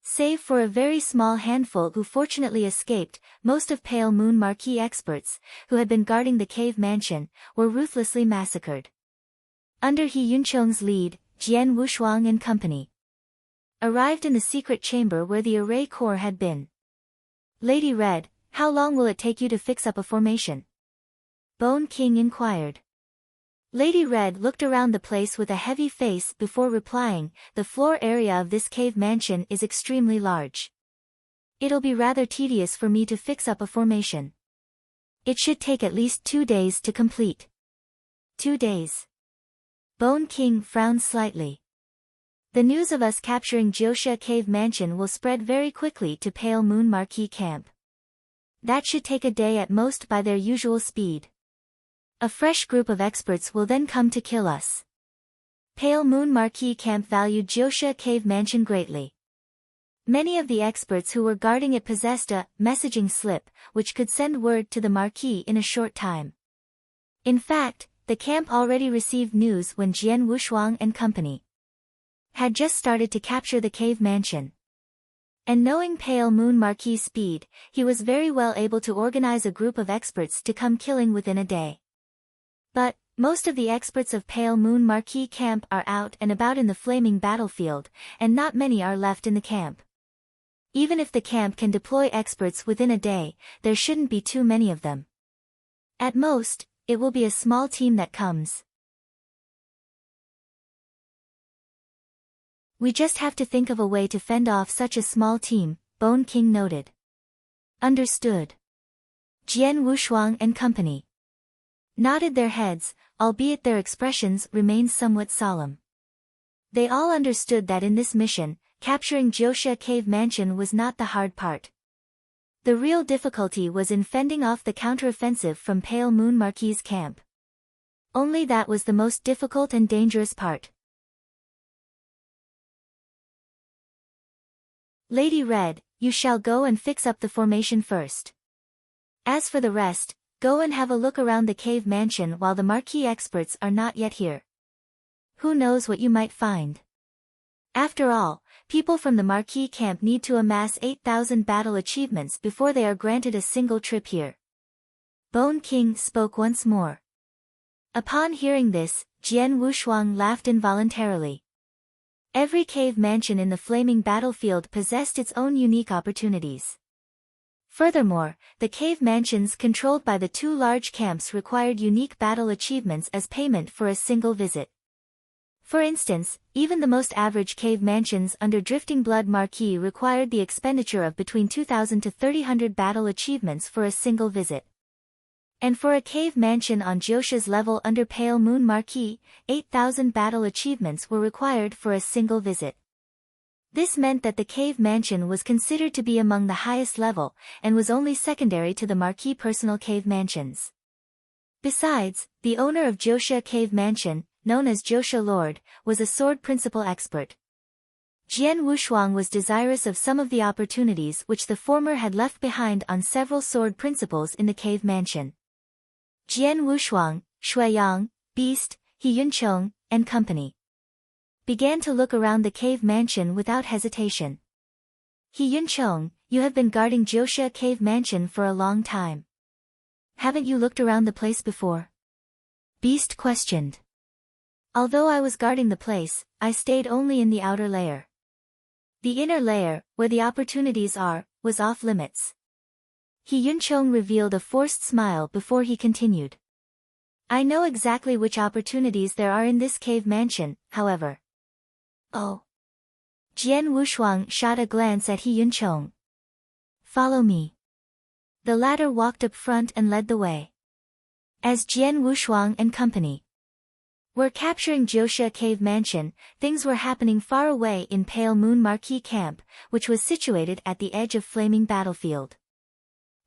Save for a very small handful who fortunately escaped, most of Pale Moon Marquis experts, who had been guarding the cave mansion, were ruthlessly massacred. Under He Yunqiang's lead, Jian Wushuang and company arrived in the secret chamber where the array core had been. Lady Red, how long will it take you to fix up a formation? Bone King inquired. Lady Red looked around the place with a heavy face before replying, the floor area of this cave mansion is extremely large. It'll be rather tedious for me to fix up a formation. It should take at least 2 days to complete. 2 days. Bone King frowned slightly. The news of us capturing Jiuxia Cave Mansion will spread very quickly to Pale Moon Marquis Camp. That should take a day at most by their usual speed. A fresh group of experts will then come to kill us. Pale Moon Marquis Camp valued Jiuxia Cave Mansion greatly. Many of the experts who were guarding it possessed a messaging slip, which could send word to the Marquis in a short time. In fact, the camp already received news when Jian Wushuang and company had just started to capture the cave mansion. And knowing Pale Moon Marquis' speed, he was very well able to organize a group of experts to come killing within a day. But, most of the experts of Pale Moon Marquis Camp are out and about in the flaming battlefield, and not many are left in the camp. Even if the camp can deploy experts within a day, there shouldn't be too many of them. At most, it will be a small team that comes. We just have to think of a way to fend off such a small team, Bone King noted. Understood. Jian Wushuang and company nodded their heads, albeit their expressions remained somewhat solemn. They all understood that in this mission, capturing Jiuxia Cave Mansion was not the hard part. The real difficulty was in fending off the counteroffensive from Pale Moon Marquis' camp. Only that was the most difficult and dangerous part. Lady Red, you shall go and fix up the formation first. As for the rest, go and have a look around the cave mansion while the Marquis experts are not yet here. Who knows what you might find? After all, people from the Marquis camp need to amass 8,000 battle achievements before they are granted a single trip here. Bone King spoke once more. Upon hearing this, Jian Wushuang laughed involuntarily. Every cave mansion in the flaming battlefield possessed its own unique opportunities. Furthermore, the cave mansions controlled by the 2 large camps required unique battle achievements as payment for a single visit. For instance, even the most average cave mansions under Drifting Blood Marquis required the expenditure of between 2,000 to 3,000 battle achievements for a single visit. And for a cave mansion on Jiuxia's level under Pale Moon Marquis, 8,000 battle achievements were required for a single visit. This meant that the cave mansion was considered to be among the highest level, and was only secondary to the Marquis personal cave mansions. Besides, the owner of Jiuxia Cave Mansion, known as Jiuxia Lord, was a sword principle expert. Jian Wushuang was desirous of some of the opportunities which the former had left behind on several sword principles in the cave mansion. Jian Wushuang, Shui Yang, Beast, He Yunqiang, and company began to look around the cave mansion without hesitation. He Yunqiang, you have been guarding Jiuxia Cave Mansion for a long time. Haven't you looked around the place before? Beast questioned. Although I was guarding the place, I stayed only in the outer layer. The inner layer, where the opportunities are, was off limits. He Yunqiang revealed a forced smile before he continued. I know exactly which opportunities there are in this cave mansion, however. Oh. Jian Wushuang shot a glance at He Yunqiang. Follow me. The latter walked up front and led the way. As Jian Wushuang and company were capturing Jiuxia Cave Mansion, things were happening far away in Pale Moon Marquee Camp, which was situated at the edge of flaming battlefield.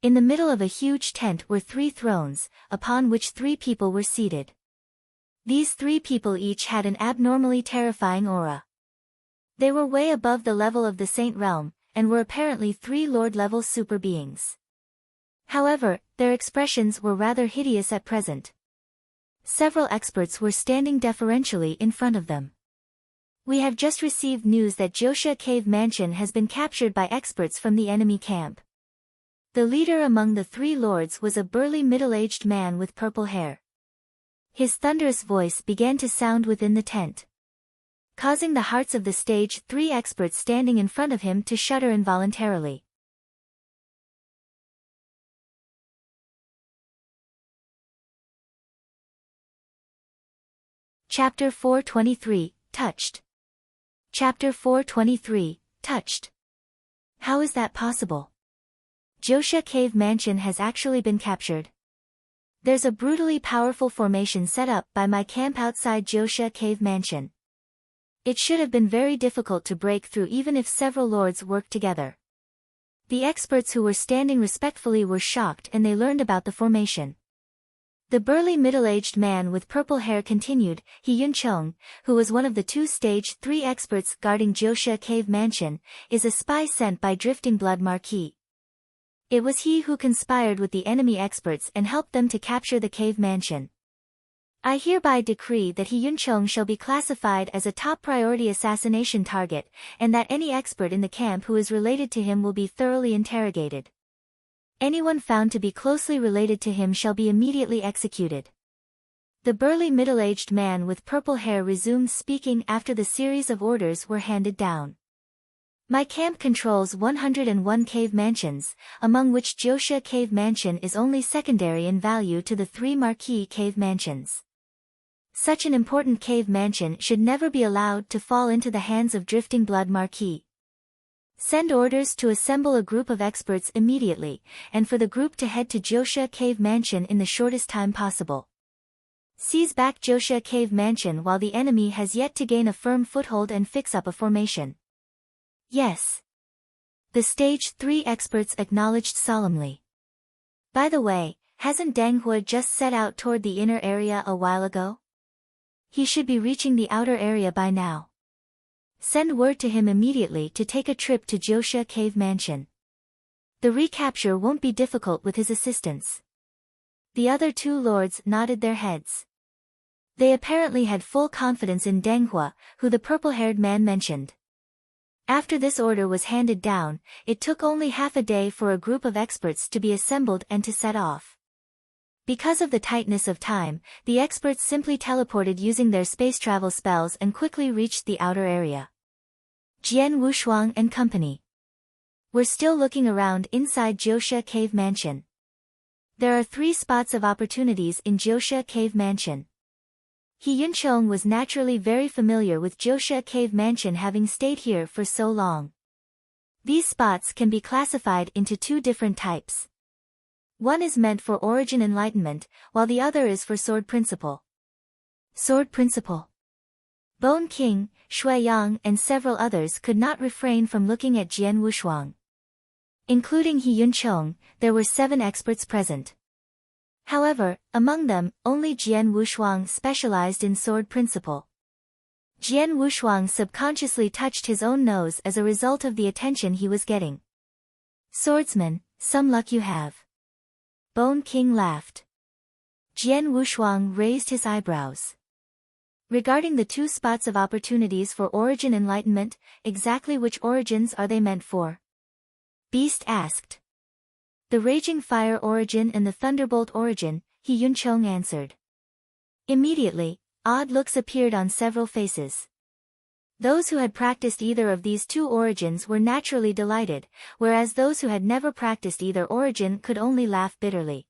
In the middle of a huge tent were 3 thrones, upon which 3 people were seated. These 3 people each had an abnormally terrifying aura. They were way above the level of the Saint Realm, and were apparently 3 Lord-level super beings. However, their expressions were rather hideous at present. Several experts were standing deferentially in front of them. We have just received news that Jiuxia Cave Mansion has been captured by experts from the enemy camp. The leader among the 3 lords was a burly middle-aged man with purple hair. His thunderous voice began to sound within the tent, causing the hearts of the stage 3 experts standing in front of him to shudder involuntarily. Chapter 423, Touched. Chapter 423, Touched. How is that possible? Jiuxia Cave Mansion has actually been captured. There's a brutally powerful formation set up by my camp outside Jiuxia Cave Mansion. It should have been very difficult to break through even if several lords worked together. The experts who were standing respectfully were shocked and they learned about the formation. The burly middle-aged man with purple hair continued, He Yuncheng, who was one of the 2 Stage 3 experts guarding Jiuxia Cave Mansion, is a spy sent by Drifting Blood Marquis. It was he who conspired with the enemy experts and helped them to capture the cave mansion. I hereby decree that He Yuncheng shall be classified as a top priority assassination target, and that any expert in the camp who is related to him will be thoroughly interrogated. Anyone found to be closely related to him shall be immediately executed. The burly middle-aged man with purple hair resumed speaking after the series of orders were handed down. My camp controls 101 cave mansions, among which Jiuxia Cave Mansion is only secondary in value to the 3 marquee cave mansions. Such an important cave mansion should never be allowed to fall into the hands of Drifting Blood Marquis. Send orders to assemble a group of experts immediately, and for the group to head to Jiuxia Cave Mansion in the shortest time possible. Seize back Jiuxia Cave Mansion while the enemy has yet to gain a firm foothold and fix up a formation. Yes. The Stage 3 experts acknowledged solemnly. By the way, hasn't Deng Hua just set out toward the inner area a while ago? He should be reaching the outer area by now. Send word to him immediately to take a trip to Jiuxia Cave Mansion. The recapture won't be difficult with his assistance. The other 2 lords nodded their heads. They apparently had full confidence in Deng Hua, who the purple-haired man mentioned. After this order was handed down, it took only half a day for a group of experts to be assembled and to set off. Because of the tightness of time, the experts simply teleported using their space travel spells and quickly reached the outer area. Jian Wushuang and company were still looking around inside Jiuxia Cave Mansion. There are 3 spots of opportunities in Jiuxia Cave Mansion. He Yuncheng was naturally very familiar with Jiuxia Cave Mansion, having stayed here for so long. These spots can be classified into 2 different types. One is meant for Origin Enlightenment, while the other is for Sword Principle. Sword Principle. Bone King, Shui Yang and several others could not refrain from looking at Jian Wushuang. Including He Yuncheng, there were 7 experts present. However, among them, only Jian Wushuang specialized in Sword Principle. Jian Wushuang subconsciously touched his own nose as a result of the attention he was getting. Swordsman, some luck you have. Bone King laughed. Jian Wushuang raised his eyebrows. Regarding the 2 spots of opportunities for Origin Enlightenment, exactly which origins are they meant for? Beast asked. The Raging Fire Origin and the Thunderbolt Origin, He Yuncheng answered. Immediately, odd looks appeared on several faces. Those who had practiced either of these 2 origins were naturally delighted, whereas those who had never practiced either origin could only laugh bitterly.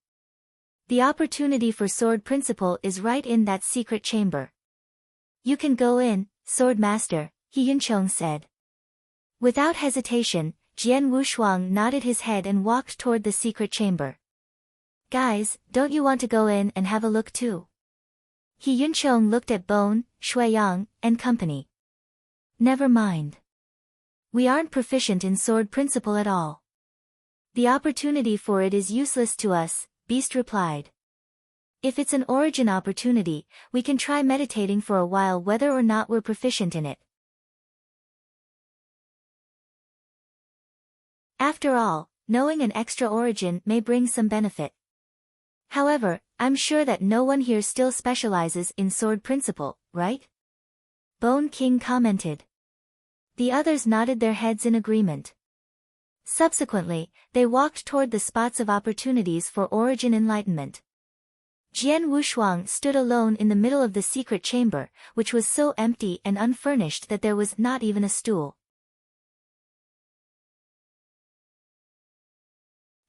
The opportunity for Sword Principle is right in that secret chamber. You can go in, Sword Master, He Yuncheng said. Without hesitation, Jian Wushuang nodded his head and walked toward the secret chamber. Guys, don't you want to go in and have a look too? He Yunchong looked at Bone, Shuiyang, and company. Never mind. We aren't proficient in sword principle at all. The opportunity for it is useless to us, Beast replied. If it's an origin opportunity, we can try meditating for a while whether or not we're proficient in it. After all, knowing an extra origin may bring some benefit. However, I'm sure that no one here still specializes in sword principle, right? Bone King commented. The others nodded their heads in agreement. Subsequently, they walked toward the spots of opportunities for origin enlightenment. Jian Wushuang stood alone in the middle of the secret chamber, which was so empty and unfurnished that there was not even a stool.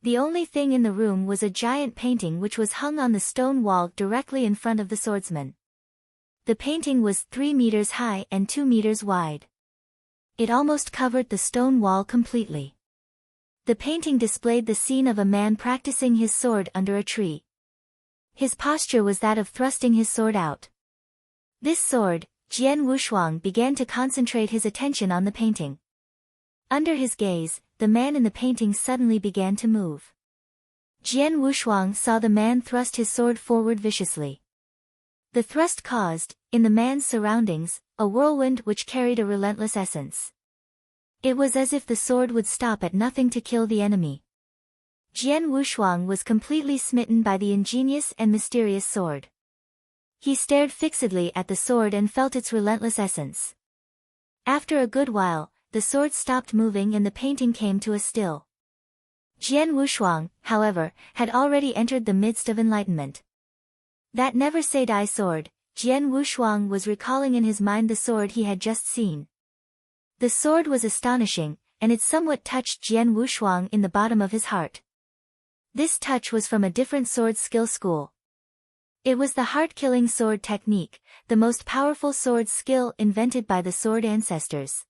The only thing in the room was a giant painting which was hung on the stone wall directly in front of the swordsman. The painting was 3 meters high and 2 meters wide. It almost covered the stone wall completely. The painting displayed the scene of a man practicing his sword under a tree. His posture was that of thrusting his sword out. This sword, Jian Wushuang began to concentrate his attention on the painting. Under his gaze, the man in the painting suddenly began to move. Jian Wushuang saw the man thrust his sword forward viciously. The thrust caused, in the man's surroundings, a whirlwind which carried a relentless essence. It was as if the sword would stop at nothing to kill the enemy. Jian Wushuang was completely smitten by the ingenious and mysterious sword. He stared fixedly at the sword and felt its relentless essence. After a good while, the sword stopped moving and the painting came to a still. Jian Wushuang, however, had already entered the midst of enlightenment. That never say die sword, Jian Wushuang was recalling in his mind the sword he had just seen. The sword was astonishing, and it somewhat touched Jian Wushuang in the bottom of his heart. This touch was from a different sword skill school. It was the heart-killing sword technique, the most powerful sword skill invented by the sword ancestors.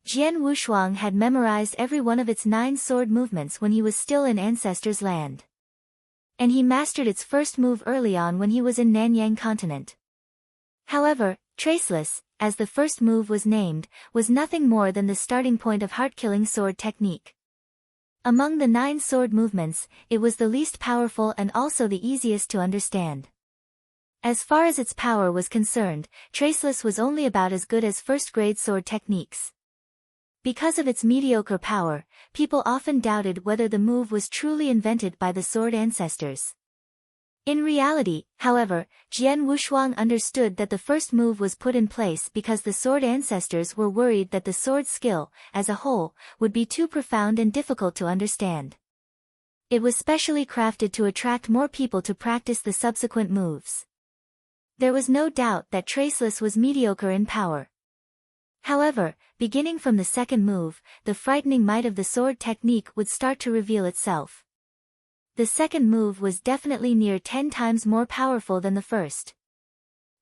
Jian Wushuang had memorized every one of its 9 sword movements when he was still in Ancestors' Land. And he mastered its first move early on when he was in Nanyang continent. However, Traceless, as the first move was named, was nothing more than the starting point of heart-killing sword technique. Among the 9 sword movements, it was the least powerful and also the easiest to understand. As far as its power was concerned, Traceless was only about as good as first-grade sword techniques. Because of its mediocre power, people often doubted whether the move was truly invented by the sword ancestors. In reality, however, Jian Wushuang understood that the first move was put in place because the sword ancestors were worried that the sword skill, as a whole, would be too profound and difficult to understand. It was specially crafted to attract more people to practice the subsequent moves. There was no doubt that Traceless was mediocre in power. However, beginning from the second move, the frightening might of the sword technique would start to reveal itself. The second move was definitely near 10 times more powerful than the first.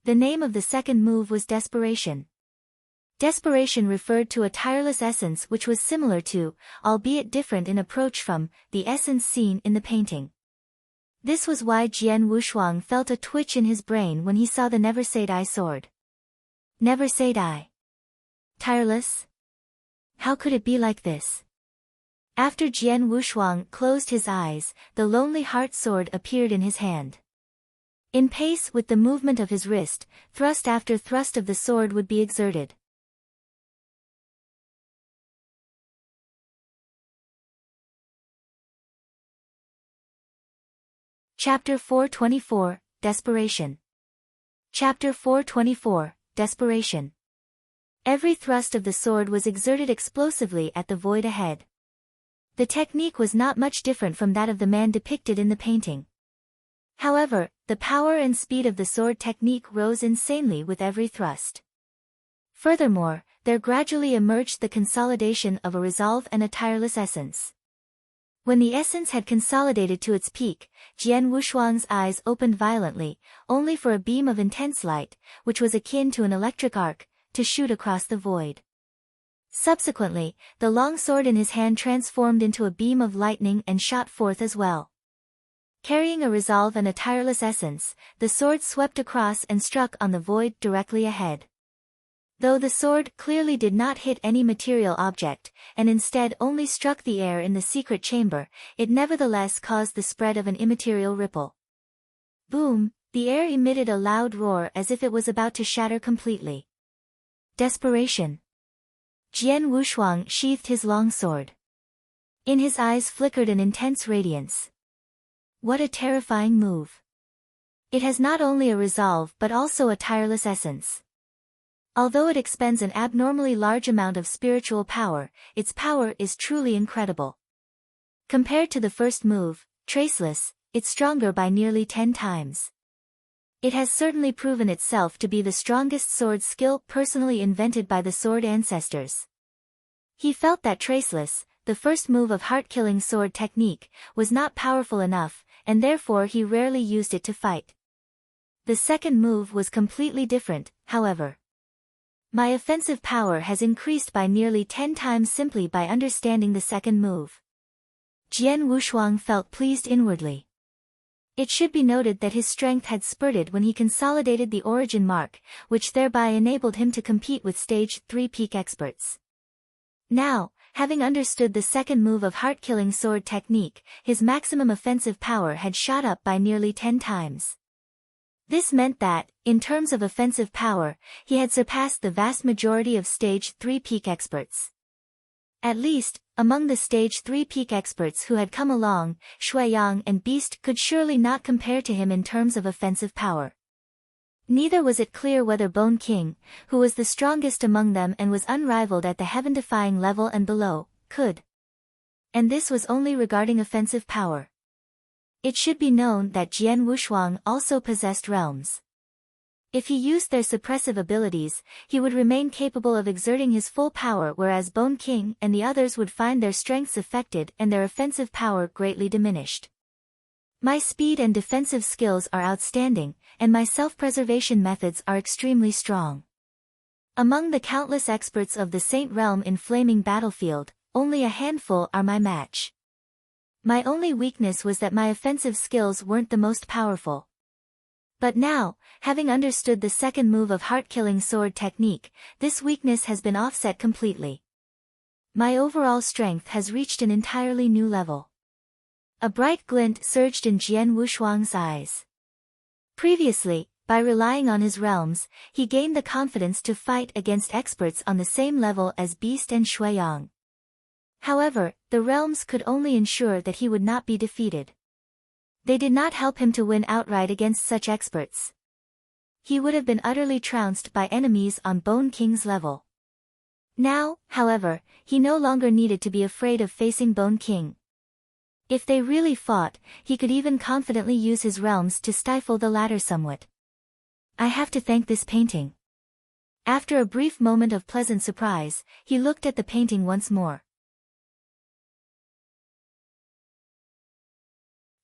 The name of the second move was Desperation. Desperation referred to a tireless essence which was similar to, albeit different in approach from, the essence seen in the painting. This was why Jian Wushuang felt a twitch in his brain when he saw the Never Say Die sword. Never Say Die. Tireless? How could it be like this? After Jian Wushuang closed his eyes, the Lonely Heart sword appeared in his hand. In pace with the movement of his wrist, thrust after thrust of the sword would be exerted. Chapter 424, Desperation. Chapter 424, Desperation. Every thrust of the sword was exerted explosively at the void ahead. The technique was not much different from that of the man depicted in the painting. However, the power and speed of the sword technique rose insanely with every thrust. Furthermore, there gradually emerged the consolidation of a resolve and a tireless essence. When the essence had consolidated to its peak, Jian Wushuang's eyes opened violently, only for a beam of intense light, which was akin to an electric arc, to shoot across the void. Subsequently, the long sword in his hand transformed into a beam of lightning and shot forth as well. Carrying a resolve and a tireless essence, the sword swept across and struck on the void directly ahead. Though the sword clearly did not hit any material object, and instead only struck the air in the secret chamber, it nevertheless caused the spread of an immaterial ripple. Boom! The air emitted a loud roar as if it was about to shatter completely. Desperation. Jian Wushuang sheathed his long sword. In his eyes flickered an intense radiance. What a terrifying move. It has not only a resolve but also a tireless essence. Although it expends an abnormally large amount of spiritual power, its power is truly incredible. Compared to the first move, Traceless, it's stronger by nearly 10 times. It has certainly proven itself to be the strongest sword skill personally invented by the sword ancestors. He felt that Traceless, the first move of heart-killing sword technique, was not powerful enough, and therefore he rarely used it to fight. The second move was completely different, however. My offensive power has increased by nearly 10 times simply by understanding the second move. Jian Wushuang felt pleased inwardly. It should be noted that his strength had spurted when he consolidated the origin mark, which thereby enabled him to compete with Stage 3 peak experts. Now, having understood the second move of heart-killing sword technique, his maximum offensive power had shot up by nearly 10 times. This meant that, in terms of offensive power, he had surpassed the vast majority of Stage 3 peak experts. At least, among the Stage 3 peak experts who had come along, Shuiyang and Beast could surely not compare to him in terms of offensive power. Neither was it clear whether Bone King, who was the strongest among them and was unrivaled at the heaven-defying level and below, could. And this was only regarding offensive power. It should be known that Jian Wushuang also possessed realms. If he used their suppressive abilities, he would remain capable of exerting his full power, whereas Bone King and the others would find their strengths affected and their offensive power greatly diminished. My speed and defensive skills are outstanding, and my self-preservation methods are extremely strong. Among the countless experts of the Saint Realm in Flaming Battlefield, only a handful are my match. My only weakness was that my offensive skills weren't the most powerful. But now, having understood the second move of heart-killing sword technique, this weakness has been offset completely. My overall strength has reached an entirely new level. A bright glint surged in Jian Wushuang's eyes. Previously, by relying on his realms, he gained the confidence to fight against experts on the same level as Beast and Shuiyang. However, the realms could only ensure that he would not be defeated. They did not help him to win outright against such experts. He would have been utterly trounced by enemies on Bone King's level. Now, however, he no longer needed to be afraid of facing Bone King. If they really fought, he could even confidently use his realms to stifle the latter somewhat. I have to thank this painting. After a brief moment of pleasant surprise, he looked at the painting once more.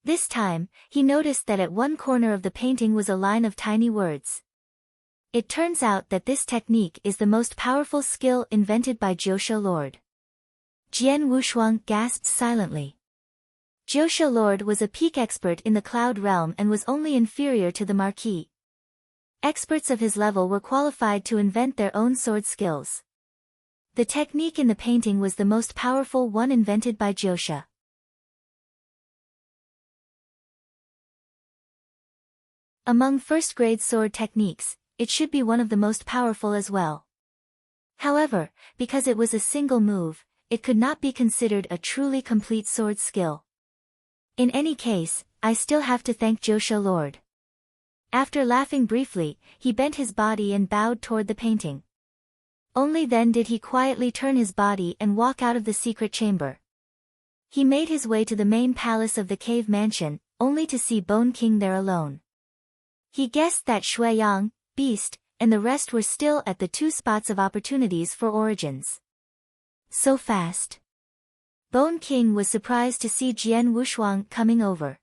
This time, he noticed that at one corner of the painting was a line of tiny words. It turns out that this technique is the most powerful skill invented by Jiushi Lord. Jian Wushuang gasped silently. Jiushi Lord was a peak expert in the Cloud Realm and was only inferior to the Marquis. Experts of his level were qualified to invent their own sword skills. The technique in the painting was the most powerful one invented by Jiushi. Among first-grade sword techniques, it should be one of the most powerful as well. However, because it was a single move, it could not be considered a truly complete sword skill. In any case, I still have to thank Jiushi Lord. After laughing briefly, he bent his body and bowed toward the painting. Only then did he quietly turn his body and walk out of the secret chamber. He made his way to the main palace of the cave mansion, only to see Bone King there alone. He guessed that Shuiyang, Beast, and the rest were still at the two spots of opportunities for origins. So fast. Bone King was surprised to see Jian Wushuang coming over.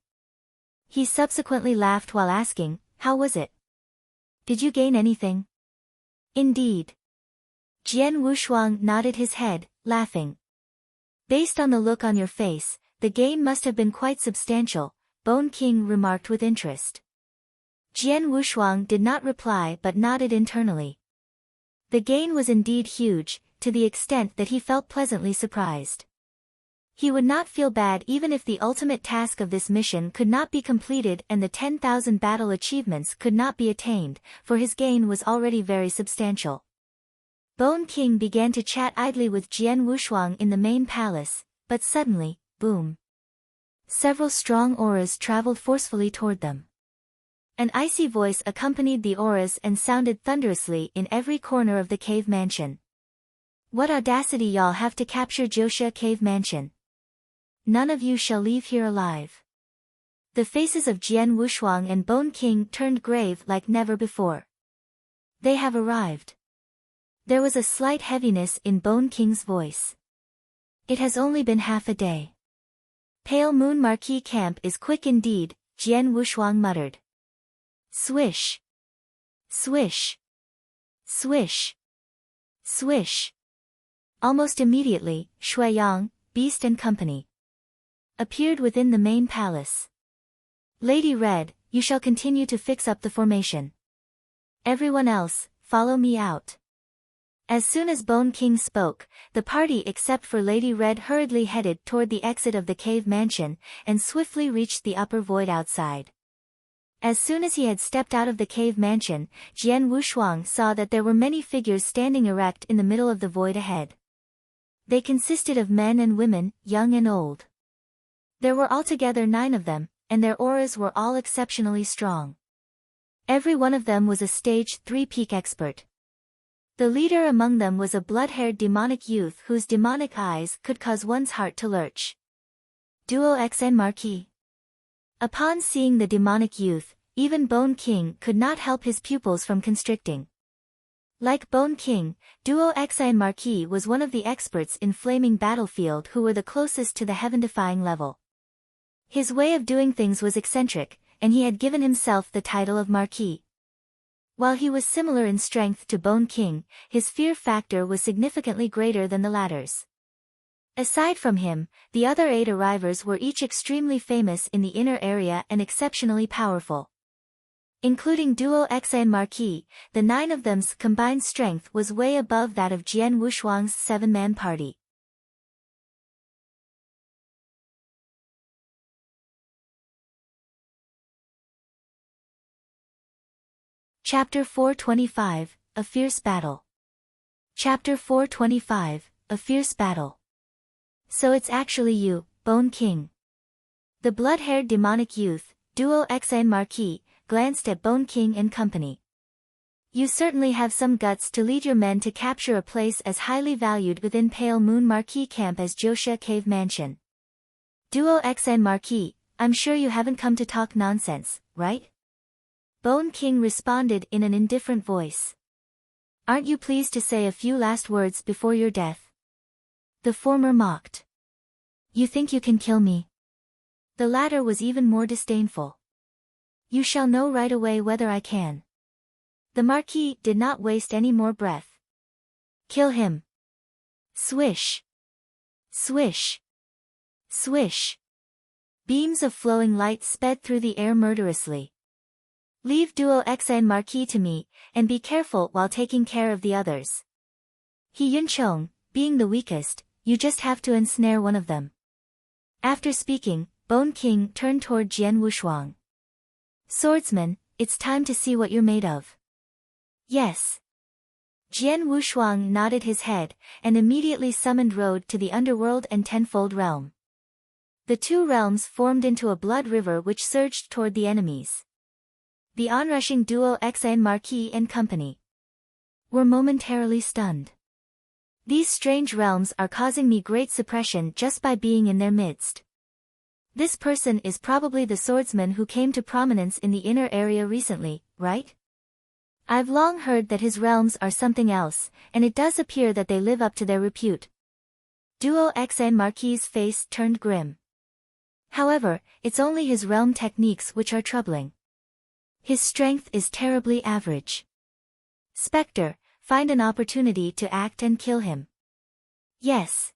He subsequently laughed while asking, "How was it? Did you gain anything?" "Indeed." Jian Wushuang nodded his head, laughing. "Based on the look on your face, the gain must have been quite substantial, Bone King remarked with interest. Jian Wushuang did not reply but nodded internally. The gain was indeed huge, to the extent that he felt pleasantly surprised. He would not feel bad even if the ultimate task of this mission could not be completed and the 10,000 battle achievements could not be attained, for his gain was already very substantial. Bone King began to chat idly with Jian Wushuang in the main palace, but suddenly, boom. Several strong auras traveled forcefully toward them. An icy voice accompanied the auras and sounded thunderously in every corner of the cave mansion. What audacity y'all have to capture Joshua Cave Mansion? None of you shall leave here alive. The faces of Jian Wushuang and Bone King turned grave like never before. They have arrived. There was a slight heaviness in Bone King's voice. It has only been half a day. Pale Moon Marquis Camp is quick indeed, Jian Wushuang muttered. Swish. Swish. Swish. Swish. Almost immediately, Shuiyang, Beast and Company appeared within the main palace. Lady Red, you shall continue to fix up the formation. Everyone else, follow me out. As soon as Bone King spoke, the party except for Lady Red hurriedly headed toward the exit of the cave mansion, and swiftly reached the upper void outside. As soon as he had stepped out of the cave mansion, Jian Wushuang saw that there were many figures standing erect in the middle of the void ahead. They consisted of men and women, young and old. There were altogether 9 of them, and their auras were all exceptionally strong. Every one of them was a stage 3 peak expert. The leader among them was a blood-haired demonic youth whose demonic eyes could cause one's heart to lurch. Duo XN Marquis. Upon seeing the demonic youth, even Bone King could not help his pupils from constricting. Like Bone King, Duo XN Marquis was one of the experts in Flaming Battlefield who were the closest to the heaven-defying level. His way of doing things was eccentric, and he had given himself the title of Marquis. While he was similar in strength to Bone King, his fear factor was significantly greater than the latter's. Aside from him, the other 8 arrivers were each extremely famous in the inner area and exceptionally powerful. Including Duo XN Marquis, the 9 of them's combined strength was way above that of Jian Wushuang's 7-man party. Chapter 425, A Fierce Battle. Chapter 425, A Fierce Battle. So it's actually you, Bone King. The blood-haired demonic youth, Duo XN Marquis, glanced at Bone King and Company. You certainly have some guts to lead your men to capture a place as highly valued within Pale Moon Marquis Camp as Joshua Cave Mansion. Duo XN Marquis, I'm sure you haven't come to talk nonsense, right? Bone King responded in an indifferent voice. Aren't you pleased to say a few last words before your death? The former mocked. You think you can kill me? The latter was even more disdainful. You shall know right away whether I can. The Marquis did not waste any more breath. Kill him. Swish. Swish. Swish. Beams of flowing light sped through the air murderously. Leave Duo XN Marquis to me, and be careful while taking care of the others. He Yunchong, being the weakest, you just have to ensnare one of them. After speaking, Bone King turned toward Jian Wushuang. Swordsman, it's time to see what you're made of. Yes. Jian Wushuang nodded his head, and immediately summoned road to the underworld and tenfold realm. The 2 realms formed into a blood river which surged toward the enemies. The onrushing Duo XN Marquis and Company were momentarily stunned. These strange realms are causing me great suppression just by being in their midst. This person is probably the swordsman who came to prominence in the inner area recently, right? I've long heard that his realms are something else, and it does appear that they live up to their repute. Duo XN Marquis' face turned grim. However, it's only his realm techniques which are troubling. His strength is terribly average. Spectre, find an opportunity to act and kill him. Yes.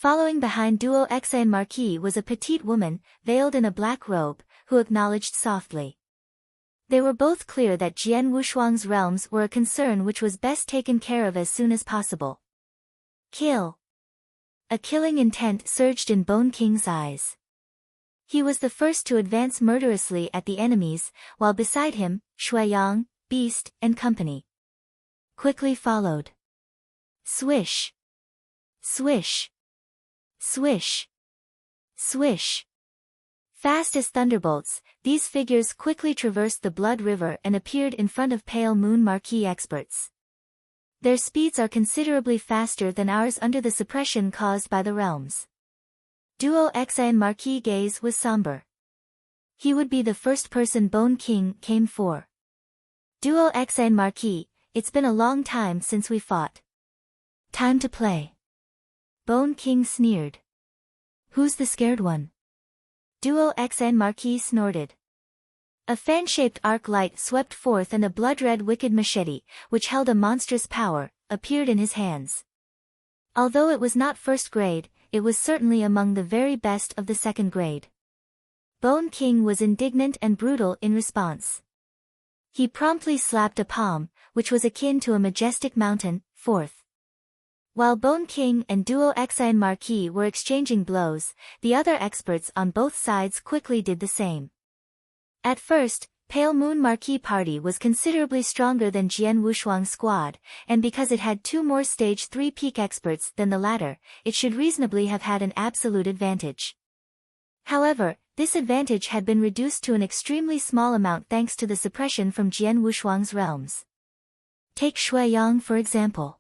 Following behind Duo Xan Marquis was a petite woman, veiled in a black robe, who acknowledged softly. They were both clear that Jian Wushuang's realms were a concern which was best taken care of as soon as possible. Kill. A killing intent surged in Bone King's eyes. He was the first to advance murderously at the enemies, while beside him, Shuiyang, Beast, and company quickly followed. Swish. Swish. Swish. Swish. Fast as thunderbolts, these figures quickly traversed the Blood River and appeared in front of Pale Moon Marquis experts. Their speeds are considerably faster than ours under the suppression caused by the realms. Duo Xan Marquis' gaze was somber. He would be the first person Bone King came for. Duo Xan Marquis, it's been a long time since we fought. Time to play. Bone King sneered. Who's the scared one? Duo Xan Marquis snorted. A fan-shaped arc light swept forth and a blood-red wicked machete, which held a monstrous power, appeared in his hands. Although it was not first grade, it was certainly among the very best of the second grade. Bone King was indignant and brutal in response. He promptly slapped a palm, which was akin to a majestic mountain, forth. While Bone King and Duo Xan Marquis were exchanging blows, the other experts on both sides quickly did the same. At first, Pale Moon Marquis party was considerably stronger than Jian Wushuang's squad, and because it had 2 more Stage 3 peak experts than the latter, it should reasonably have had an absolute advantage. However, this advantage had been reduced to an extremely small amount thanks to the suppression from Jian Wushuang's realms. Take Shuiyang for example.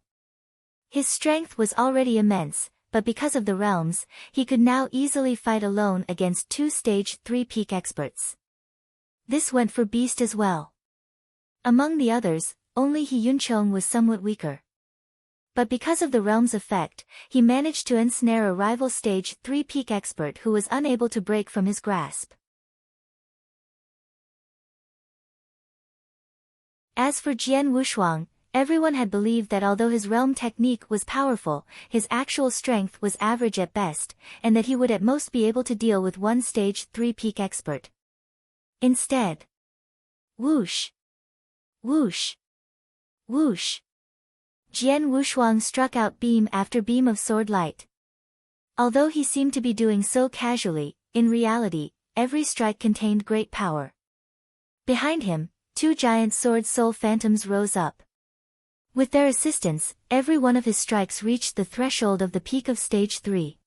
His strength was already immense, but because of the realms, he could now easily fight alone against 2 Stage 3 peak experts. This went for Beast as well. Among the others, only He Yunchong was somewhat weaker. But because of the realm's effect, he managed to ensnare a rival Stage 3 peak expert who was unable to break from his grasp. As for Jian Wushuang, everyone had believed that although his realm technique was powerful, his actual strength was average at best, and that he would at most be able to deal with 1 Stage 3 peak expert. Instead, whoosh, whoosh, whoosh. Jian Wushuang struck out beam after beam of sword light. Although he seemed to be doing so casually, in reality, every strike contained great power. Behind him, 2 giant sword soul phantoms rose up. With their assistance, every one of his strikes reached the threshold of the peak of Stage 3.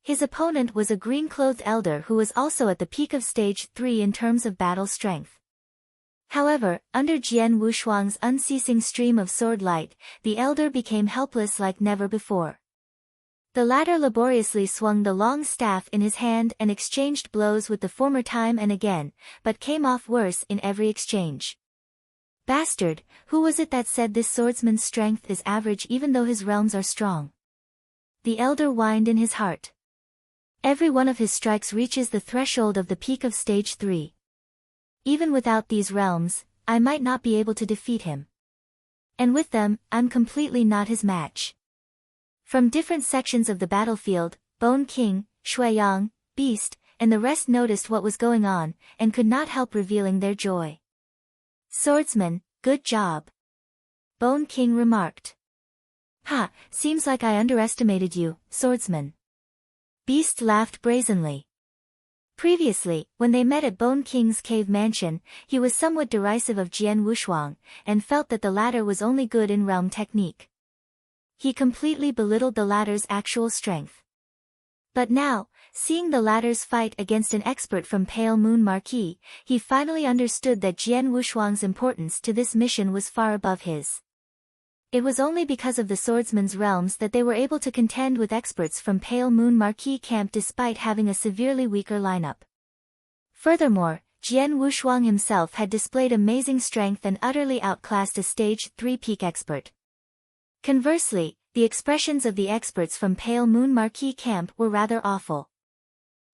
His opponent was a green-clothed elder who was also at the peak of Stage 3 in terms of battle strength. However, under Jian Wushuang's unceasing stream of sword light, the elder became helpless like never before. The latter laboriously swung the long staff in his hand and exchanged blows with the former time and again, but came off worse in every exchange. Bastard, who was it that said this swordsman's strength is average even though his realms are strong? The elder whined in his heart. Every one of his strikes reaches the threshold of the peak of Stage 3. Even without these realms, I might not be able to defeat him. And with them, I'm completely not his match. From different sections of the battlefield, Bone King, Shuiyang, Beast, and the rest noticed what was going on, and could not help revealing their joy. Swordsman, good job. Bone King remarked. Ha, seems like I underestimated you, Swordsman. Beast laughed brazenly. Previously, when they met at Bone King's cave mansion, he was somewhat derisive of Jian Wushuang, and felt that the latter was only good in realm technique. He completely belittled the latter's actual strength. But now, seeing the latter's fight against an expert from Pale Moon Marquis, he finally understood that Jian Wushuang's importance to this mission was far above his. It was only because of the swordsman's realms that they were able to contend with experts from Pale Moon Marquis camp despite having a severely weaker lineup. Furthermore, Jian Wushuang himself had displayed amazing strength and utterly outclassed a Stage 3 peak expert. Conversely, the expressions of the experts from Pale Moon Marquis camp were rather awful.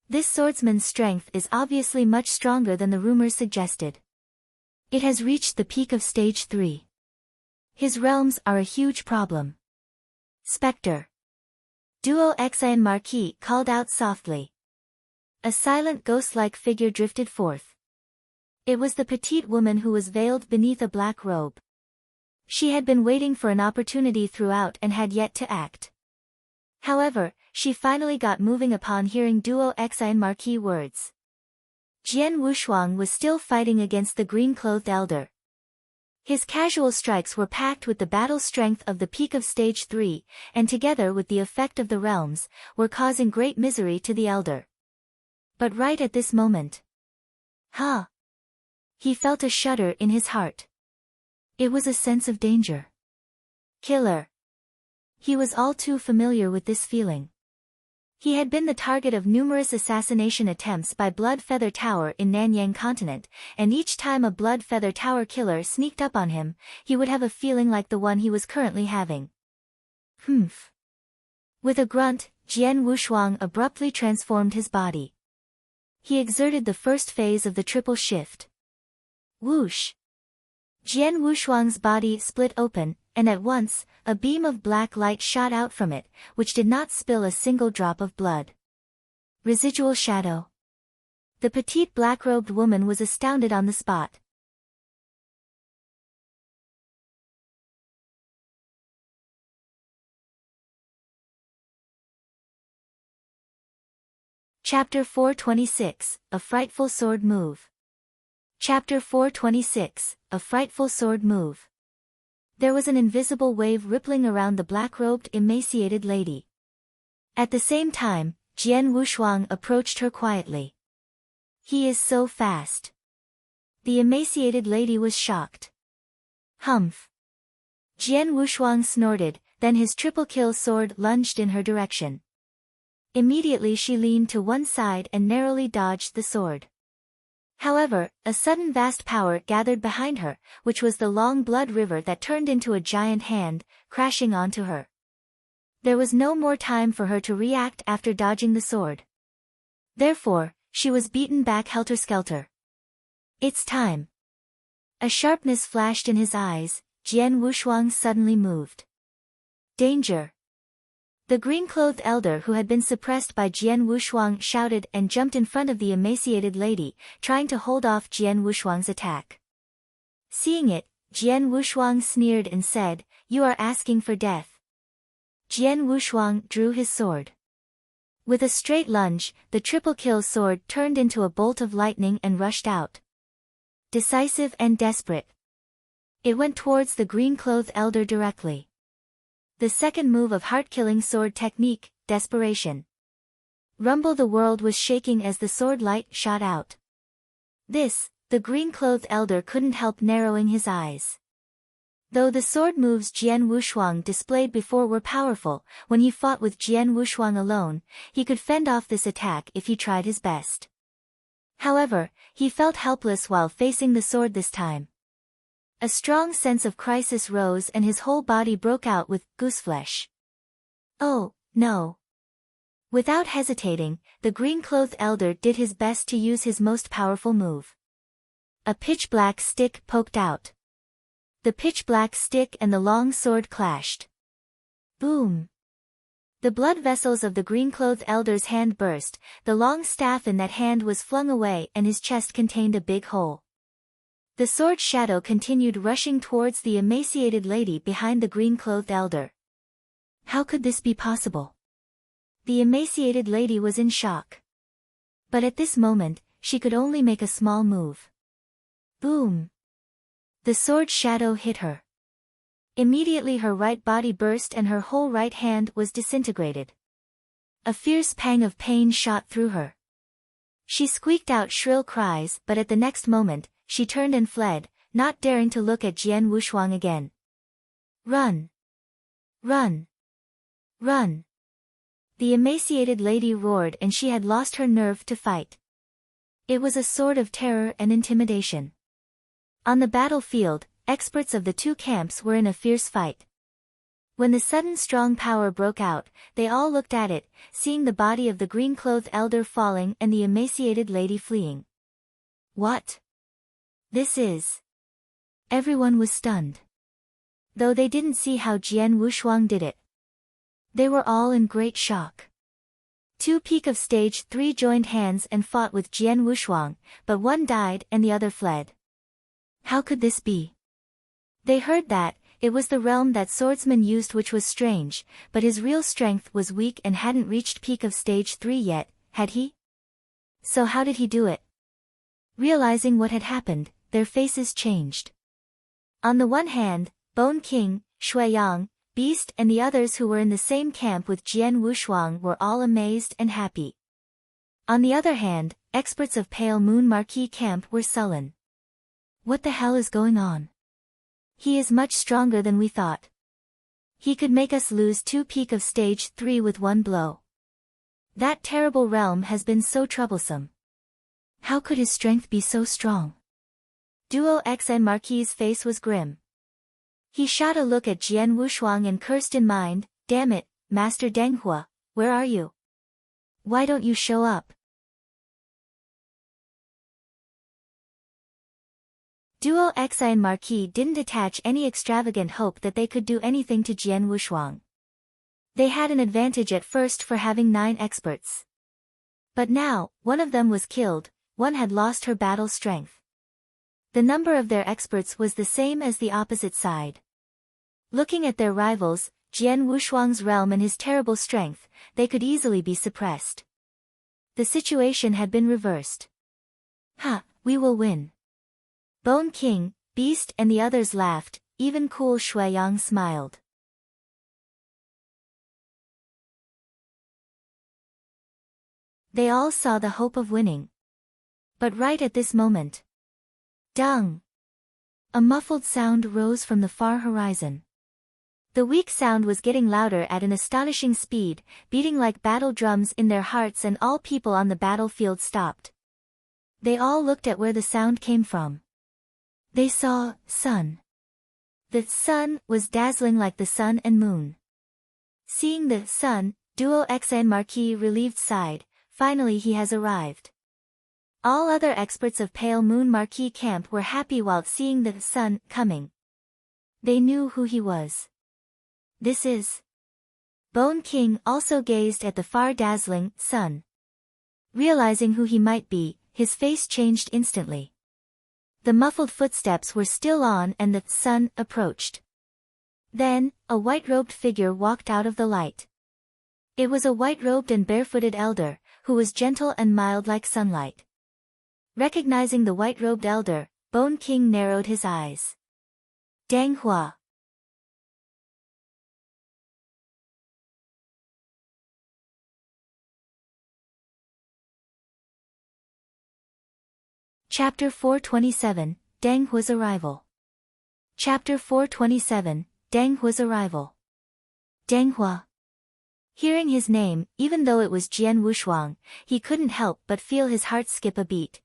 This swordsman's strength is obviously much stronger than the rumors suggested. It has reached the peak of Stage 3. His realms are a huge problem. Spectre. Duo Xan Marquis called out softly. A silent ghost-like figure drifted forth. It was the petite woman who was veiled beneath a black robe. She had been waiting for an opportunity throughout and had yet to act. However, she finally got moving upon hearing Duo Xan Marquis' words. Jian Wushuang was still fighting against the green-clothed elder. His casual strikes were packed with the battle strength of the peak of Stage 3, and together with the effect of the realms, were causing great misery to the elder. But right at this moment. He felt a shudder in his heart. It was a sense of danger. Killer. He was all too familiar with this feeling. He had been the target of numerous assassination attempts by Blood Feather Tower in Nanyang Continent, and each time a Blood Feather Tower killer sneaked up on him, he would have a feeling like the one he was currently having. Humph. With a grunt, Jian Wushuang abruptly transformed his body. He exerted the first phase of the triple shift. Whoosh! Jian Wushuang's body split open, and at once, a beam of black light shot out from it, which did not spill a single drop of blood. Residual shadow. The petite black-robed woman was astounded on the spot. Chapter 426, A Frightful Sword Move. Chapter 426, A Frightful Sword Move. There was an invisible wave rippling around the black-robed, emaciated lady. At the same time, Jian Wushuang approached her quietly. He is so fast. The emaciated lady was shocked. Humph. Jian Wushuang snorted, then his triple-kill sword lunged in her direction. Immediately she leaned to one side and narrowly dodged the sword. However, a sudden vast power gathered behind her, which was the long blood river that turned into a giant hand, crashing onto her. There was no more time for her to react after dodging the sword. Therefore, she was beaten back helter-skelter. It's time. A sharpness flashed in his eyes. Jian Wushuang suddenly moved. Danger! The green-clothed elder who had been suppressed by Jian Wushuang shouted and jumped in front of the emaciated lady, trying to hold off Jian Wushuang's attack. Seeing it, Jian Wushuang sneered and said, "You are asking for death." Jian Wushuang drew his sword. With a straight lunge, the triple-kill sword turned into a bolt of lightning and rushed out. Decisive and desperate. It went towards the green-clothed elder directly. The second move of heart-killing sword technique, desperation. Rumble the world was shaking as the sword light shot out. This, the green-clothed elder couldn't help narrowing his eyes. Though the sword moves Jian Wushuang displayed before were powerful, when he fought with Jian Wushuang alone, he could fend off this attack if he tried his best. However, he felt helpless while facing the sword this time. A strong sense of crisis rose and his whole body broke out with gooseflesh. Oh, no. Without hesitating, the green-clothed elder did his best to use his most powerful move. A pitch-black stick poked out. The pitch-black stick and the long sword clashed. Boom! The blood vessels of the green-clothed elder's hand burst, the long staff in that hand was flung away and his chest contained a big hole. The sword shadow continued rushing towards the emaciated lady behind the green-clothed elder. How could this be possible? The emaciated lady was in shock. But at this moment, she could only make a small move. Boom! The sword shadow hit her. Immediately her right body burst and her whole right hand was disintegrated. A fierce pang of pain shot through her. She squeaked out shrill cries, but at the next moment, she turned and fled, not daring to look at Jian Wushuang again. Run! Run! Run! The emaciated lady roared and she had lost her nerve to fight. It was a sword of terror and intimidation. On the battlefield, experts of the two camps were in a fierce fight. When the sudden strong power broke out, they all looked at it, seeing the body of the green-clothed elder falling and the emaciated lady fleeing. What? This is... Everyone was stunned. though they didn't see how Jian Wushuang did it. They were all in great shock. 2 Peak of Stage 3 joined hands and fought with Jian Wushuang, but one died and the other fled. How could this be? They heard that it was the realm that Swordsman used, which was strange, but his real strength was weak and hadn't reached Peak of Stage 3 yet, had he? So how did he do it? Realizing what had happened, their faces changed. On the one hand, Bone King, Shuiyang, Beast and the others who were in the same camp with Jian Wushuang were all amazed and happy. On the other hand, experts of Pale Moon Marquis camp were sullen. What the hell is going on? He is much stronger than we thought. He could make us lose 2 Peak of Stage 3 with one blow. That terrible realm has been so troublesome. How could his strength be so strong? Duo XN Marquis' face was grim. He shot a look at Jian Wushuang and cursed in mind, "Damn it, Master Deng Hua, where are you? Why don't you show up?" Duo XN Marquis didn't attach any extravagant hope that they could do anything to Jian Wushuang. They had an advantage at first for having 9 experts. But now, one of them was killed, one had lost her battle strength. The number of their experts was the same as the opposite side. Looking at their rivals, Jian Wushuang's realm and his terrible strength, they could easily be suppressed. The situation had been reversed. "Ha, we will win." Bone King, Beast and the others laughed, even cool Shuiyang smiled. They all saw the hope of winning. But right at this moment, dung! A muffled sound rose from the far horizon. The weak sound was getting louder at an astonishing speed, beating like battle drums in their hearts, and all people on the battlefield stopped. They all looked at where the sound came from. They saw sun. The sun was dazzling like the sun and moon. Seeing the sun, Duo XN Marquis relieved sighed, finally he has arrived. All other experts of Pale Moon Marquis camp were happy while seeing the sun coming. They knew who he was. This is... Bone King also gazed at the far dazzling sun. Realizing who he might be, his face changed instantly. The muffled footsteps were still on and the sun approached. Then, a white-robed figure walked out of the light. It was a white-robed and barefooted elder, who was gentle and mild like sunlight. Recognizing the white-robed elder, Bone King narrowed his eyes. Deng Hua. Chapter 427, Deng Hua's Arrival. Chapter 427, Deng Hua's Arrival. Deng Hua. Hearing his name, even though it was Jian Wushuang, he couldn't help but feel his heart skip a beat.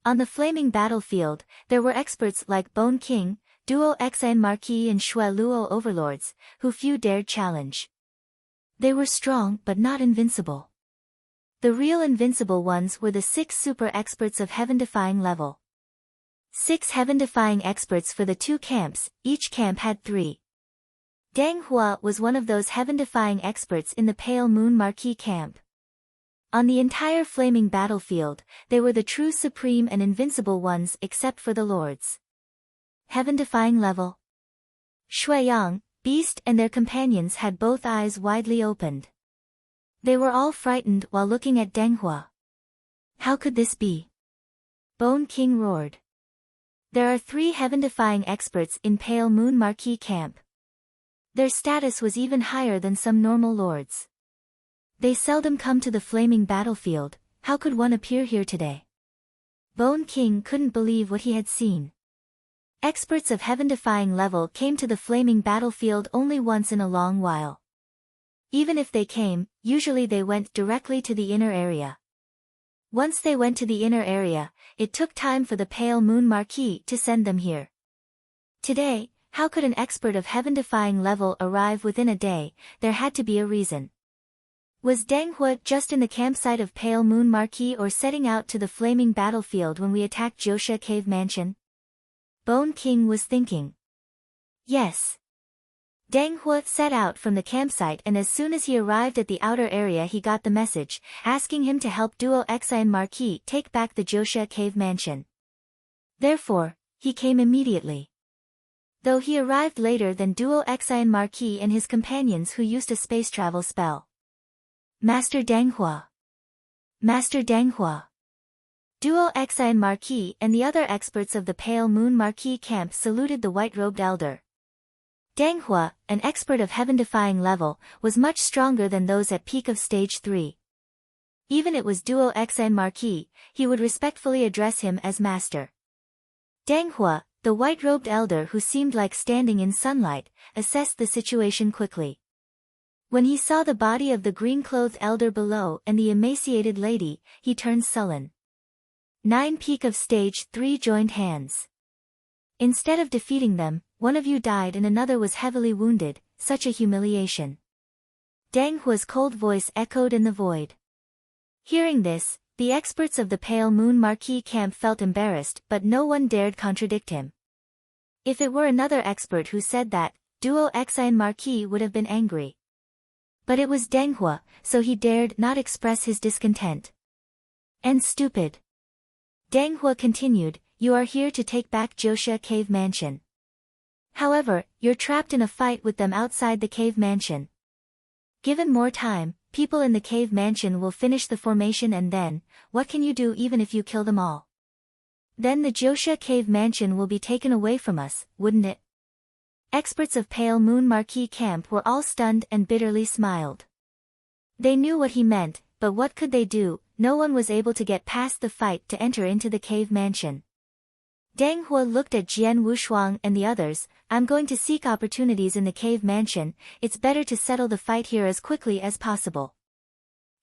On the flaming battlefield, there were experts like Bone King, Duo XN Marquis and Shui Luo overlords, who few dared challenge. They were strong but not invincible. The real invincible ones were the 6 super experts of heaven-defying level. 6 heaven-defying experts for the 2 camps, each camp had 3. Deng Hua was one of those heaven-defying experts in the Pale Moon Marquis camp. On the entire flaming battlefield, they were the true supreme and invincible ones except for the lords. Heaven-defying level. Shuiyang, Beast and their companions had both eyes widely opened. They were all frightened while looking at Deng Hua. How could this be? Bone King roared. There are 3 heaven-defying experts in Pale Moon Marquis camp. Their status was even higher than some normal lords. They seldom come to the flaming battlefield, how could one appear here today? Bone King couldn't believe what he had seen. Experts of heaven-defying level came to the flaming battlefield only once in a long while. Even if they came, usually they went directly to the inner area. Once they went to the inner area, it took time for the Pale Moon Marquis to send them here. Today, how could an expert of heaven-defying level arrive within a day? There had to be a reason. Was Deng Hua just in the campsite of Pale Moon Marquis or setting out to the flaming battlefield when we attacked Joshua Cave Mansion? Bone King was thinking. Yes, Deng Hua set out from the campsite, and as soon as he arrived at the outer area he got the message, asking him to help Duo Xi and Marquis take back the Joshua cave mansion. Therefore, he came immediately. Though he arrived later than Duo Xi and Marquis and his companions who used a space travel spell. Master Deng Hua. Master Deng Hua. Duo Xi and Marquis and the other experts of the Pale Moon Marquis camp saluted the white-robed elder. Deng Hua, an expert of heaven-defying level, was much stronger than those at peak of stage 3. Even it was Duo Xi and Marquis, he would respectfully address him as master. Deng Hua, the white-robed elder who seemed like standing in sunlight, assessed the situation quickly. When he saw the body of the green-clothed elder below and the emaciated lady, he turned sullen. 9 peak of stage 3 joined hands. Instead of defeating them, one of you died and another was heavily wounded, such a humiliation. Deng Hua's cold voice echoed in the void. Hearing this, the experts of the Pale Moon Marquis camp felt embarrassed, but no one dared contradict him. If it were another expert who said that, Duo Xi and Marquis would have been angry. But it was Deng Hua, so he dared not express his discontent. And stupid. Deng Hua continued, you are here to take back Joshua Cave Mansion. However, you're trapped in a fight with them outside the cave mansion. Given more time, people in the cave mansion will finish the formation, and then, what can you do even if you kill them all? Then the Joshua Cave Mansion will be taken away from us, wouldn't it? Experts of Pale Moon Marquis camp were all stunned and bitterly smiled. They knew what he meant, but what could they do? No one was able to get past the fight to enter into the cave mansion. Deng Hua looked at Jian Wushuang and the others. I'm going to seek opportunities in the cave mansion, it's better to settle the fight here as quickly as possible.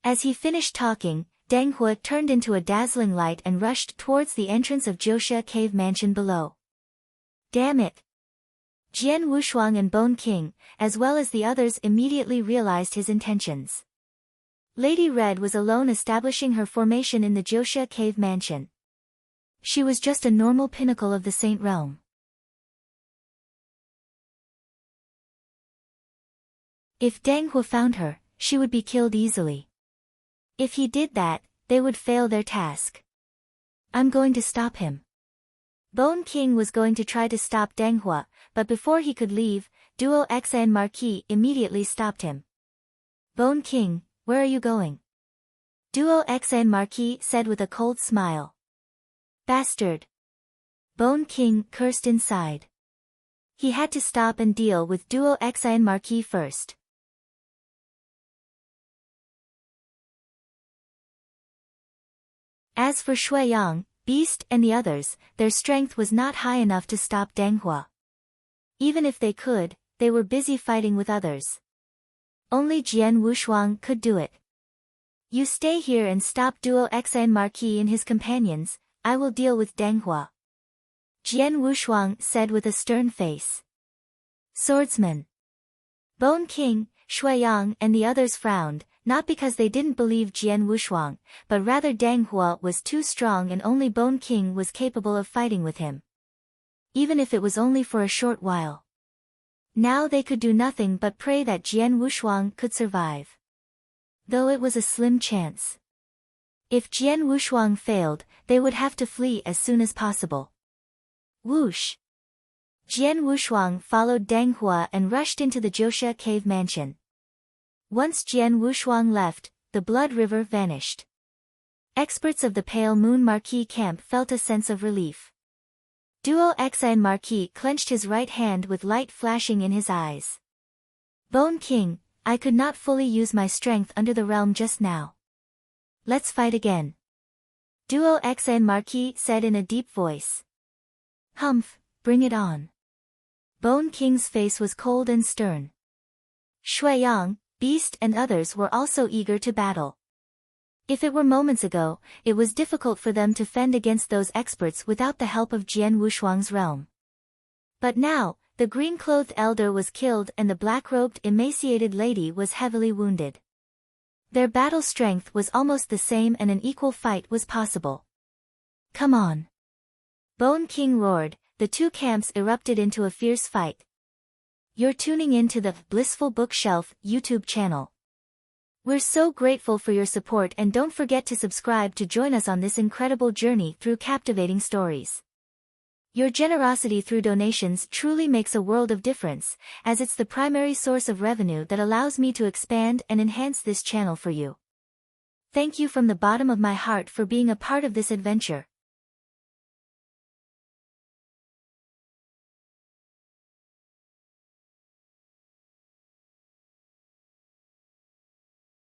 As he finished talking, Deng Hua turned into a dazzling light and rushed towards the entrance of Joshua Cave Mansion below. Damn it! Jian Wushuang and Bone King, as well as the others, immediately realized his intentions. Lady Red was alone establishing her formation in the Joshua Cave Mansion. She was just a normal pinnacle of the Saint Realm. If Deng Hua found her, she would be killed easily. If he did that, they would fail their task. I'm going to stop him. Bone King was going to try to stop Deng Hua, but before he could leave, Duo Xi and Marquis immediately stopped him. Bone King, where are you going? Duo Xi and Marquis said with a cold smile. Bastard! Bone King cursed inside. He had to stop and deal with Duo Xi and Marquis first. As for Shui Yang, Beast and the others, their strength was not high enough to stop Deng Hua. Even if they could, they were busy fighting with others. Only Jian Wushuang could do it. You stay here and stop Duo Xi and Marquis and his companions, I will deal with Deng Hua. Jian Wushuang said with a stern face. Swordsman. Bone King, Shui Yang and the others frowned, not because they didn't believe Jian Wushuang, but rather Deng Hua was too strong and only Bone King was capable of fighting with him. Even if it was only for a short while. Now they could do nothing but pray that Jian Wushuang could survive. Though it was a slim chance. If Jian Wushuang failed, they would have to flee as soon as possible. Whoosh! Jian Wushuang followed Deng Hua and rushed into the Joshua Cave Mansion. Once Jian Wushuang left, the blood river vanished. Experts of the Pale Moon Marquis camp felt a sense of relief. Duo Xi and Marquis clenched his right hand with light flashing in his eyes. Bone King, I could not fully use my strength under the realm just now. Let's fight again. Duo Xi and Marquis said in a deep voice. Humph, bring it on. Bone King's face was cold and stern. Shui Yang, Beast and others were also eager to battle. If it were moments ago, it was difficult for them to fend against those experts without the help of Jian Wushuang's realm. But now, the green-clothed elder was killed and the black-robed emaciated lady was heavily wounded. Their battle strength was almost the same and an equal fight was possible. Come on! Bone King roared, the two camps erupted into a fierce fight. You're tuning in to the Blissful Bookshelf YouTube channel. We're so grateful for your support, and don't forget to subscribe to join us on this incredible journey through captivating stories. Your generosity through donations truly makes a world of difference, as it's the primary source of revenue that allows me to expand and enhance this channel for you. Thank you from the bottom of my heart for being a part of this adventure.